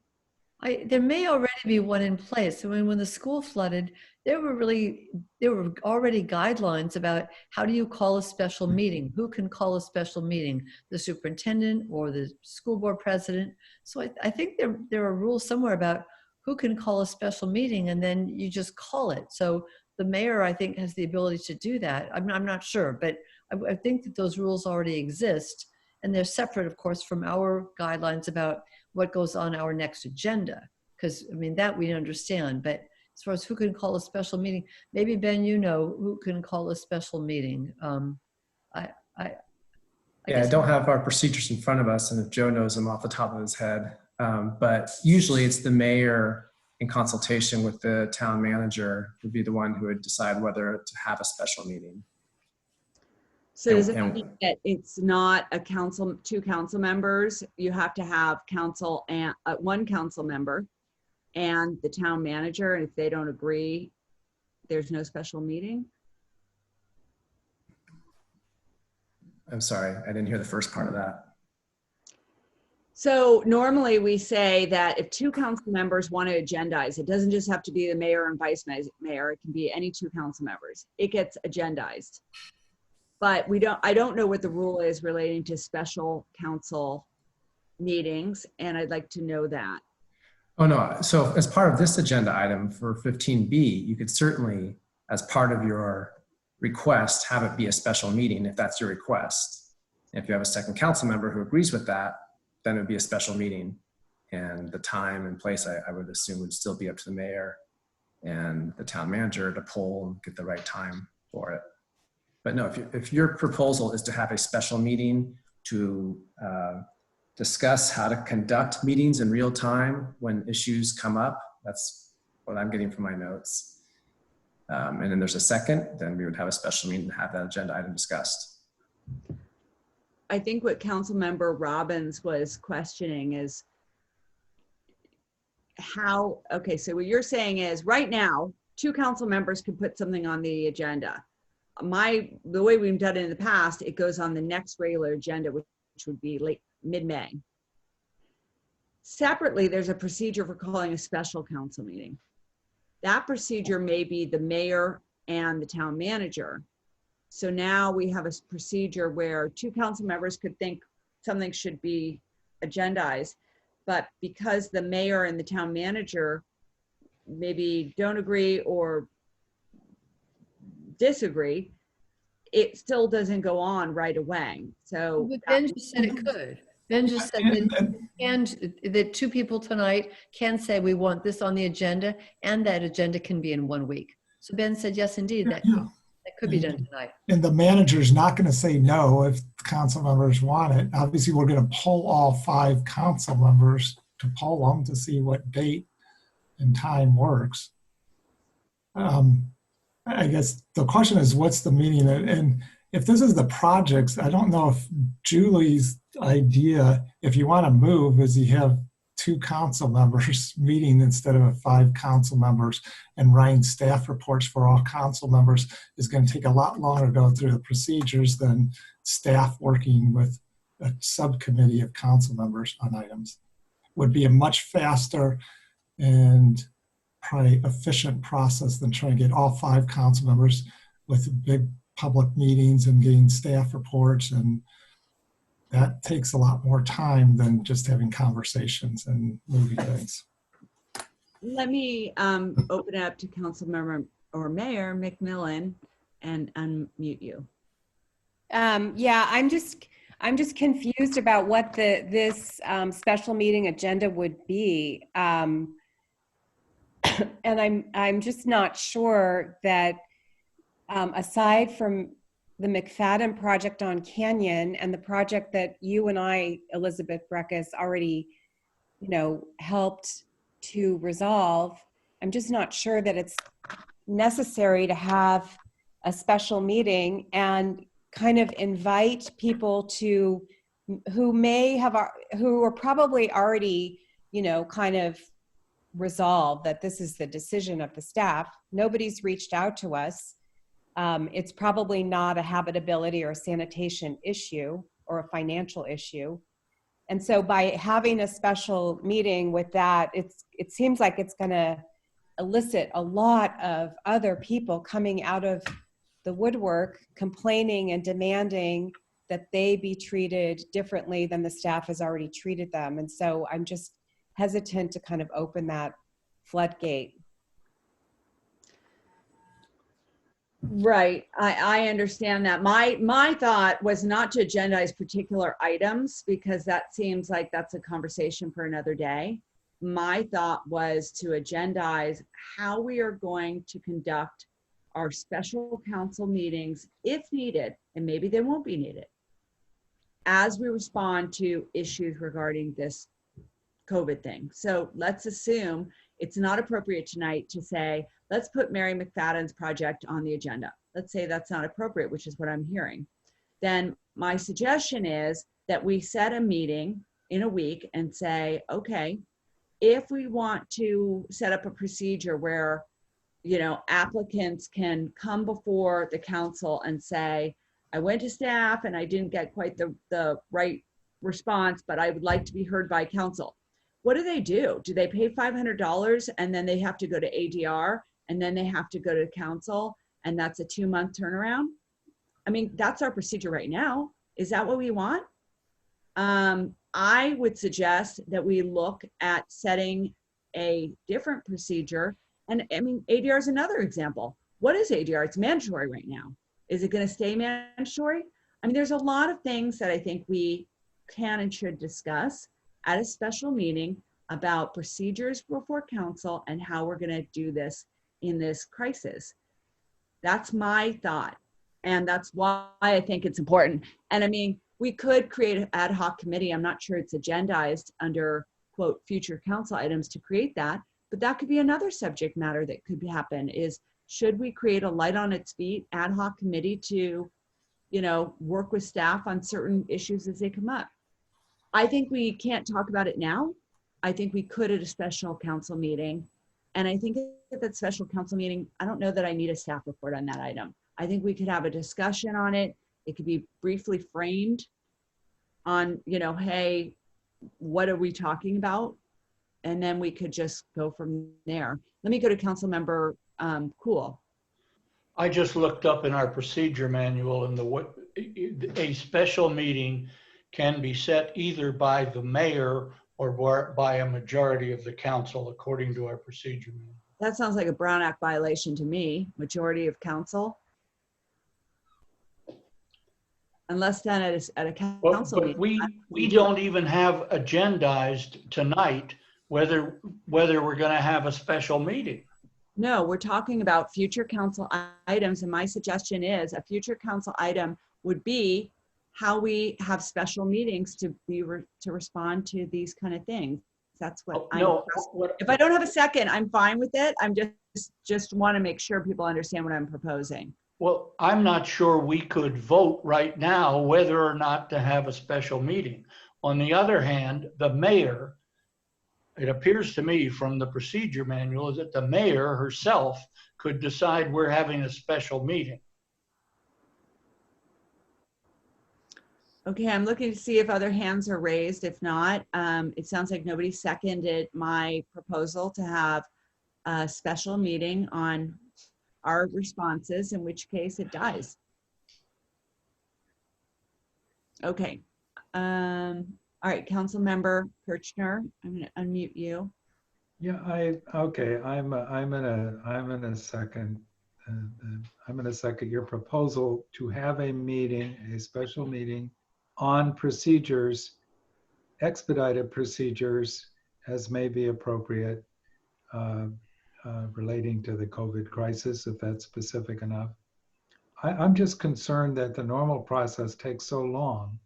There may already be one in place. I mean, when the school flooded, there were already guidelines about how do you call a special meeting? Who can call a special meeting? The superintendent or the school board president? So I think there are rules somewhere about who can call a special meeting, and then you just call it. So the mayor, I think, has the ability to do that. I'm not sure, but I think that those rules already exist, and they're separate, of course, from our guidelines about what goes on our next agenda. Because, that we understand, but as far as who can call a special meeting, maybe Ben, who can call a special meeting. I don't have our procedures in front of us, and if Joe knows them off the top of his head. But usually it's the mayor in consultation with the town manager would be the one who would decide whether to have a special meeting. So does it mean that it's not a 2 council members? You have to have council and 1 council member and the town manager, and if they don't agree, there's no special meeting? I'm sorry, I didn't hear the first part of that. So normally we say that if two council members want to agendize, it doesn't just have to be the mayor and vice mayor, it can be any two council members. It gets agendized. But I don't know what the rule is relating to special council meetings, and I'd like to know that. Oh, no. So as part of this agenda item for 15B, you could certainly, as part of your request, have it be a special meeting if that's your request. If you have a second council member who agrees with that, then it would be a special meeting. And the time and place, I would assume, would still be up to the mayor and the town manager to poll and get the right time for it. But no, if your proposal is to have a special meeting to discuss how to conduct meetings in real time when issues come up, that's what I'm getting from my notes. And then there's a second, then we would have a special meeting to have that agenda item discussed. I think what Councilmember Robbins was questioning is how, okay, so what you're saying is right now, two council members could put something on the agenda. The way we've done it in the past, it goes on the next regular agenda, which would be mid-May. Separately, there's a procedure for calling a special council meeting. That procedure may be the mayor and the town manager. So now we have a procedure where two council members could think something should be agendized, but because the mayor and the town manager maybe don't agree or disagree, it still doesn't go on right away. So But Ben just said it could. Ben just said that two people tonight can say we want this on the agenda, and that agenda can be in 1 week. So Ben said, yes, indeed, that could be done tonight. And the manager's not going to say no if council members want it. Obviously, we're going to poll all 5 council members to poll them to see what date and time works. I guess the question is, what's the meaning? And if this is the projects, I don't know if Julie's idea, if you want to move, is you have 2 council members meeting instead of 5 council members, and writing staff reports for all council members is going to take a lot longer to go through the procedures than staff working with a subcommittee of council members on items. Would be a much faster and probably efficient process than trying to get all 5 council members with big public meetings and getting staff reports, and that takes a lot more time than just having conversations and moving things. let me open it up to Councilmember or Mayor McMillan and unmute you. Yeah, I'm just confused about what this special meeting agenda would be. And I'm just not sure that aside from the McFadden project on Canyon and the project that you and I, Elizabeth Breckus, already, helped to resolve, I'm just not sure that it's necessary to have a special meeting and kind of invite people who are probably already, kind of resolved that this is the decision of the staff. Nobody's reached out to us. It's probably not a habitability or a sanitation issue or a financial issue. And so by having a special meeting with that, it seems like it's going to elicit a lot of other people coming out of the woodwork, complaining and demanding that they be treated differently than the staff has already treated them. And so I'm just hesitant to kind of open that floodgate. Right, I understand that. My thought was not to agendize particular items, because that seems like that's a conversation for another day. My thought was to agendize how we are going to conduct our special council meetings if needed, and maybe they won't be needed, as we respond to issues regarding this COVID thing. So let's assume it's not appropriate tonight to say, let's put Mary McFadden's project on the agenda. Let's say that's not appropriate, which is what I'm hearing. Then my suggestion is that we set a meeting in a week and say, okay, if we want to set up a procedure where, applicants can come before the council and say, I went to staff and I didn't get quite the right response, but I would like to be heard by council. What do? Do they pay $500 and then they have to go to ADR and then they have to go to council and that's a 2-month turnaround? I mean, that's our procedure right now. Is that what we want? I would suggest that we look at setting a different procedure. And I mean, ADR is another example. What is ADR? It's mandatory right now. Is it going to stay mandatory? I mean, there's a lot of things that I think we can and should discuss at a special meeting about procedures before council and how we're going to do this in this crisis. That's my thought. And that's why I think it's important. And I mean, we could create an ad hoc committee. I'm not sure it's agendized under, quote, future council items to create that, but that could be another subject matter that could happen is, should we create a light on its feet ad hoc committee to, you know, work with staff on certain issues as they come up? I think we can't talk about it now. I think we could at a special council meeting. And I think at that special council meeting, I don't know that I need a staff report on that item. I think we could have a discussion on it. It could be briefly framed on, you know, hey, what are we talking about? And then we could just go from there. Let me go to Council Member Cool. I just looked up in our procedure manual, and a special meeting can be set either by the mayor or by a majority of the council, according to our procedure manual. That sounds like a Brown Act violation to me, majority of council. Unless done at a council but meeting. we don't even have agendized tonight whether we're going to have a special meeting. No, we're talking about future council items, and my suggestion is a future council item would be how we have special meetings to respond to these kind of things. That's what if I don't have a second, I'm fine with it. I'm just want to make sure people understand what I'm proposing. Well, I'm not sure we could vote right now whether or not to have a special meeting. On the other hand, the mayor, it appears to me from the procedure manual that the mayor herself could decide we're having a special meeting. Okay, I'm looking to see if other hands are raised. If not, it sounds like nobody seconded my proposal to have a special meeting on our responses, in which case it dies. Okay. All right, Council Member Kirchner, I'm going to unmute you. Yeah, okay. I'm in a second. I'm going to second your proposal to have a meeting, a special meeting on procedures, expedited procedures as may be appropriate relating to the COVID crisis, if that's specific enough. I'm just concerned that the normal process takes so long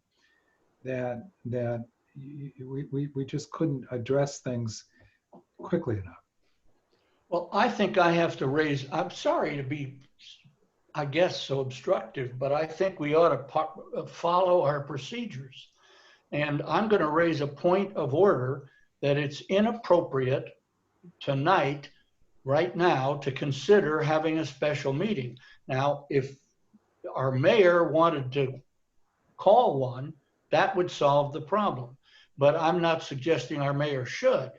that we just couldn't address things quickly enough. Well, I think I have to raise, I'm sorry to be, I guess, so obstructive, but I think we ought to follow our procedures. And I'm going to raise a point of order that it's inappropriate tonight, right now, to consider having a special meeting. Now, if our mayor wanted to call one, that would solve the problem. But I'm not suggesting our mayor should.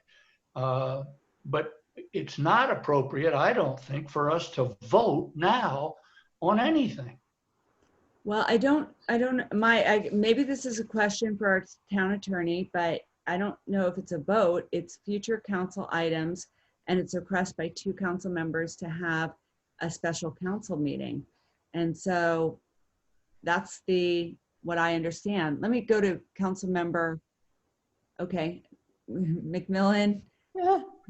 But it's not appropriate, I don't think, for us to vote now on anything. Well, maybe this is a question for our town attorney, but I don't know if it's a vote. It's future council items, and it's a request by 2 council members to have a special council meeting. And so that's what I understand. Let me go to Council Member, okay, McMillan,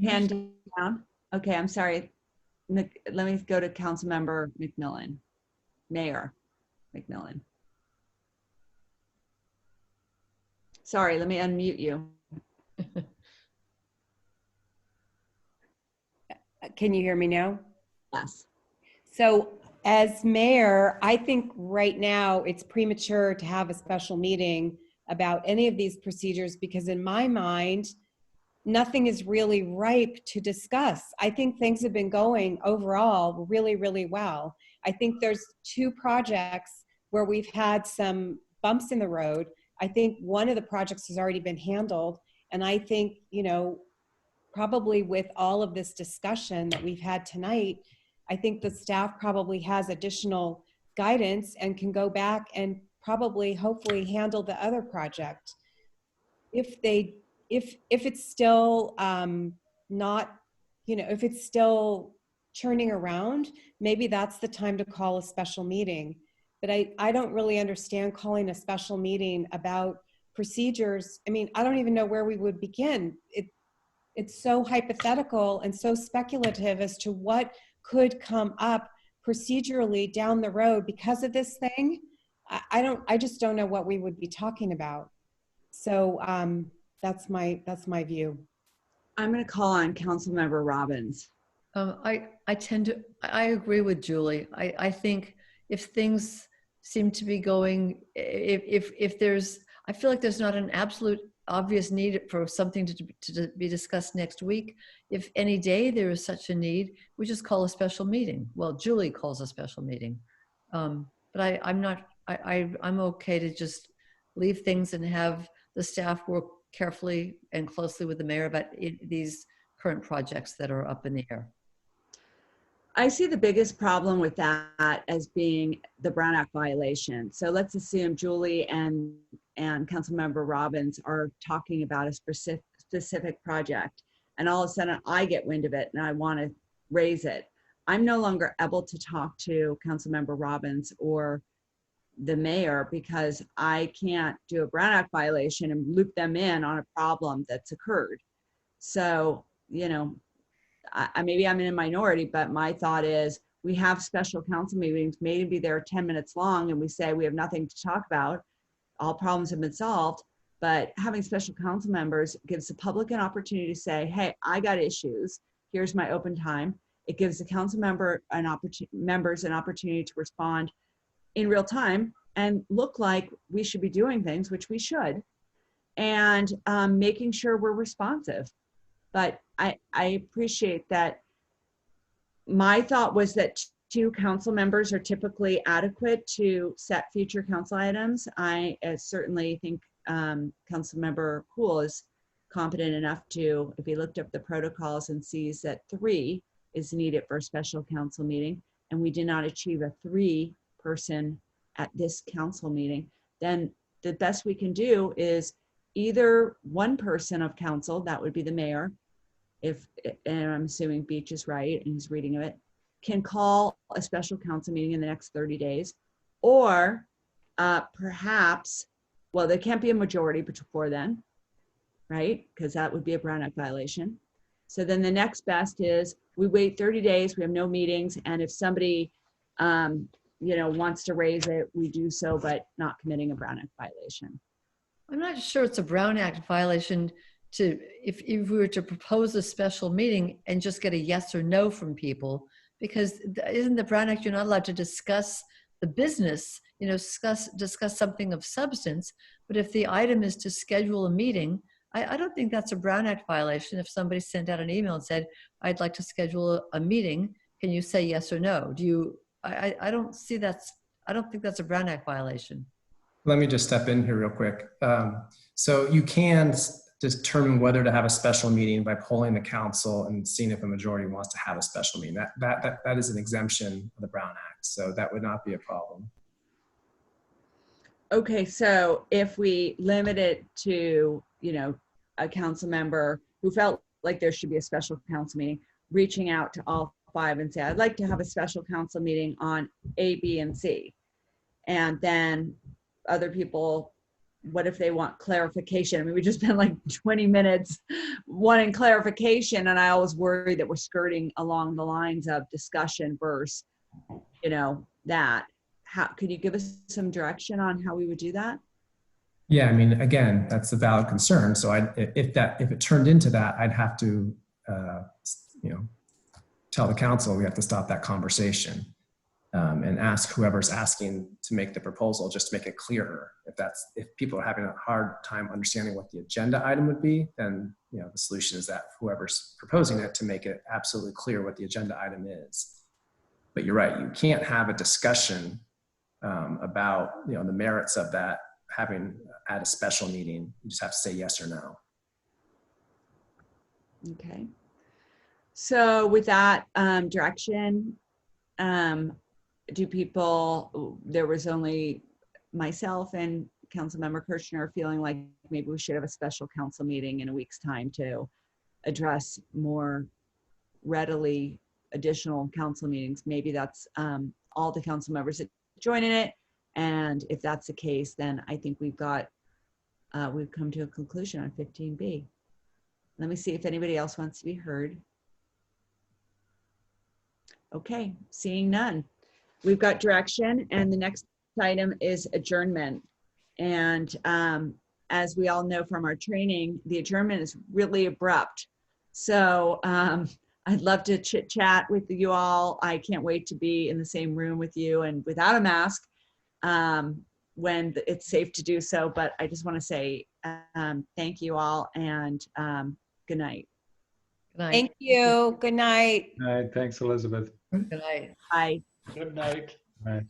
hand down. Okay, I'm sorry. Let me go to Council Member McMillan, Mayor McMillan. Sorry, let me unmute you. Can you hear me now? Yes. So as mayor, I think right now it's premature to have a special meeting about any of these procedures because in my mind, nothing is really ripe to discuss. I think things have been going overall really, really well. I think there's 2 projects where we've had some bumps in the road. I think one of the projects has already been handled. And I think, you know, probably with all of this discussion that we've had tonight, I think the staff probably has additional guidance and can go back and probably, hopefully, handle the other project. If it's still not, you know, if it's still churning around, maybe that's the time to call a special meeting. But I don't really understand calling a special meeting about procedures. I mean, I don't even know where we would begin. It's so hypothetical and so speculative as to what could come up procedurally down the road because of this thing. I just don't know what we would be talking about. So that's my view. I'm going to call on Councilmember Robbins. I agree with Julie. I think if things seem to be going, if there's, I feel like there's not an absolute obvious need for something to be discussed next week. If any day there is such a need, we just call a special meeting. Well, Julie calls a special meeting. But I'm okay to just leave things and have the staff work carefully and closely with the mayor about these current projects that are up in the air. I see the biggest problem with that as being the Brown Act violation. So let's assume Julie and Councilmember Robbins are talking about a specific project, and all of a sudden I get wind of it and I want to raise it. I'm no longer able to talk to Councilmember Robbins or the mayor because I can't do a Brown Act violation and loop them in on a problem that's occurred. So, you know, maybe I'm in a minority, but my thought is we have special council meetings, maybe they're 10 minutes long, and we say we have nothing to talk about. All problems have been solved, but having special council members gives the public an opportunity to say, hey, I got issues. Here's my open time. It gives the council members an opportunity to respond in real time and look like we should be doing things, which we should, and making sure we're responsive. But I appreciate that. My thought was that 2 council members are typically adequate to set future council items. I certainly think Councilmember Cool is competent enough to, if he looked up the protocols and sees that 3 is needed for a special council meeting, and we did not achieve a 3-person at this council meeting, then the best we can do is either one person of council, that would be the mayor, and I'm assuming Beach is right and he's reading it, can call a special council meeting in the next 30 days, or perhaps, well, there can't be a majority before then, right? Because that would be a Brown Act violation. So then the next best is we wait 30 days, we have no meetings, and if somebody you know, wants to raise it, we do so, but not committing a Brown Act violation. I'm not sure it's a Brown Act violation to, if we were to propose a special meeting and just get a yes or no from people, because isn't the Brown Act, you're not allowed to discuss the business, you know, discuss something of substance. But if the item is to schedule a meeting, I don't think that's a Brown Act violation. If somebody sent out an email and said, I'd like to schedule a meeting, can you say yes or no? Do you, I don't see that's, I don't think that's a Brown Act violation. Let me just step in here real quick. So you can determine whether to have a special meeting by polling the council and seeing if a majority wants to have a special meeting. That is an exemption of the Brown Act, so that would not be a problem. Okay, so if we limit it to, you know, a council member who felt like there should be a special council meeting, reaching out to all 5 and say, I'd like to have a special council meeting on A, B, and C. And then other people, what if they want clarification? I mean, we just spent like 20 minutes wanting clarification, and I always worry that we're skirting along the lines of discussion versus, you know, that. How could you give us some direction on how we would do that? Yeah, I mean, again, that's a valid concern. So if it turned into that, I'd have to, you know, tell the council we have to stop that conversation and ask whoever's asking to make the proposal just to make it clearer. If people are having a hard time understanding what the agenda item would be, then, you know, the solution is that whoever's proposing it to make it absolutely clear what the agenda item is. But you're right, you can't have a discussion about, you know, the merits of that having at a special meeting. You just have to say yes or no. Okay. So with that direction, do people, there was only myself and Councilmember Kirchner feeling like maybe we should have a special council meeting in a week's time to address more readily additional council meetings. Maybe that's all the council members that join in it. And if that's the case, then I think we've got, we've come to a conclusion on 15B. Let me see if anybody else wants to be heard. Okay, seeing none. We've got direction, and the next item is adjournment. And as we all know from our training, the adjournment is really abrupt. So I'd love to chit chat with you all. I can't wait to be in the same room with you and without a mask when it's safe to do so. But I just want to say thank you all, and good night. Good night. Thank you. Good night. All right, thanks, Elizabeth. Good night. Bye. Good night. All right.